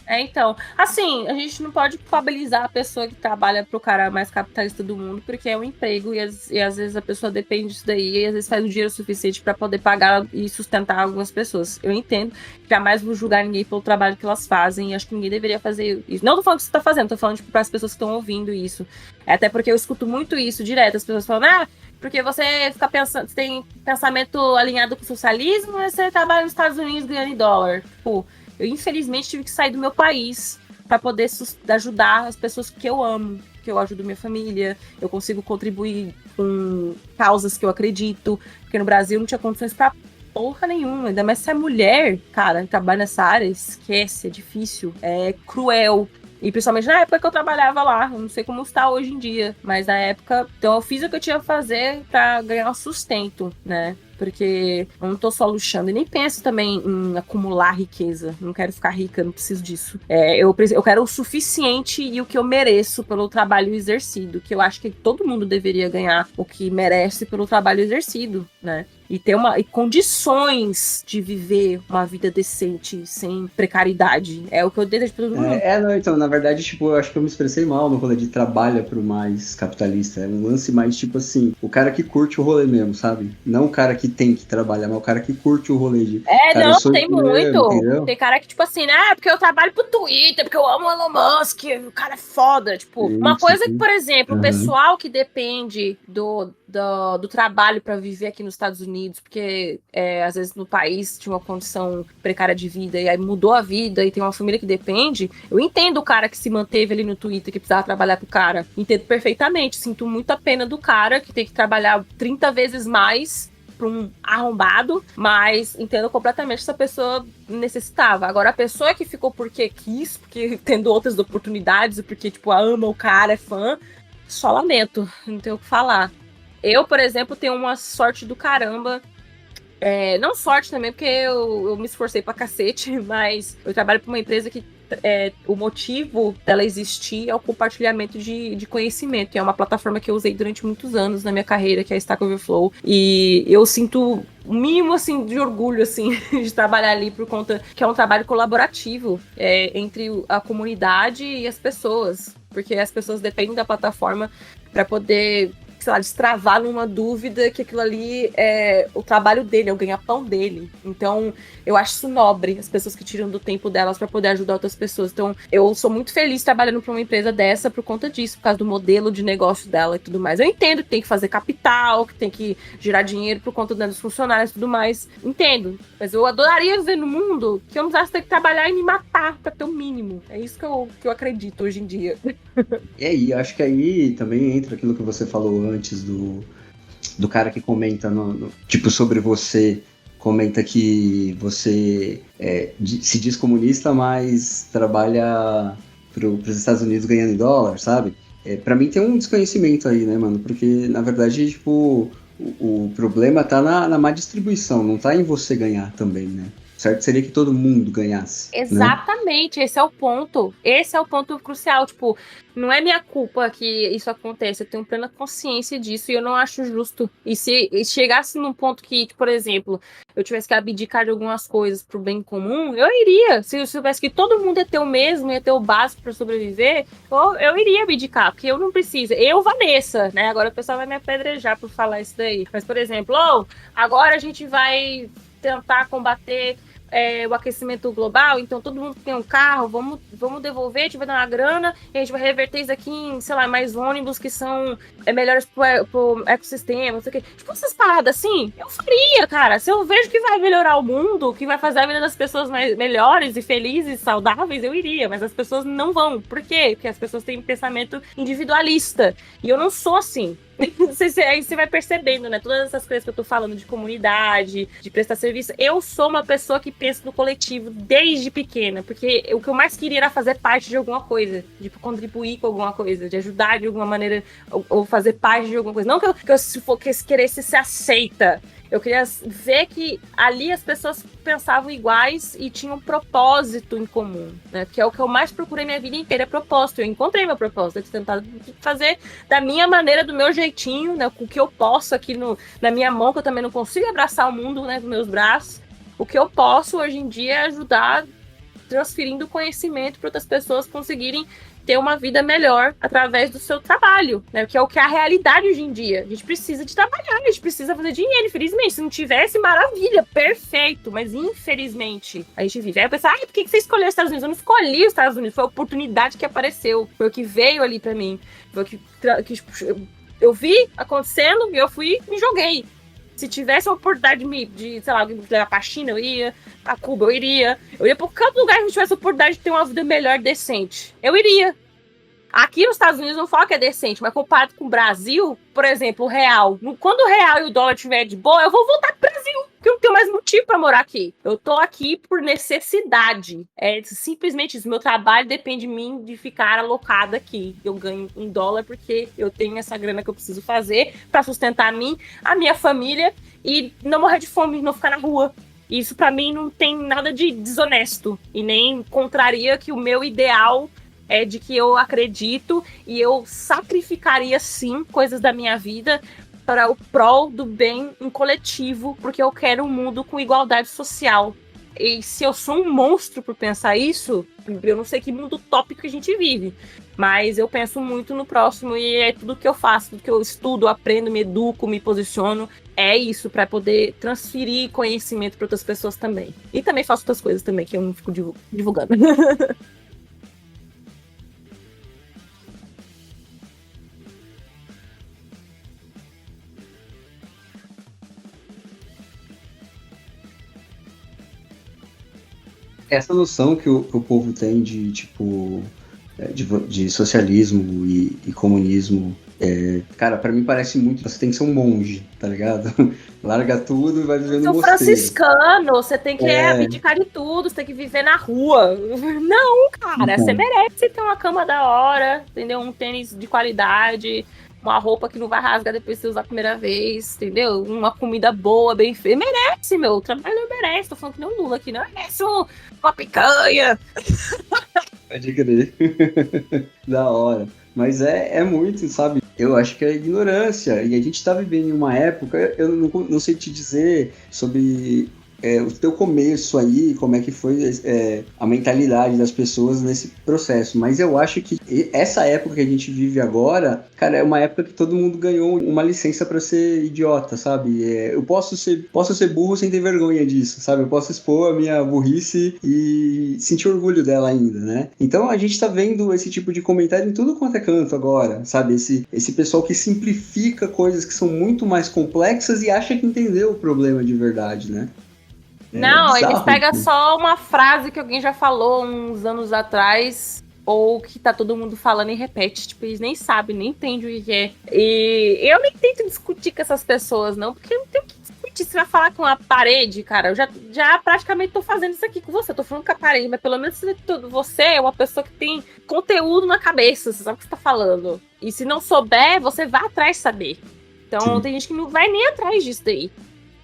Então, assim, a gente não pode culpabilizar a pessoa que trabalha pro cara mais capitalista do mundo, porque é um emprego e às vezes a pessoa depende disso daí e às vezes faz o dinheiro suficiente pra poder pagar e sustentar algumas pessoas. Eu entendo, jamais vou julgar ninguém pelo trabalho que elas fazem e acho que ninguém deveria fazer isso. Não tô falando que você tá fazendo, tô falando tipo, pras pessoas que estão ouvindo isso. Até porque eu escuto muito isso direto, as pessoas falam, porque você fica pensando, você tem pensamento alinhado com o socialismo, mas você trabalha nos Estados Unidos ganhando em dólar. Tipo, eu infelizmente tive que sair do meu país para poder ajudar as pessoas que eu amo, que eu ajudo minha família, eu consigo contribuir com causas que eu acredito, porque no Brasil não tinha condições pra porra nenhuma, ainda mais se é mulher, cara, trabalha nessa área, esquece, é difícil, é cruel. E principalmente na época que eu trabalhava lá, eu não sei como está hoje em dia, mas na época, então eu fiz o que eu tinha que fazer pra ganhar um sustento, né? Porque eu não tô só luxando e nem penso também em acumular riqueza. Não quero ficar rica, não preciso disso. Eu quero o suficiente e o que eu mereço pelo trabalho exercido, que eu acho que todo mundo deveria ganhar o que merece pelo trabalho exercido, né? E ter condições de viver uma vida decente, sem precariedade. É o que eu desejo pra todo mundo. Não, então, na verdade, tipo, eu acho que eu me expressei mal no rolê de trabalha pro mais capitalista. É um lance mais, tipo assim, o cara que curte o rolê mesmo, sabe? Não o cara que tem que trabalhar, mas o cara que curte o rolê de... cara, não, tem muito. Entendeu? Tem cara que, tipo assim, porque eu trabalho pro Twitter, porque eu amo o Elon Musk, o cara é foda. Tipo, uma coisa que, por exemplo, o pessoal que depende do trabalho pra viver aqui nos Estados Unidos, porque às vezes no país tinha uma condição precária de vida e aí mudou a vida e tem uma família que depende, eu entendo o cara que se manteve ali no Twitter, que precisava trabalhar pro cara. Entendo perfeitamente. Sinto muita pena do cara que tem que trabalhar 30 vezes mais pra um arrombado, mas entendo completamente que essa pessoa necessitava. Agora, a pessoa que ficou porque quis, porque tendo outras oportunidades, porque, tipo, ama o cara, é fã, só lamento, não tenho o que falar. Eu, por exemplo, tenho uma sorte do caramba. Não sorte também, porque eu me esforcei pra cacete, mas eu trabalho pra uma empresa que o motivo dela existir é o compartilhamento de conhecimento, que é uma plataforma que eu usei durante muitos anos na minha carreira, que é a Stack Overflow, e eu sinto o mínimo, assim, de orgulho, assim, de trabalhar ali por conta que é um trabalho colaborativo entre a comunidade e as pessoas, porque as pessoas dependem da plataforma para poder, sei lá, destravar numa dúvida que aquilo ali é o trabalho dele, é o ganha-pão dele. Então, eu acho isso nobre, as pessoas que tiram do tempo delas para poder ajudar outras pessoas. Então, eu sou muito feliz trabalhando para uma empresa dessa por conta disso, por causa do modelo de negócio dela e tudo mais. Eu entendo que tem que fazer capital, que tem que gerar dinheiro por conta dos funcionários e tudo mais. Entendo. Mas eu adoraria viver no mundo que eu não precisasse ter que trabalhar e me matar para ter o mínimo. É isso que eu acredito hoje em dia. E aí, acho que aí também entra aquilo que você falou antes do cara que comenta tipo, sobre você, comenta que você se diz comunista, mas trabalha pros Estados Unidos ganhando em dólar, sabe? Pra mim tem um desconhecimento aí, né, mano? Porque, na verdade, tipo, o problema tá na má distribuição, não tá em você ganhar também, né? certo seria que todo mundo ganhasse. Né? Exatamente, esse é o ponto. Esse é o ponto crucial. Tipo, não é minha culpa que isso aconteça. Eu tenho plena consciência disso e eu não acho justo. E se chegasse num ponto que, por exemplo, eu tivesse que abdicar de algumas coisas pro bem comum, eu iria. Se eu soubesse que todo mundo ia ter o mesmo, ia ter o básico pra sobreviver, eu iria abdicar, porque eu não preciso. Eu, Vanessa, né? Agora o pessoal vai me apedrejar por falar isso daí. Mas, por exemplo, agora a gente vai tentar combater o aquecimento global, então todo mundo tem um carro, vamos devolver, a gente vai dar uma grana e a gente vai reverter isso aqui em, sei lá, mais ônibus que são melhores pro ecossistema, não sei o quê. Tipo, essas paradas assim, eu faria, cara. Se eu vejo que vai melhorar o mundo, que vai fazer a vida das pessoas melhores e felizes, saudáveis, eu iria, mas as pessoas não vão. Por quê? Porque as pessoas têm um pensamento individualista e eu não sou assim. Não sei se aí você vai percebendo, né? Todas essas coisas que eu tô falando de comunidade, de prestar serviço. Eu sou uma pessoa que pensa no coletivo desde pequena, porque o que eu mais queria era fazer parte de alguma coisa, de contribuir com alguma coisa, de ajudar de alguma maneira, ou fazer parte de alguma coisa. Não que eu queresse ser aceita. Eu queria ver que ali as pessoas pensavam iguais e tinham um propósito em comum, né? Que é o que eu mais procurei minha vida inteira, é propósito. Eu encontrei meu propósito, de tentar fazer da minha maneira, do meu jeitinho, né? Com o que eu posso aqui na minha mão, que eu também não consigo abraçar o mundo, né, com meus braços. O que eu posso hoje em dia é ajudar transferindo conhecimento para outras pessoas conseguirem ter uma vida melhor através do seu trabalho, né? Que é o que é a realidade hoje em dia. A gente precisa de trabalhar, a gente precisa fazer dinheiro, infelizmente. Se não tivesse, maravilha, perfeito. Mas infelizmente, a gente vive. Aí eu pensei, por que você escolheu os Estados Unidos? Eu não escolhi os Estados Unidos, foi a oportunidade que apareceu. Foi o que veio ali pra mim. Foi o que eu vi acontecendo e eu fui e me joguei. Se tivesse a oportunidade de sei lá, alguém me levar pra China, eu ia. Pra Cuba, eu iria. Eu ia pra qualquer lugar que a gente tivesse a oportunidade de ter uma vida melhor, decente. Eu iria. Aqui nos Estados Unidos não fala que é decente, mas comparado com o Brasil, por exemplo, o real. Quando o real e o dólar estiver de boa, eu vou voltar pro Brasil, porque eu não tenho mais motivo pra morar aqui. Eu tô aqui por necessidade. É simplesmente isso. Meu trabalho depende de mim de ficar alocada aqui. Eu ganho em dólar porque eu tenho essa grana que eu preciso fazer pra sustentar a mim, a minha família e não morrer de fome, não ficar na rua. Isso pra mim não tem nada de desonesto e nem contraria que o meu ideal é de que eu acredito e eu sacrificaria sim coisas da minha vida para o prol do bem em coletivo, porque eu quero um mundo com igualdade social. E se eu sou um monstro por pensar isso, eu não sei que mundo utópico que a gente vive, mas eu penso muito no próximo e é tudo que eu faço, tudo que eu estudo, aprendo, me educo, me posiciono, é isso, para poder transferir conhecimento para outras pessoas também. E também faço outras coisas também, que eu não fico divulgando. Essa noção que o povo tem de, tipo, de socialismo e comunismo, cara, pra mim parece muito, você tem que ser um monge, tá ligado? Larga tudo e vai viver no mosteiro. Franciscano, você tem que abdicar de tudo, você tem que viver na rua. Não, cara, você merece ter uma cama da hora, entendeu? Um tênis de qualidade, uma roupa que não vai rasgar depois de você usar a primeira vez, entendeu? Uma comida boa, bem feita. Merece, meu. O trabalho merece. Tô falando que nem o Lula aqui, não merece uma picanha. Pode crer. Da hora. Mas é muito, sabe? Eu acho que é ignorância. E a gente tá vivendo em uma época, eu não sei te dizer sobre o teu começo aí, como é que foi a mentalidade das pessoas nesse processo. Mas eu acho que essa época que a gente vive agora, cara, é uma época que todo mundo ganhou uma licença pra ser idiota, sabe? Eu posso ser burro sem ter vergonha disso, sabe? Eu posso expor a minha burrice e sentir orgulho dela ainda, né? Então a gente tá vendo esse tipo de comentário em tudo quanto é canto agora, sabe? Esse pessoal que simplifica coisas que são muito mais complexas e acha que entendeu o problema de verdade, né? Não, bizarro, eles pegam só uma frase que alguém já falou uns anos atrás, ou que tá todo mundo falando e repete. Tipo, eles nem sabem, nem entendem o que é. E eu nem tento discutir com essas pessoas, não, porque eu não tenho o que discutir. Você vai falar com a parede, cara, eu já praticamente tô fazendo isso aqui com você. Eu tô falando com a parede, mas pelo menos você é uma pessoa que tem conteúdo na cabeça, você sabe o que você tá falando. E se não souber, você vai atrás de saber. Então, tem gente que não vai nem atrás disso daí.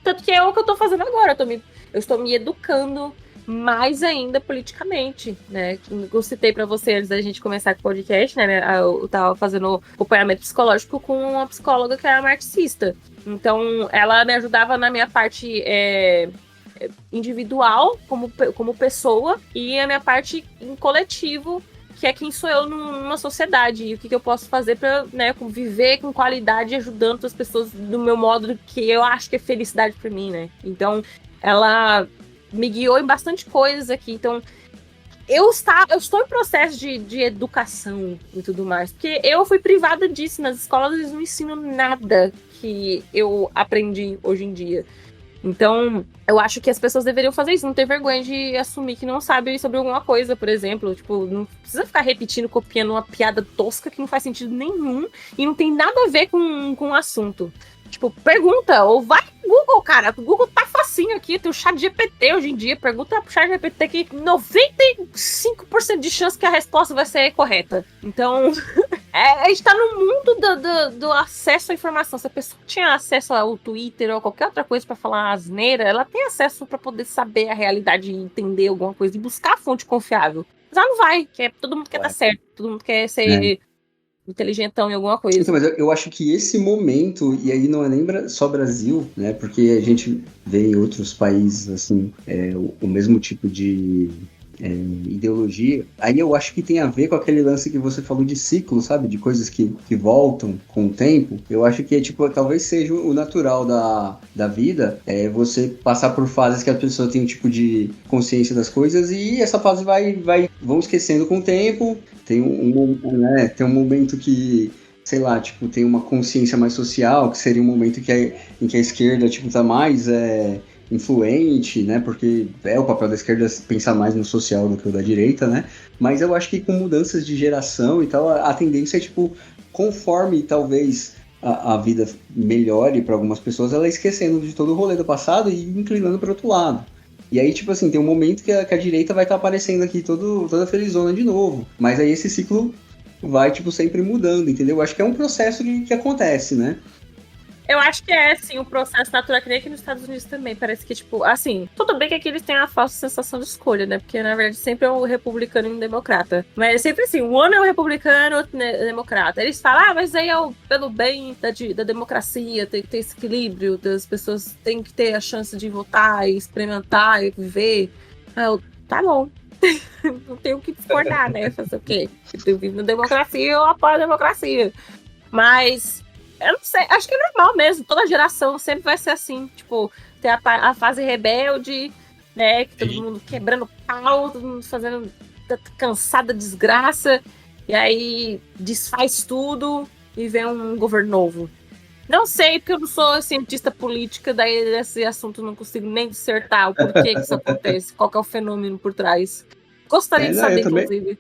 Tanto que é o que eu tô fazendo agora. eu estou me educando mais ainda politicamente, né? Eu citei para você antes da gente começar com o podcast, né? Eu tava fazendo acompanhamento psicológico com uma psicóloga que era marxista. Então, ela me ajudava na minha parte individual, como pessoa, e a minha parte em coletivo, que é quem sou eu numa sociedade, e o que eu posso fazer para, né, viver com qualidade, ajudando as pessoas do meu modo que eu acho que é felicidade para mim, né? Então, ela me guiou em bastante coisas aqui. Então, eu estou em processo de educação e tudo mais, porque eu fui privada disso. Nas escolas eles não ensinam nada que eu aprendi hoje em dia. Então, eu acho que as pessoas deveriam fazer isso, não ter vergonha de assumir que não sabe sobre alguma coisa, por exemplo. Tipo, não precisa ficar repetindo, copiando uma piada tosca que não faz sentido nenhum e não tem nada a ver com o assunto. Tipo, pergunta, ou vai no Google, cara. O Google tá facinho aqui, tem o chat GPT hoje em dia. Pergunta pro chat GPT que 95% de chance que a resposta vai ser correta. Então, a gente tá no mundo do acesso à informação. Se a pessoa tinha acesso ao Twitter ou qualquer outra coisa pra falar asneira, ela tem acesso pra poder saber a realidade e entender alguma coisa e buscar a fonte confiável. Mas ela não vai, todo mundo quer dar certo, todo mundo quer ser inteligentão em alguma coisa. Então, mas eu acho que esse momento, e aí não é nem só Brasil, né? Porque a gente vê em outros países, assim, o mesmo tipo de ideologia. Aí eu acho que tem a ver com aquele lance que você falou de ciclo, sabe? De coisas que voltam com o tempo. Eu acho que, tipo, talvez seja o natural da vida, você passar por fases que a pessoa tem um tipo de consciência das coisas e essa fase vão esquecendo com o tempo. Tem um momento que, sei lá, tipo, tem uma consciência mais social, que seria um momento em que a esquerda, tipo, tá mais influente, né, porque é o papel da esquerda pensar mais no social do que o da direita, né, mas eu acho que com mudanças de geração e tal, a tendência é, tipo, conforme talvez a vida melhore para algumas pessoas, ela esquecendo de todo o rolê do passado e inclinando para outro lado. E aí, tipo assim, tem um momento que a direita vai estar aparecendo aqui toda felizona de novo. Mas aí esse ciclo vai, tipo, sempre mudando, entendeu? Eu acho que é um processo que acontece, né? Eu acho que é, sim, um processo natural, que nem aqui nos Estados Unidos também. Parece que, tipo, assim, tudo bem que aqui eles têm a falsa sensação de escolha, né? Porque, na verdade, sempre é um republicano e um democrata. Mas é sempre assim, um ano é um republicano, outro é democrata. Eles falam, mas aí é pelo bem da democracia, tem que ter esse equilíbrio, das pessoas têm que ter a chance de votar e experimentar e viver. Tá bom. Não tenho o que discordar, né? Fazer o quê? Eu vivo na democracia, eu apoio a democracia. Mas eu não sei, acho que é normal mesmo. Toda geração sempre vai ser assim. Tipo, tem a fase rebelde, né? Que todo mundo quebrando pau, todo mundo fazendo cansada desgraça. E aí desfaz tudo e vem um governo novo. Não sei, porque eu não sou cientista política, daí desse assunto eu não consigo nem dissertar o porquê que isso acontece, qual que é o fenômeno por trás. Gostaria de saber, inclusive.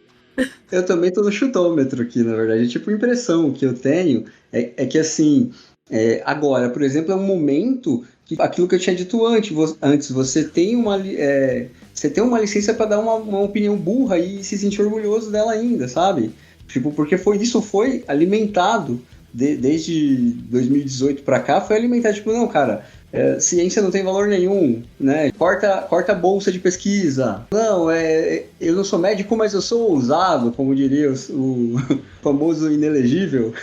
Eu também tô no chutômetro aqui, na verdade. Tipo, a impressão que eu tenho é que, assim, agora, por exemplo, é um momento que aquilo que eu tinha dito antes você tem uma licença para dar uma opinião burra e se sentir orgulhoso dela ainda, sabe? Tipo, porque isso foi alimentado desde 2018 para cá, foi alimentado, tipo, não, cara, ciência não tem valor nenhum, né? Corta a bolsa de pesquisa. Não, eu não sou médico, mas eu sou ousado, como diria o famoso inelegível.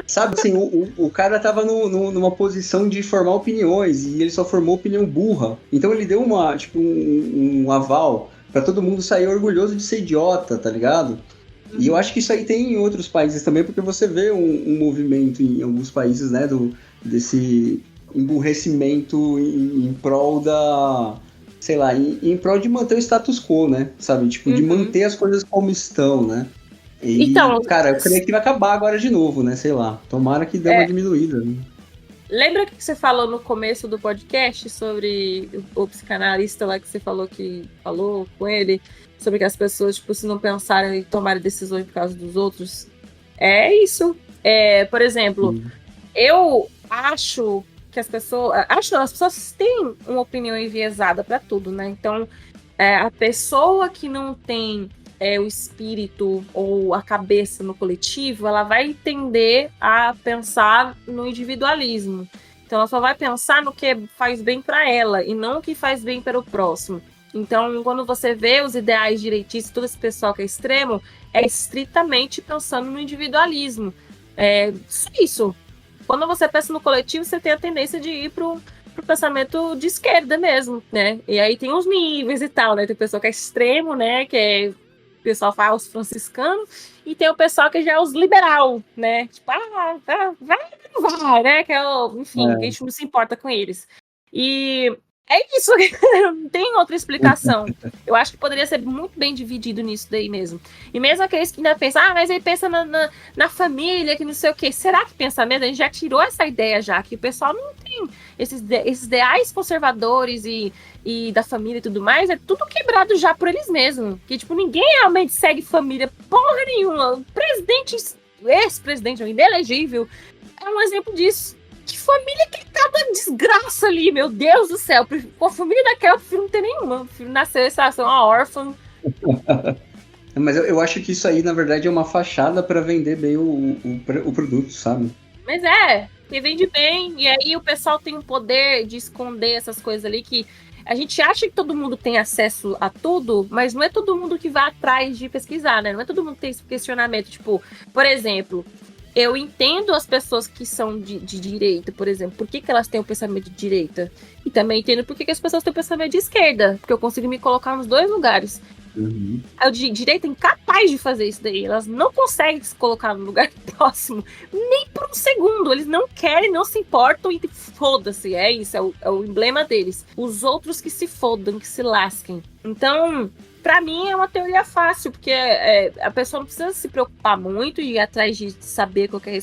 Sabe, assim, o cara tava numa posição de formar opiniões e ele só formou opinião burra. Então ele deu um aval pra todo mundo sair orgulhoso de ser idiota, tá ligado? E eu acho que isso aí tem em outros países também, porque você vê um movimento em alguns países, né, desse emburrecimento em prol sei lá, em prol de manter o status quo, né, sabe? Tipo, de manter as coisas como estão, né? E, então, cara, eu creio que vai acabar agora de novo, né, sei lá. Tomara que dê uma diminuída, né? Lembra que você falou no começo do podcast sobre o psicanalista lá que você falou com ele, sobre que as pessoas, tipo, se não pensarem e tomarem decisões por causa dos outros? É isso. Por exemplo, eu acho que as pessoas têm uma opinião enviesada para tudo, né? Então, a pessoa que não tem o espírito ou a cabeça no coletivo, ela vai tender a pensar no individualismo. Então ela só vai pensar no que faz bem para ela e não o que faz bem para o próximo. Então, quando você vê os ideais direitistas, todo esse pessoal que é extremo, é estritamente pensando no individualismo. Só isso. Quando você pensa no coletivo, você tem a tendência de ir pro pensamento de esquerda mesmo, né? E aí tem os níveis e tal, né? Tem o pessoal que é extremo, né? Que é o pessoal faz os franciscanos, e tem o pessoal que já é os liberal, né? Tipo, vai, né? Que é enfim, a gente não se importa com eles. E é isso, não tem outra explicação. Eu acho que poderia ser muito bem dividido nisso daí mesmo. E mesmo aqueles que ainda pensam, mas ele pensa na família, que não sei o quê. Será que pensa mesmo? A gente já tirou essa ideia já, que o pessoal não tem esses ideais conservadores e da família e tudo mais, é tudo quebrado já por eles mesmos. Que, tipo, ninguém realmente segue família porra nenhuma. O presidente, ex-presidente, inelegível, é um exemplo disso. Que família que tá da desgraça ali, meu Deus do céu. Com a família daquela, eu prefiro não ter nenhuma. Eu prefiro nascer, sabe, ser uma órfã. Mas eu acho que isso aí, na verdade, é uma fachada pra vender bem o produto, sabe? Mas que vende bem. E aí o pessoal tem o poder de esconder essas coisas ali que a gente acha que todo mundo tem acesso a tudo, mas não é todo mundo que vai atrás de pesquisar, né? Não é todo mundo que tem esse questionamento. Tipo, por exemplo, eu entendo as pessoas que são de direita, por exemplo. Por que elas têm o pensamento de direita? E também entendo por que as pessoas têm o pensamento de esquerda. Porque eu consigo me colocar nos dois lugares. Uhum. A direita é incapaz de fazer isso daí. Elas não conseguem se colocar no lugar próximo. Nem por um segundo. Eles não querem, não se importam e foda-se. É isso, é o emblema deles. Os outros que se fodam, que se lasquem. Então, pra mim é uma teoria fácil, porque a pessoa não precisa se preocupar muito e ir atrás de saber qual que é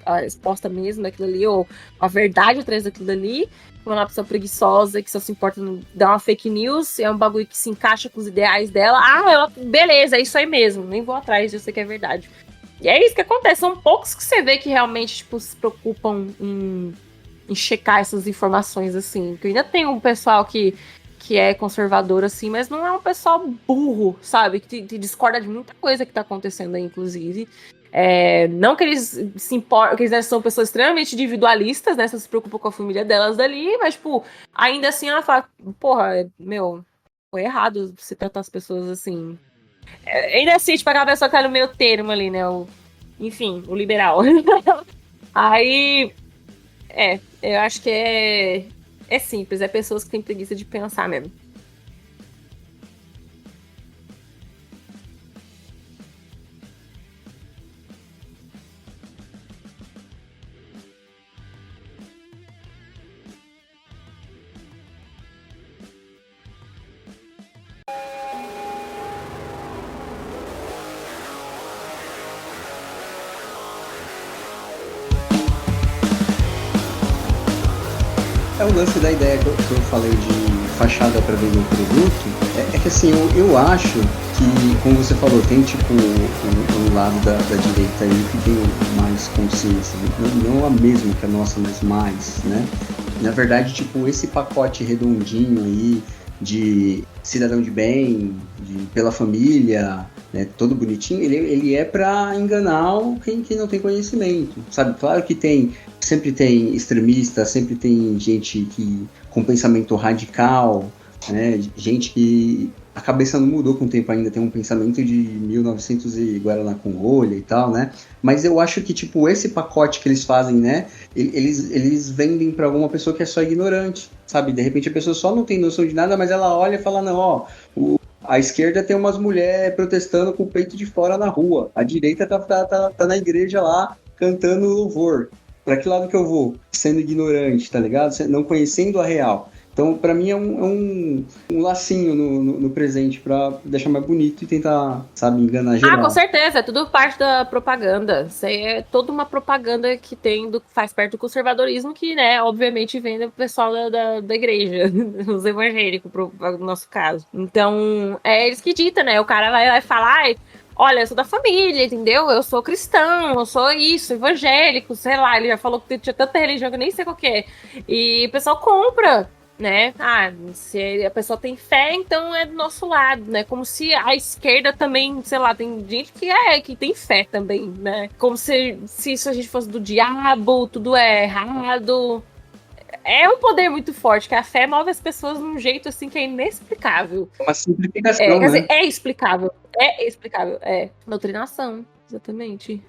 a resposta mesmo daquilo ali, ou a verdade atrás daquilo ali. Como ela é uma pessoa preguiçosa, que só se importa em dar uma fake news, é um bagulho que se encaixa com os ideais dela. Beleza, é isso aí mesmo, nem vou atrás disso que é verdade. E é isso que acontece, são poucos que você vê que realmente, tipo, se preocupam em checar essas informações, assim. Porque ainda tem um pessoal que é conservador, assim, mas não é um pessoal burro, sabe? Que discorda de muita coisa que tá acontecendo aí, inclusive. Não que eles se importam, que eles são pessoas extremamente individualistas, né? Só se preocupam com a família delas dali, mas, tipo, ainda assim ela fala, porra, foi errado você tratar as pessoas assim. Ainda assim, tipo, aquela pessoa que tá no meio termo ali, né? Enfim, o liberal. Aí, eu acho que é simples, é pessoas que têm preguiça de pensar mesmo. É o lance da ideia que eu falei de fachada para vender o produto, é que assim, eu acho que, como você falou, tem tipo um lado da direita aí que tem mais consciência, não a mesma que a nossa, mas mais, né? Na verdade, tipo, esse pacote redondinho aí de cidadão de bem, pela família, né, todo bonitinho, ele é para enganar quem não tem conhecimento, sabe? Claro que sempre tem extremista, sempre tem gente com pensamento radical, né? Gente que a cabeça não mudou com o tempo ainda, tem um pensamento de 1900 e Guaraná com rolha e tal, né? Mas eu acho que, tipo, esse pacote que eles fazem, né? Eles vendem para alguma pessoa que é só ignorante, sabe? De repente a pessoa só não tem noção de nada, mas ela olha e fala, não, a esquerda tem umas mulheres protestando com o peito de fora na rua. A direita tá na igreja lá, cantando louvor. Pra que lado que eu vou? Sendo ignorante, tá ligado? Não conhecendo a real. Então, pra mim, é um lacinho no presente pra deixar mais bonito e tentar, sabe, enganar geral. Com certeza, é tudo parte da propaganda. Isso aí é toda uma propaganda que faz parte do conservadorismo que, né, obviamente vem do pessoal da igreja, os evangélicos, no nosso caso. Então, é eles que ditam, né? O cara vai falar, olha, eu sou da família, entendeu? Eu sou cristão, eu sou isso, evangélico, sei lá. Ele já falou que tinha tanta religião que eu nem sei qual que é. E o pessoal compra, né? Se a pessoa tem fé, então é do nosso lado, né? Como se a esquerda também, sei lá, tem gente que tem fé também, né? Como se isso a gente fosse do diabo, tudo é errado. é um poder muito forte, que a fé move as pessoas de um jeito assim que é inexplicável. Uma simplificação, Quer né? dizer, é explicável. Doutrinação, exatamente.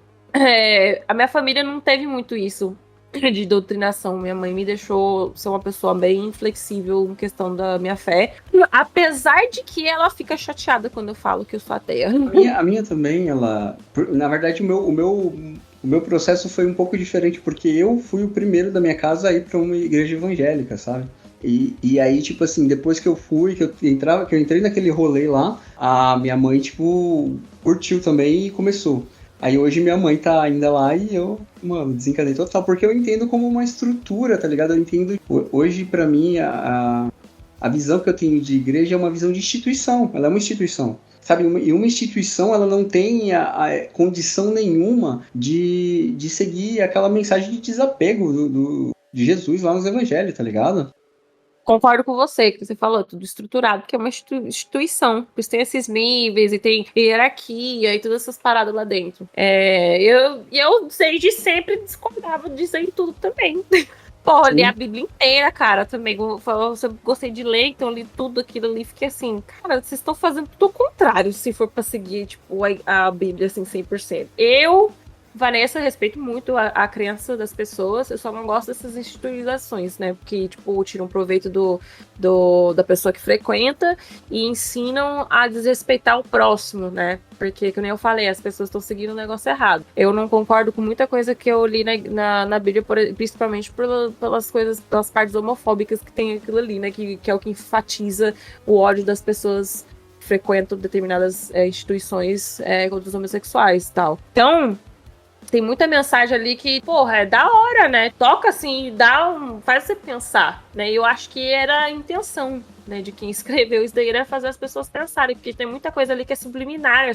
A minha família não teve muito isso de doutrinação. Minha mãe me deixou ser uma pessoa bem flexível em questão da minha fé. Apesar de que ela fica chateada quando eu falo que eu sou ateia. A minha também, ela... Na verdade, o meu processo foi um pouco diferente, porque eu fui o primeiro da minha casa a ir pra uma igreja evangélica, sabe? E aí, tipo assim, depois que eu fui, que eu entrei naquele rolê lá, a minha mãe, tipo, curtiu também e começou. Aí hoje minha mãe tá ainda lá e eu, mano, desencanei total, porque eu entendo como uma estrutura, tá ligado? Eu entendo, hoje pra mim, a visão que eu tenho de igreja é uma visão de instituição, ela é uma instituição. Sabe, e uma instituição, ela não tem a condição nenhuma de seguir aquela mensagem de desapego de Jesus lá nos evangelhos, tá ligado? Concordo com você, que você falou, tudo estruturado, porque é uma instituição. Por isso tem esses níveis e tem hierarquia e todas essas paradas lá dentro. Eu desde sempre discordava disso aí tudo também. Porra, li a Bíblia inteira, cara, também. Eu gostei de ler, então eu li tudo aquilo ali. Fiquei assim, cara, vocês estão fazendo tudo o contrário se for pra seguir, tipo, a Bíblia, assim, 100%. Vanessa, respeito muito a crença das pessoas, eu só não gosto dessas instituições, né? Porque, tipo, tiram proveito da pessoa que frequenta e ensinam a desrespeitar o próximo, né? Porque, como eu falei, as pessoas estão seguindo o negócio errado. Eu não concordo com muita coisa que eu li na Bíblia, principalmente pelas partes homofóbicas que tem aquilo ali, né? Que é o que enfatiza o ódio das pessoas que frequentam determinadas instituições contra os homossexuais e tal. Então, tem muita mensagem ali que, porra, é da hora, né? Toca assim, faz você pensar, né? E eu acho que era a intenção, né, de quem escreveu isso daí, era fazer as pessoas pensarem, porque tem muita coisa ali que é subliminar,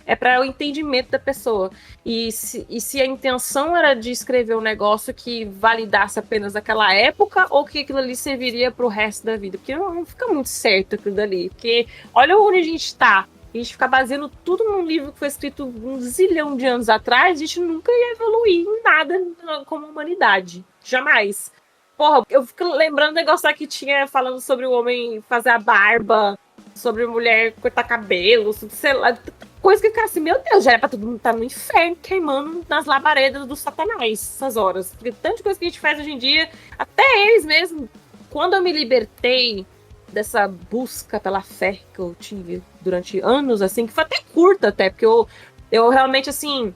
é para o entendimento da pessoa. E se a intenção era de escrever um negócio que validasse apenas aquela época, ou que aquilo ali serviria pro resto da vida, porque não fica muito certo aquilo dali, porque olha onde a gente tá. A gente ficar baseando tudo num livro que foi escrito um zilhão de anos atrás, a gente nunca ia evoluir em nada como humanidade. Jamais. Porra, eu fico lembrando do negócio lá que tinha falando sobre o homem fazer a barba, sobre a mulher cortar cabelo, sei lá, coisa que eu fico assim, meu Deus, já era pra todo mundo estar no inferno, queimando nas labaredas do satanás, essas horas. Porque tanta coisa que a gente faz hoje em dia, até eles mesmo. Quando eu me libertei dessa busca pela fé que eu tive durante anos, assim, que foi até curta até, porque eu realmente, assim,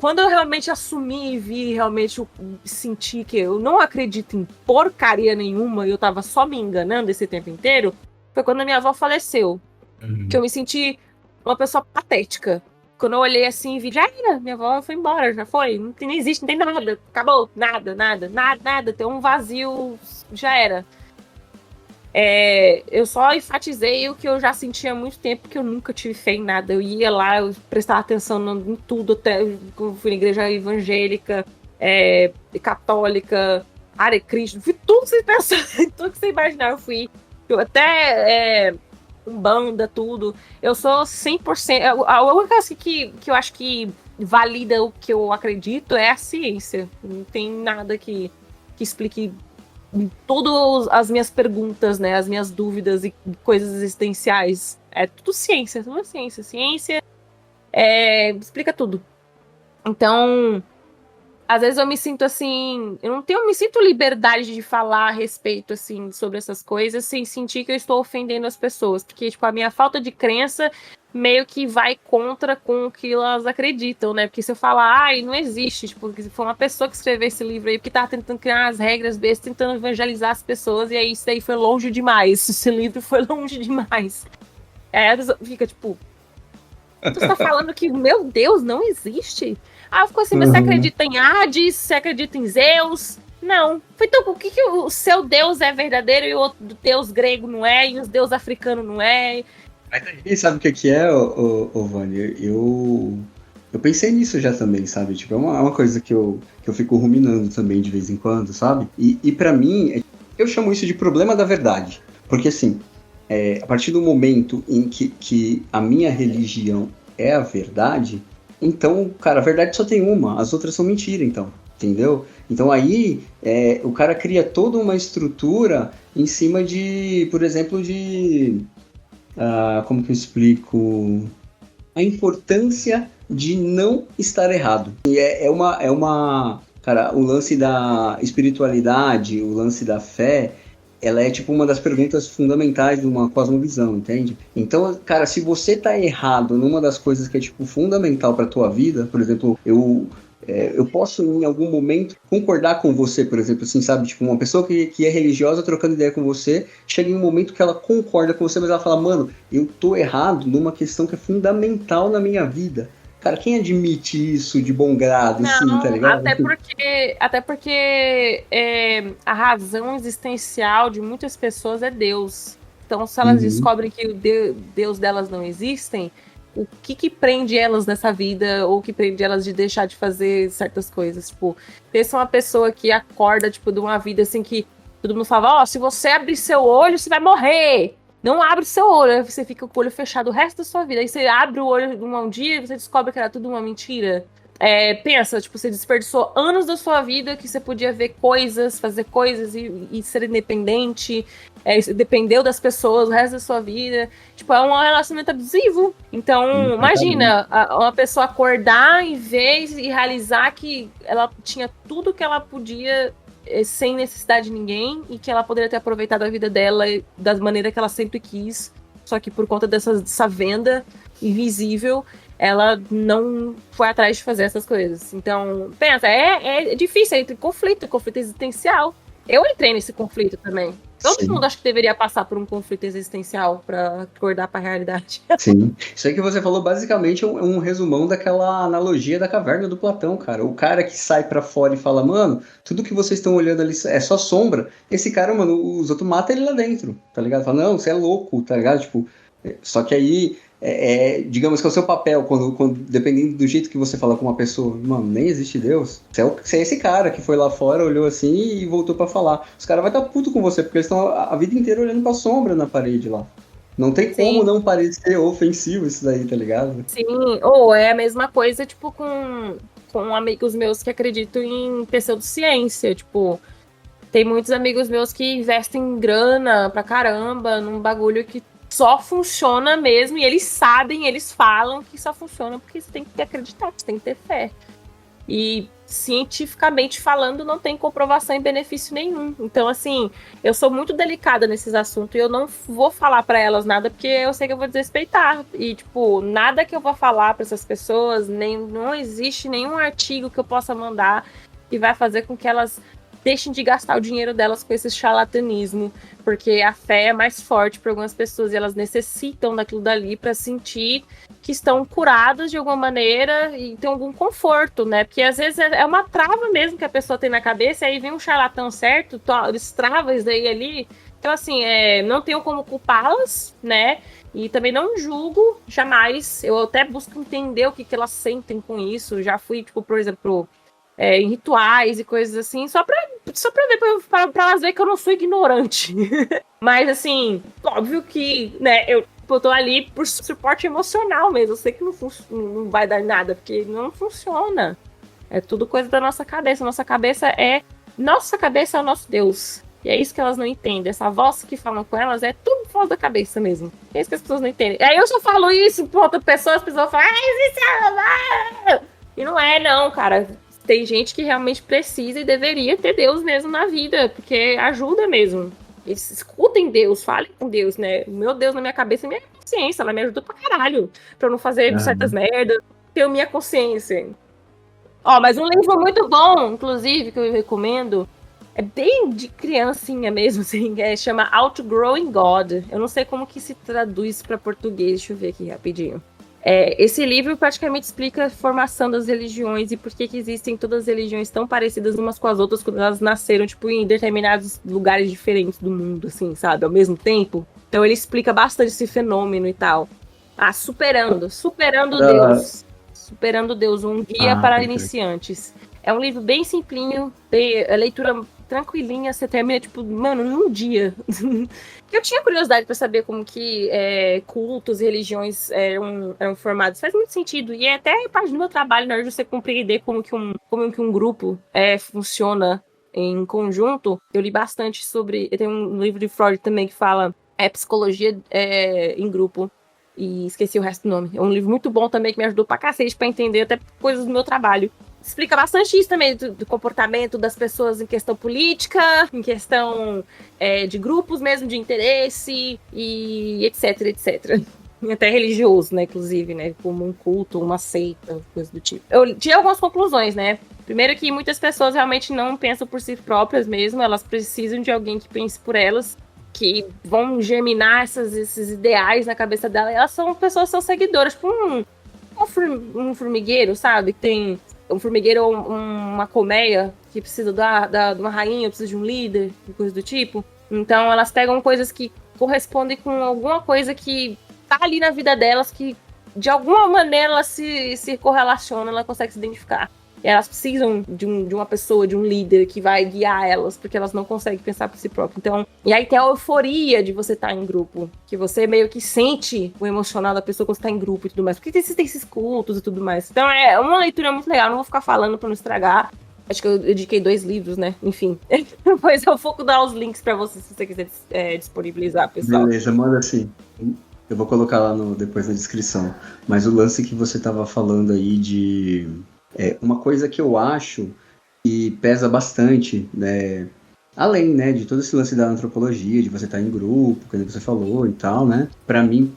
quando eu realmente assumi e vi, realmente eu senti que eu não acredito em porcaria nenhuma e eu tava só me enganando esse tempo inteiro, foi quando a minha avó faleceu. Que eu me senti uma pessoa patética. Quando eu olhei assim e vi, já era, minha avó foi embora, já foi, não existe, não tem nada, acabou, nada, tem um vazio, já era. Eu só enfatizei o que eu já sentia há muito tempo, que eu nunca tive fé em nada. Eu ia lá, eu prestava atenção em tudo, até eu fui na igreja evangélica, católica, Hare Krishna, fui tudo que você pensar, tudo que você imaginar, eu fui. Até Umbanda, tudo. Eu sou 100%. A única coisa que eu acho que valida o que eu acredito é a ciência. Não tem nada que explique todas as minhas perguntas, né, as minhas dúvidas e coisas existenciais. É tudo ciência, tudo ciência. Ciência explica tudo. Então, às vezes eu me sinto assim, eu me sinto liberdade de falar a respeito, assim, sobre essas coisas, sem sentir que eu estou ofendendo as pessoas, porque, tipo, a minha falta de crença meio que vai contra com o que elas acreditam, né? Porque se eu falar, não existe, tipo, se for uma pessoa que escreveu esse livro aí, porque tava tentando criar as regras bestas, tentando evangelizar as pessoas, e aí isso daí foi longe demais, esse livro foi longe demais. Fica, tipo, tu está falando que, meu Deus, não existe? Eu fico assim, mas você acredita em Hades? Você acredita em Zeus? Não. Então, por que o seu Deus é verdadeiro e o outro Deus grego não é? E os deuses africanos não é? E sabe o que é, Vânia? Eu pensei nisso já também, sabe? Tipo, é uma coisa que eu fico ruminando também de vez em quando, sabe? E pra mim, eu chamo isso de problema da verdade. Porque assim, a partir do momento em que a minha religião é a verdade, então, cara, a verdade só tem uma, as outras são mentira, então, entendeu? Então aí o cara cria toda uma estrutura em cima de, por exemplo, como que eu explico? A importância de não estar errado. E cara, o lance da espiritualidade, o lance da fé, ela é tipo uma das perguntas fundamentais de uma cosmovisão, entende? Então, cara, se você tá errado numa das coisas que é tipo fundamental pra tua vida, por exemplo, eu posso em algum momento concordar com você, por exemplo, assim, sabe? Tipo, uma pessoa que é religiosa trocando ideia com você, chega em um momento que ela concorda com você, mas ela fala, mano, eu tô errado numa questão que é fundamental na minha vida. Cara, quem admite isso de bom grado, assim, tá ligado? Até porque a razão existencial de muitas pessoas é Deus. Então, se elas descobrem que o Deus delas não existem, o que prende elas nessa vida, ou que prende elas de deixar de fazer certas coisas? Tipo, pensa uma pessoa que acorda, tipo, de uma vida assim que todo mundo fala, se você abrir seu olho, você vai morrer. Não abre seu olho, aí você fica com o olho fechado o resto da sua vida. Aí você abre o olho um dia e você descobre que era tudo uma mentira. Pensa, tipo, você desperdiçou anos da sua vida que você podia ver coisas, fazer coisas e ser independente. Dependeu das pessoas o resto da sua vida. Tipo, é um relacionamento abusivo. Então, imagina uma pessoa acordar e ver e realizar que ela tinha tudo que ela podia sem necessidade de ninguém e que ela poderia ter aproveitado a vida dela da maneira que ela sempre quis, só que por conta dessa venda invisível, ela não foi atrás de fazer essas coisas. Então, pensa, é difícil, é conflito existencial. Eu entrei nesse conflito também. Todo mundo acho que deveria passar por um conflito existencial pra acordar pra realidade. Sim. Isso aí que você falou basicamente é um resumão daquela analogia da caverna do Platão, cara. O cara que sai pra fora e fala, mano, tudo que vocês estão olhando ali é só sombra. Esse cara, mano, os outros matam ele lá dentro, tá ligado? Fala, não, você é louco, tá ligado? Tipo, só que aí, digamos que é o seu papel, quando dependendo do jeito que você fala com uma pessoa, mano, nem existe Deus. Você é esse cara que foi lá fora, olhou assim e voltou pra falar. Os caras vão estar puto com você, porque eles estão a vida inteira olhando pra sombra na parede lá. Não tem como não parecer ofensivo isso daí, tá ligado? Sim, ou é a mesma coisa, tipo, com amigos meus que acreditam em pseudociência, tipo, tem muitos amigos meus que investem grana pra caramba num bagulho que só funciona mesmo, e eles sabem, eles falam que só funciona porque você tem que acreditar, você tem que ter fé. E cientificamente falando, não tem comprovação e benefício nenhum. Então, assim, eu sou muito delicada nesses assuntos e eu não vou falar pra elas nada porque eu sei que eu vou desrespeitar. E, tipo, nada que eu vou falar pra essas pessoas, não existe nenhum artigo que eu possa mandar que vai fazer com que elas deixem de gastar o dinheiro delas com esse charlatanismo, porque a fé é mais forte para algumas pessoas e elas necessitam daquilo dali para sentir que estão curadas de alguma maneira e tem algum conforto, né? Porque às vezes é uma trava mesmo que a pessoa tem na cabeça, e aí vem um charlatão certo, destrava isso daí ali. Então, assim, não tenho como culpá-las, né? E também não julgo, jamais. Eu até busco entender o que elas sentem com isso. Já fui, tipo, por exemplo, em rituais e coisas assim, só pra ver, pra elas verem que eu não sou ignorante. Mas, assim, óbvio que, né, eu tô ali por suporte emocional mesmo. Eu sei que não vai dar nada, porque não funciona. É tudo coisa da nossa cabeça. Nossa cabeça é o nosso Deus. E é isso que elas não entendem. Essa voz que falam com elas é tudo fora da cabeça mesmo. É isso que as pessoas não entendem. Aí eu só falo isso pra outra pessoa, as pessoas falam, isso. E não é, não, cara. Tem gente que realmente precisa e deveria ter Deus mesmo na vida, porque ajuda mesmo. Eles escutem Deus, falem com Deus, né? O meu Deus na minha cabeça é minha consciência, ela me ajuda pra caralho. Pra eu não fazer certas merdas, ter minha consciência. Mas um livro muito bom, inclusive, que eu recomendo, é bem de criancinha mesmo, assim, chama Outgrowing God. Eu não sei como que se traduz pra português, deixa eu ver aqui rapidinho. Esse livro praticamente explica a formação das religiões e por que existem todas as religiões tão parecidas umas com as outras quando elas nasceram, tipo, em determinados lugares diferentes do mundo, assim, sabe? Ao mesmo tempo. Então ele explica bastante esse fenômeno e tal. Superando Deus. Superando Deus, um guia para iniciantes. É um livro bem simplinho, leitura tranquilinha, você termina, tipo, mano, num dia. Eu tinha curiosidade pra saber como que cultos e religiões eram formados. Faz muito sentido. E é até parte do meu trabalho, na hora de você compreender como que um grupo funciona em conjunto. Eu li bastante sobre... Tem um livro de Freud também que fala psicologia em grupo. E esqueci o resto do nome. É um livro muito bom também que me ajudou pra cacete pra entender até coisas do meu trabalho. Explica bastante isso também, do comportamento das pessoas em questão política, em questão de grupos mesmo, de interesse, e etc, etc. E até religioso, né, inclusive, né, como um culto, uma seita, coisa do tipo. Eu tirei algumas conclusões, né. Primeiro que muitas pessoas realmente não pensam por si próprias mesmo, elas precisam de alguém que pense por elas, que vão germinar esses ideais na cabeça dela, e elas são pessoas que são seguidoras, tipo um formigueiro, sabe? Tem um formigueiro ou uma colmeia que precisa de uma rainha, precisa de um líder, coisa do tipo. Então elas pegam coisas que correspondem com alguma coisa que tá ali na vida delas, que de alguma maneira ela se correlaciona, ela consegue se identificar. E elas precisam de uma pessoa, de um líder que vai guiar elas, porque elas não conseguem pensar por si próprias. Então, e aí tem a euforia de você estar em grupo, que você meio que sente o emocional da pessoa quando você tá em grupo e tudo mais. Porque tem esses cultos e tudo mais. Então é uma leitura muito legal, não vou ficar falando pra não estragar. Acho que eu dediquei 2 livros, né? Enfim. Depois eu vou dar os links pra você, se você quiser disponibilizar, pessoal. Beleza, manda assim. Eu vou colocar lá depois na descrição. Mas o lance que você tava falando aí de... uma coisa que eu acho que pesa bastante, né? Além, né, de todo esse lance da antropologia, de você estar em grupo, como você falou e tal, né? Pra mim,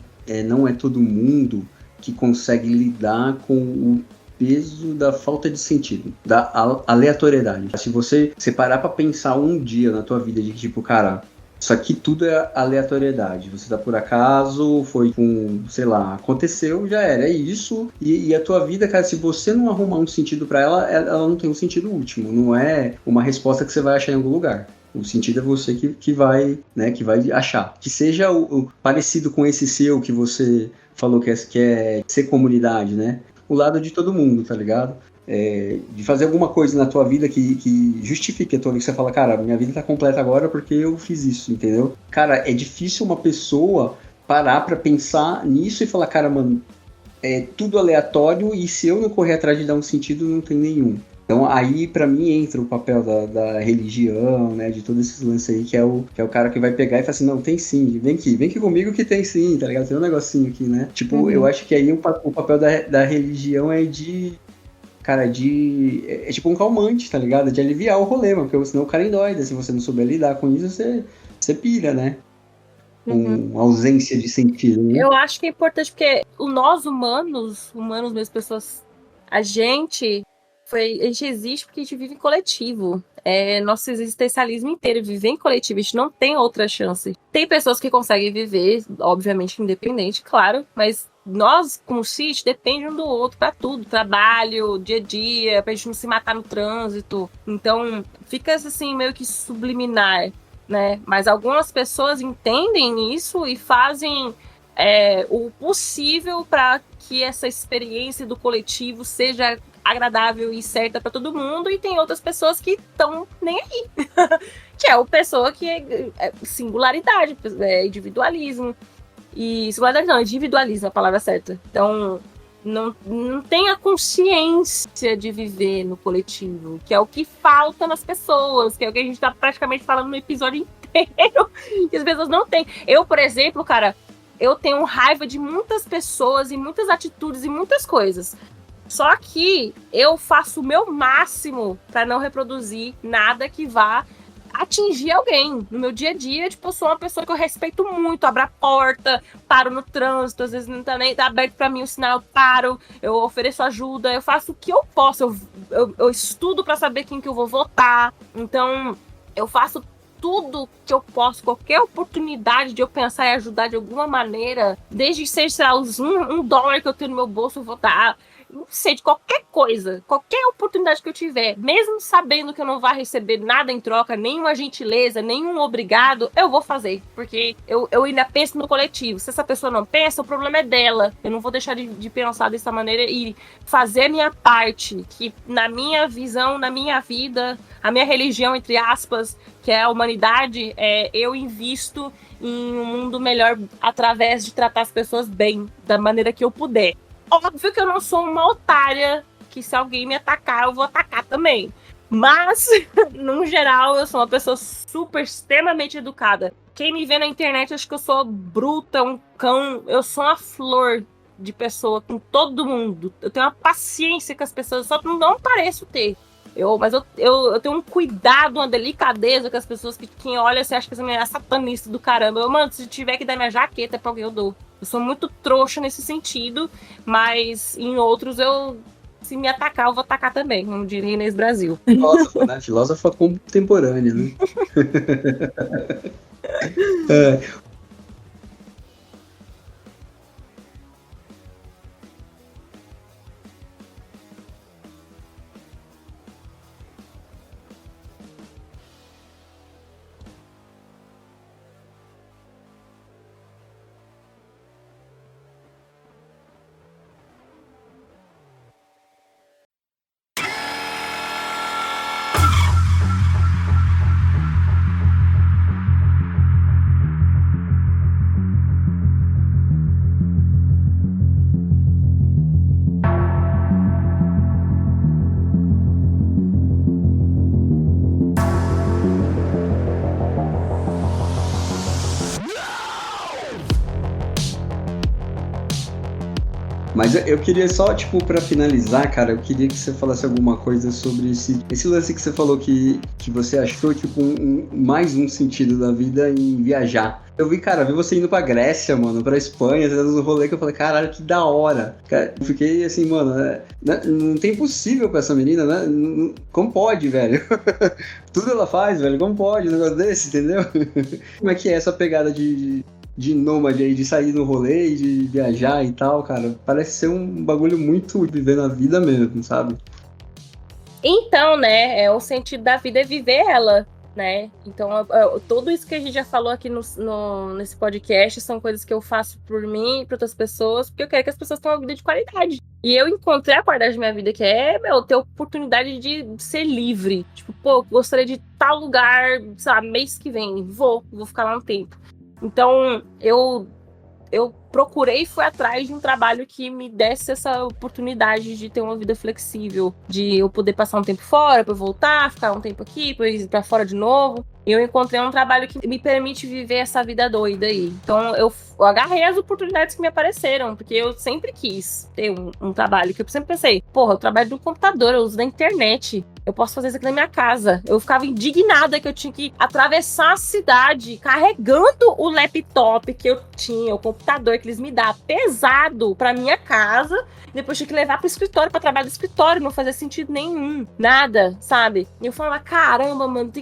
não é todo mundo que consegue lidar com o peso da falta de sentido, da aleatoriedade. Se você parar pra pensar um dia na tua vida de que, tipo, cara, isso aqui tudo é aleatoriedade. Você tá por acaso, foi com, sei lá, aconteceu, já era, é isso. E a tua vida, cara, se você não arrumar um sentido pra ela, ela não tem um sentido último. Não é uma resposta que você vai achar em algum lugar. O sentido é você que vai, né, que vai achar. Que seja o parecido com esse seu que você falou que é ser comunidade, né? O lado de todo mundo, tá ligado? De fazer alguma coisa na tua vida que justifique a tua vida, que você fala, cara, minha vida tá completa agora porque eu fiz isso, entendeu? Cara, é difícil uma pessoa parar pra pensar nisso e falar, cara, mano, é tudo aleatório e se eu não correr atrás de dar um sentido, não tem nenhum. Então aí pra mim entra o papel da religião, né, de todos esses lances aí, que é o cara que vai pegar e falar assim, não, tem sim, vem aqui comigo que tem sim, tá ligado? Tem um negocinho aqui, né? Tipo, eu acho que aí o papel da religião é cara, é tipo um calmante, tá ligado? De aliviar o rolê, mano, porque senão o cara endoida. Se você não souber lidar com isso, você pira, né? Com ausência de sentido, né? Eu acho que é importante porque nós humanos mesmo, pessoas, a gente existe porque a gente vive em coletivo. Nosso existencialismo inteiro viver em coletivo, a gente não tem outra chance. Tem pessoas que conseguem viver, obviamente, independente, claro, mas nós, como CIT, depende um do outro pra tudo, trabalho, dia a dia, pra gente não se matar no trânsito. Então, fica assim, meio que subliminar, né? Mas algumas pessoas entendem isso e fazem o possível para que essa experiência do coletivo seja agradável e certa para todo mundo, e tem outras pessoas que estão nem aí. Que é o pessoa que é singularidade, individualismo. E singularidade não, individualismo é a palavra certa. Então, não tem a consciência de viver no coletivo, que é o que falta nas pessoas, que é o que a gente tá praticamente falando no episódio inteiro, que as pessoas não têm. Eu, por exemplo, cara, eu tenho raiva de muitas pessoas e muitas atitudes e muitas coisas. Só que eu faço o meu máximo para não reproduzir nada que vá atingir alguém. No meu dia a dia, tipo, eu sou uma pessoa que eu respeito muito, abro a porta, paro no trânsito, às vezes não tá nem tá aberto pra mim o sinal, eu paro, eu ofereço ajuda, eu faço o que eu posso, eu estudo pra saber quem que eu vou votar, então eu faço tudo que eu posso, qualquer oportunidade de eu pensar e ajudar de alguma maneira, desde que seja, sei lá, $1 que eu tenho no meu bolso, eu vou dar. não sei, de qualquer coisa, qualquer oportunidade que eu tiver, mesmo sabendo que eu não vou receber nada em troca, nenhuma gentileza, nenhum obrigado, eu vou fazer, porque eu ainda penso no coletivo. Se essa pessoa não pensa, o problema é dela. Eu não vou deixar de pensar dessa maneira e fazer a minha parte, que na minha visão, na minha vida, a minha religião, entre aspas, que é a humanidade, eu invisto em um mundo melhor através de tratar as pessoas bem, da maneira que eu puder. Óbvio que eu não sou uma otária, que se alguém me atacar, eu vou atacar também. Mas, no geral, eu sou uma pessoa extremamente educada. Quem me vê na internet acha que eu sou bruta, um cão. Eu sou uma flor de pessoa com todo mundo. Eu tenho uma paciência com as pessoas, só não pareço ter. Mas eu tenho um cuidado, uma delicadeza com as pessoas que quem olha, você acha que essa mulher é satanista do caramba. Mano, se tiver que dar minha jaqueta pra alguém, eu dou. Eu sou muito trouxa nesse sentido, mas em outros se me atacar, eu vou atacar também, como diria Inês Brasil. Filósofa, né? Filósofa contemporânea, né? Mas eu queria só, tipo, pra finalizar, cara, eu queria que você falasse alguma coisa sobre esse lance que você falou que você achou, tipo, mais um sentido da vida em viajar. Eu vi você indo pra Grécia, mano, pra Espanha, dando um rolê que eu falei, caralho, que da hora. Cara, eu fiquei assim, mano, não tem possível pra essa menina, né? Como pode, velho? Tudo ela faz, velho, como pode um negócio desse, entendeu? Como é que é essa pegada de nômade aí, de sair no rolê e de viajar e tal, cara? Parece ser um bagulho muito viver na vida mesmo, sabe? Então, né, o sentido da vida é viver ela, né? Então, tudo isso que a gente já falou aqui nesse podcast são coisas que eu faço por mim e por outras pessoas, porque eu quero que as pessoas tenham uma vida de qualidade. E eu encontrei a qualidade da minha vida, que é, ter oportunidade de ser livre. Tipo, gostaria de tal lugar, sei lá, mês que vem, vou ficar lá um tempo. Então, eu procurei e fui atrás de um trabalho que me desse essa oportunidade de ter uma vida flexível, de eu poder passar um tempo fora, pra eu voltar, ficar um tempo aqui, pra ir pra fora de novo. E eu encontrei um trabalho que me permite viver essa vida doida aí. Então, eu agarrei as oportunidades que me apareceram, porque eu sempre quis ter um trabalho, que eu sempre pensei, eu trabalho no computador, eu uso da internet, eu posso fazer isso aqui na minha casa. Eu ficava indignada que eu tinha que atravessar a cidade carregando o laptop que eu tinha, o computador que eles me dão, pesado pra minha casa, depois tinha que levar pro escritório pra trabalhar no escritório, não fazia sentido nenhum, nada, sabe? E eu falava, caramba, mano,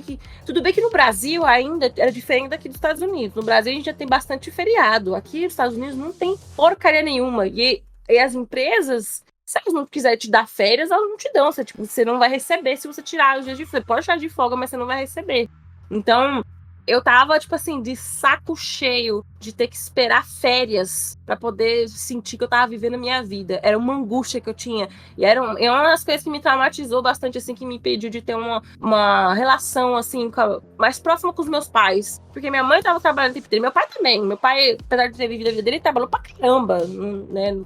tudo bem que no Brasil ainda era diferente daqui dos Estados Unidos. No Brasil a gente já tem bastante feriado, aqui nos Estados Unidos não tem porcaria nenhuma, e as empresas, se elas não quiserem te dar férias, elas não te dão. Você não vai receber se você tirar os dias de folga. Pode tirar de folga, mas você não vai receber. Então, eu tava, de saco cheio de ter que esperar férias pra poder sentir que eu tava vivendo a minha vida. Era uma angústia que eu tinha. E é uma das coisas que me traumatizou bastante, assim, que me impediu de ter uma relação, assim, mais próxima com os meus pais. Porque minha mãe tava trabalhando o tempo inteiro. Meu pai também. Meu pai, apesar de ter vivido a vida dele, trabalhou pra caramba.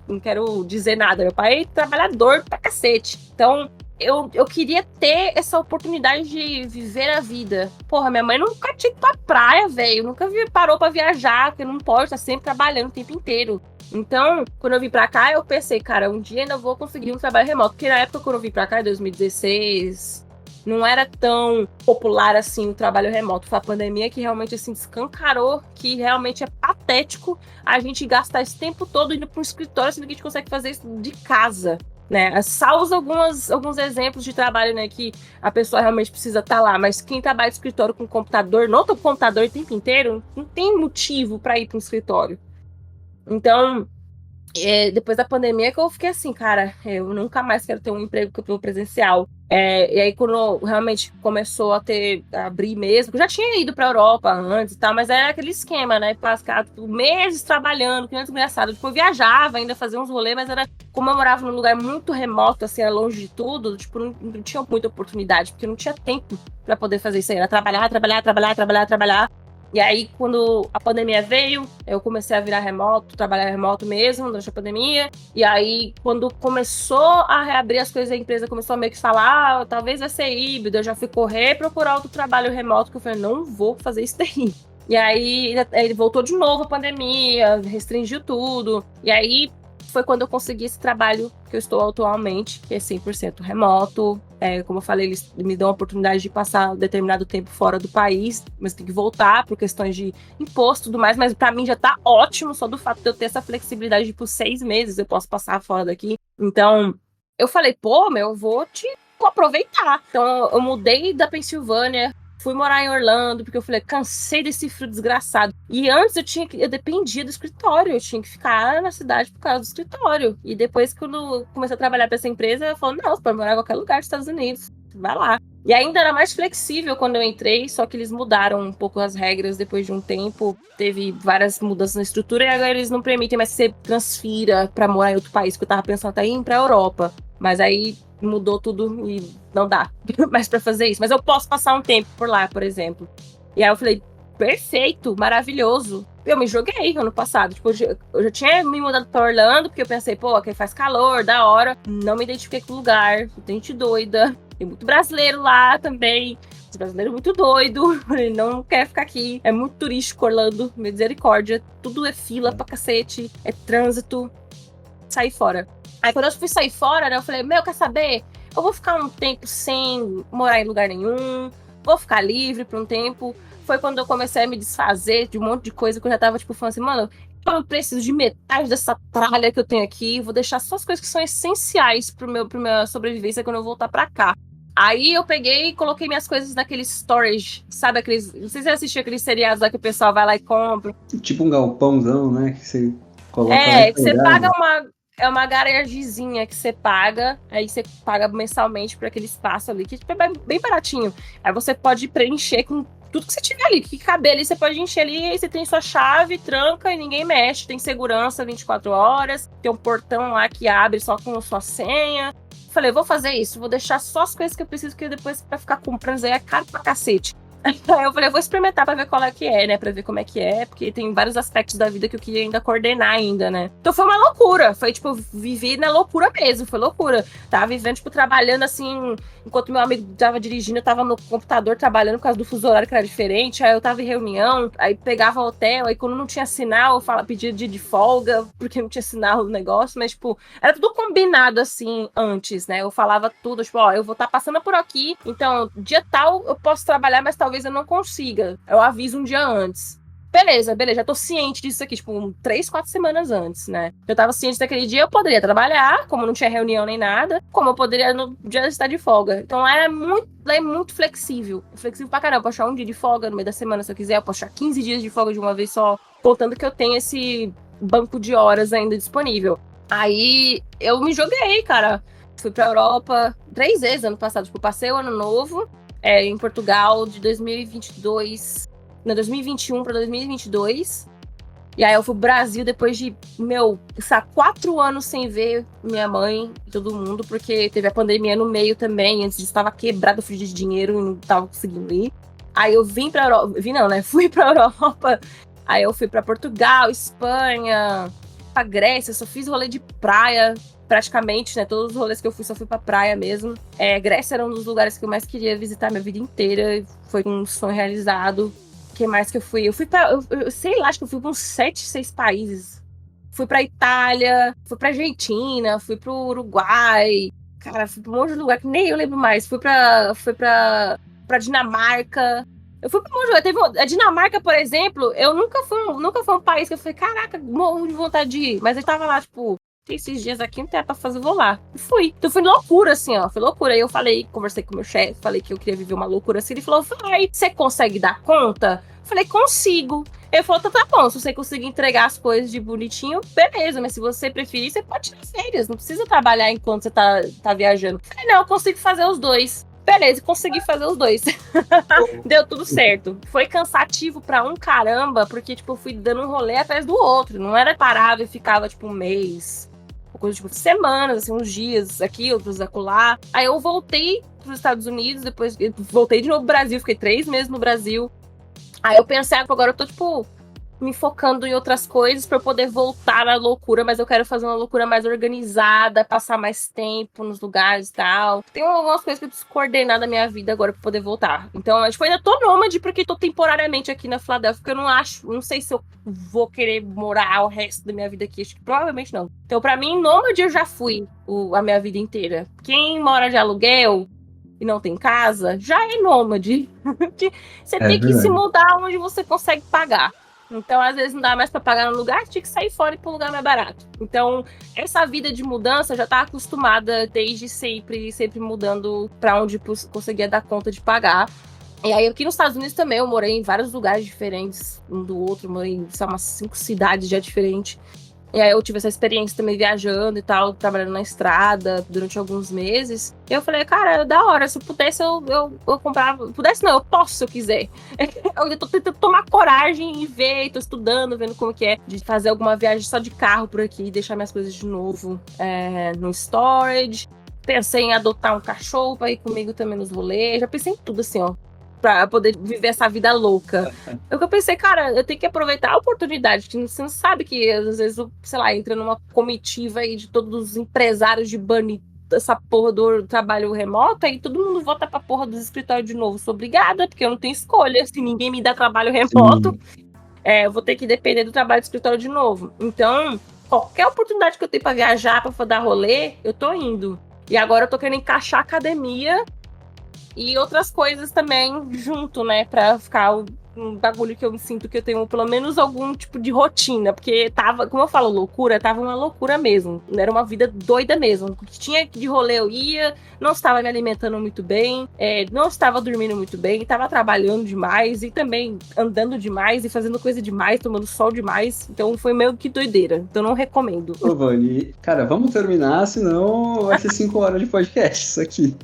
Não quero dizer nada. Meu pai é trabalhador pra cacete. Então, eu queria ter essa oportunidade de viver a vida. Minha mãe nunca tinha ido pra praia, velho. Nunca parou pra viajar, porque não pode, tá sempre trabalhando o tempo inteiro. Então, quando eu vim pra cá, eu pensei, cara, um dia ainda vou conseguir um trabalho remoto. Porque na época, quando eu vim pra cá, em 2016, não era tão popular assim o trabalho remoto. Foi a pandemia que realmente, assim, escancarou que realmente é patético a gente gastar esse tempo todo indo pra um escritório, sendo que a gente consegue fazer isso de casa. Né? Salvo alguns exemplos de trabalho, né, que a pessoa realmente precisa estar lá, mas quem trabalha no escritório com computador, não com computador o tempo inteiro, não tem motivo para ir para um escritório. Então, depois da pandemia que eu fiquei assim, cara, eu nunca mais quero ter um emprego que eu tô presencial. E aí, quando realmente começou a abrir mesmo, eu já tinha ido pra Europa antes e tal, mas era aquele esquema, né? Passar meses trabalhando, que antes engraçado. Tipo, eu viajava, ainda fazia uns rolês, mas era como eu morava num lugar muito remoto, assim, era longe de tudo, tipo, não tinha muita oportunidade, porque não tinha tempo pra poder fazer isso aí. Era trabalhar. E aí, quando a pandemia veio, eu comecei a virar remoto, trabalhar remoto mesmo, durante a pandemia. E aí, quando começou a reabrir as coisas, a empresa começou a meio que falar, talvez vai ser híbrido. Eu já fui correr procurar outro trabalho remoto, que eu falei, não vou fazer isso daí. E aí, ele voltou de novo a pandemia, restringiu tudo. E aí, foi quando eu consegui esse trabalho que eu estou atualmente, que é 100% remoto. Como eu falei, eles me dão a oportunidade de passar um determinado tempo fora do país, mas tem que voltar por questões de imposto e tudo mais, mas pra mim já tá ótimo só do fato de eu ter essa flexibilidade de por 6 meses eu posso passar fora daqui. Então, eu falei, pô, eu vou aproveitar. Então, eu mudei da Pensilvânia, fui morar em Orlando, porque eu falei, cansei desse frio desgraçado. E antes eu dependia do escritório, eu tinha que ficar na cidade por causa do escritório. E depois, quando eu comecei a trabalhar para essa empresa, eu falei, não, você pode morar em qualquer lugar dos Estados Unidos, vai lá. E ainda era mais flexível quando eu entrei, só que eles mudaram um pouco as regras depois de um tempo. Teve várias mudanças na estrutura e agora eles não permitem mais que você transfira para morar em outro país, que eu tava pensando até em ir pra Europa. Mas aí mudou tudo e não dá mais pra fazer isso. Mas eu posso passar um tempo por lá, por exemplo. E aí eu falei, perfeito, maravilhoso. Eu me joguei ano passado. Tipo, eu já tinha me mudado pra Orlando, porque eu pensei, pô, aqui faz calor, da hora. Não me identifiquei com o lugar, tem gente doida. Tem muito brasileiro lá também. Os brasileiros muito doido. Ele não quer ficar aqui. É muito turístico Orlando, misericórdia. Tudo é fila pra cacete, é trânsito. Saí fora. Aí quando eu fui sair fora, né, eu falei, quer saber? Eu vou ficar um tempo sem morar em lugar nenhum, vou ficar livre por um tempo. Foi quando eu comecei a me desfazer de um monte de coisa que eu já tava, tipo, falando assim, mano, eu não preciso de metade dessa tralha que eu tenho aqui, vou deixar só as coisas que são essenciais pra minha sobrevivência quando eu voltar pra cá. Aí eu peguei e coloquei minhas coisas naquele storage, sabe aqueles... Não sei se você assistiu aqueles seriados lá que o pessoal vai lá e compra. Tipo um galpãozão, né? Que você coloca lá. Que você paga uma garagezinha que você paga, aí você paga mensalmente por aquele espaço ali, que tipo, é bem baratinho. Aí você pode preencher com tudo que você tiver ali, que caber ali, você pode encher ali, aí você tem sua chave, tranca e ninguém mexe, tem segurança 24 horas, tem um portão lá que abre só com a sua senha. Falei, vou fazer isso, vou deixar só as coisas que eu preciso, que depois pra ficar comprando aí é caro pra cacete. Aí eu falei, eu vou experimentar pra ver qual é que é, né? Pra ver como é que é, porque tem vários aspectos da vida que eu queria ainda coordenar ainda, né? Então foi uma loucura, foi tipo, vivi na loucura mesmo, foi loucura. Tava vivendo, tipo, trabalhando assim, enquanto meu amigo tava dirigindo, eu tava no computador trabalhando por causa do fuso horário que era diferente, aí eu tava em reunião, aí pegava o hotel, aí quando não tinha sinal, eu pedia dia de folga, porque não tinha sinal no negócio, mas tipo, era tudo combinado assim, antes, né? Eu falava tudo, tipo, ó, eu vou estar passando por aqui, então, dia tal eu posso trabalhar, mas talvez eu não consiga. Eu aviso um dia antes. Beleza, já tô ciente disso aqui, tipo, 3, 4 semanas antes, né? Eu tava ciente daquele dia, eu poderia trabalhar, como não tinha reunião nem nada, como eu poderia no dia estar de folga. Então era muito flexível. Flexível pra caramba. Eu posso achar um dia de folga no meio da semana se eu quiser, eu posso achar 15 dias de folga de uma vez só, contando que eu tenho esse banco de horas ainda disponível. Aí eu me joguei, cara. Fui pra Europa 3 vezes ano passado, tipo, passei o ano novo em Portugal de 2022, não, 2021 para 2022. E aí eu fui pro Brasil depois de, 4 anos sem ver minha mãe e todo mundo, porque teve a pandemia no meio também, antes disso estava quebrado, fui de dinheiro e não tava conseguindo ir. Aí eu vim pra Europa, fui pra Europa, aí eu fui pra Portugal, Espanha, pra Grécia, só fiz rolê de praia, praticamente, né? Todos os rolês que eu fui, só fui pra praia mesmo. Grécia era um dos lugares que eu mais queria visitar minha vida inteira. Foi um sonho realizado. O que mais que eu fui? Eu fui pra... Eu sei lá, acho que eu fui pra uns 7, 6 países. Fui pra Itália, fui pra Argentina, fui pro Uruguai. Cara, fui pra um monte de lugar que nem eu lembro mais. Fui pra Dinamarca. Eu fui pra um monte de lugar. A Dinamarca, por exemplo, eu nunca foi um país que eu falei, caraca, morro de vontade de ir. Mas eu tava lá, tipo... esses dias aqui não tem pra fazer, vou lá. E fui. Então foi loucura, assim, ó. Foi loucura. Aí eu conversei com o meu chefe, falei que eu queria viver uma loucura assim. Ele falou, vai, você consegue dar conta? Eu falei, consigo. Ele falou, tá bom, se você conseguir entregar as coisas de bonitinho, beleza, mas se você preferir, você pode tirar férias, não precisa trabalhar enquanto você tá viajando. Eu falei, não, eu consigo fazer os dois. Beleza, consegui fazer os dois. Deu tudo certo. Foi cansativo pra um caramba, porque, tipo, eu fui dando um rolê atrás do outro. Não era parava e ficava, tipo, um mês. Coisa, tipo, semanas, assim, uns dias aqui, outros acolá. Aí eu voltei pros Estados Unidos, depois eu voltei de novo pro Brasil, fiquei 3 meses no Brasil. Aí eu pensei, agora eu tô, tipo, me focando em outras coisas pra eu poder voltar na loucura, mas eu quero fazer uma loucura mais organizada, passar mais tempo nos lugares e tal. Tem algumas coisas que eu preciso coordenar da minha vida agora pra poder voltar. Então, tipo, ainda tô nômade porque tô temporariamente aqui na Filadélfia, porque eu não sei se eu vou querer morar o resto da minha vida aqui, acho que provavelmente não. Então, pra mim, nômade eu já fui a minha vida inteira. Quem mora de aluguel e não tem casa, já é nômade. Você tem que se mudar onde você consegue pagar. Então, às vezes, não dá mais pra pagar no lugar, tinha que sair fora e ir pra um lugar mais barato. Então, essa vida de mudança eu já tá acostumada desde sempre mudando pra onde conseguia dar conta de pagar. E aí, aqui nos Estados Unidos também, eu morei em vários lugares diferentes, um do outro, morei em umas 5 cidades já diferentes. E aí eu tive essa experiência também viajando e tal, trabalhando na estrada durante alguns meses. E eu falei, cara, da hora, se eu pudesse, eu comprava. Pudesse não, eu posso se eu quiser. Eu tô tentando tomar coragem e ver, tô estudando, vendo como que é de fazer alguma viagem só de carro por aqui, deixar minhas coisas de novo no storage. Pensei em adotar um cachorro pra ir comigo também nos rolês. Já pensei em tudo assim, ó. Pra poder viver essa vida louca. Eu pensei, cara, eu tenho que aproveitar a oportunidade, que você não sabe que às vezes, sei lá, entra numa comitiva aí de todos os empresários de banir essa porra do trabalho remoto, aí todo mundo volta pra porra dos escritórios de novo. Sou obrigada, porque eu não tenho escolha. Se ninguém me dá trabalho remoto, eu vou ter que depender do trabalho do escritório de novo. Então, qualquer oportunidade que eu tenho pra viajar, pra dar rolê, eu tô indo. E agora eu tô querendo encaixar academia e outras coisas também junto, né? Pra ficar um bagulho que eu me sinto que eu tenho pelo menos algum tipo de rotina. Porque tava, como eu falo, loucura, tava uma loucura mesmo. Era uma vida doida mesmo. O que tinha de rolê eu ia, não estava me alimentando muito bem, não estava dormindo muito bem, estava trabalhando demais e também andando demais e fazendo coisa demais, tomando sol demais. Então foi meio que doideira. Então não recomendo. Ô, Vani, cara, vamos terminar, senão vai ser 5 horas de podcast isso aqui.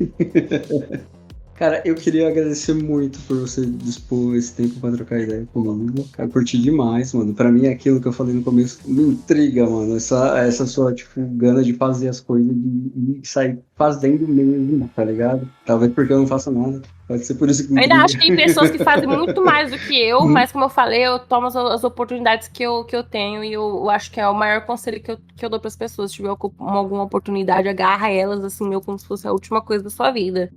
Cara, eu queria agradecer muito por você dispor esse tempo pra trocar ideia comigo. Cara, curti demais, mano. Pra mim, aquilo que eu falei no começo me intriga, mano. Essa sua, tipo, gana de fazer as coisas e sair fazendo mesmo, tá ligado? Talvez porque eu não faça nada. Pode ser por isso que me ainda intriga. acho que tem pessoas que fazem muito mais do que eu, mas como eu falei, eu tomo as oportunidades que eu tenho e eu acho que é o maior conselho que eu dou pras pessoas. Se tiver alguma oportunidade, agarra elas, assim, meu, como se fosse a última coisa da sua vida.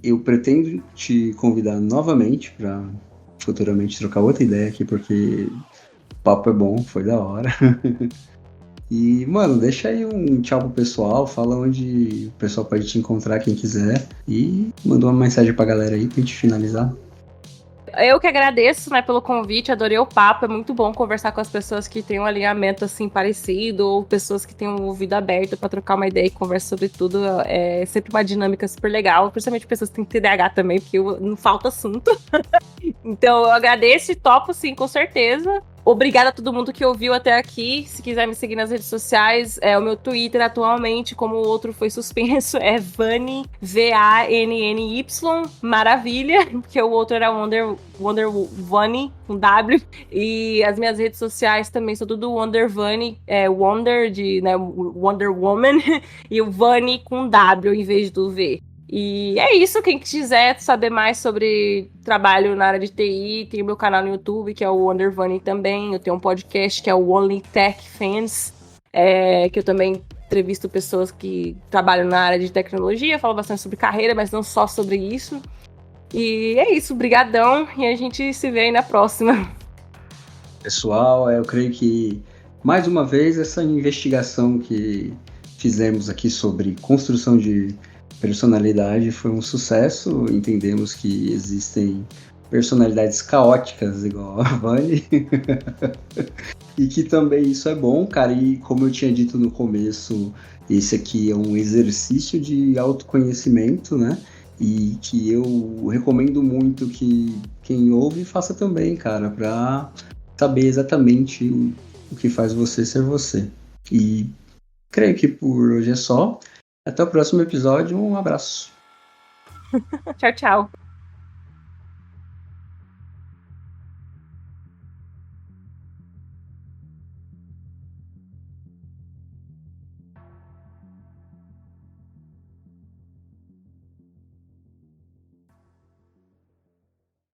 Eu pretendo te convidar novamente pra futuramente trocar outra ideia aqui, porque o papo é bom, foi da hora. E, mano, deixa aí um tchau pro pessoal, fala onde o pessoal pode te encontrar, quem quiser. E manda uma mensagem pra galera aí pra gente finalizar. Eu que agradeço, né, pelo convite, adorei o papo, é muito bom conversar com as pessoas que têm um alinhamento, assim, parecido, ou pessoas que têm um ouvido aberto pra trocar uma ideia e conversar sobre tudo, é sempre uma dinâmica super legal, principalmente pessoas que têm TDAH também, porque não falta assunto. Então, eu agradeço e topo, sim, com certeza. Obrigada a todo mundo que ouviu até aqui. Se quiser me seguir nas redes sociais, o meu Twitter atualmente, como o outro foi suspenso, é Vanny, Vanny, maravilha, porque o outro era Wonder Vanny, com W. E as minhas redes sociais também são tudo Wonder Vanny, Wonder de, né, Wonder Woman, e o Vanny com W em vez do V. E é isso, quem quiser saber mais sobre trabalho na área de TI, tem o meu canal no YouTube, que é o Wonder Vanny também, eu tenho um podcast que é o Only Tech Fans, que eu também entrevisto pessoas que trabalham na área de tecnologia, falo bastante sobre carreira, mas não só sobre isso. E é isso, brigadão, e a gente se vê aí na próxima. Pessoal, eu creio que, mais uma vez, essa investigação que fizemos aqui sobre construção de personalidade foi um sucesso. Entendemos que existem personalidades caóticas igual a Vanny e que também isso é bom, cara, e como eu tinha dito no começo, esse aqui é um exercício de autoconhecimento, né, e que eu recomendo muito que quem ouve faça também, cara, pra saber exatamente o que faz você ser você. E creio que por hoje é só. Até o próximo episódio. Um abraço. Tchau, tchau.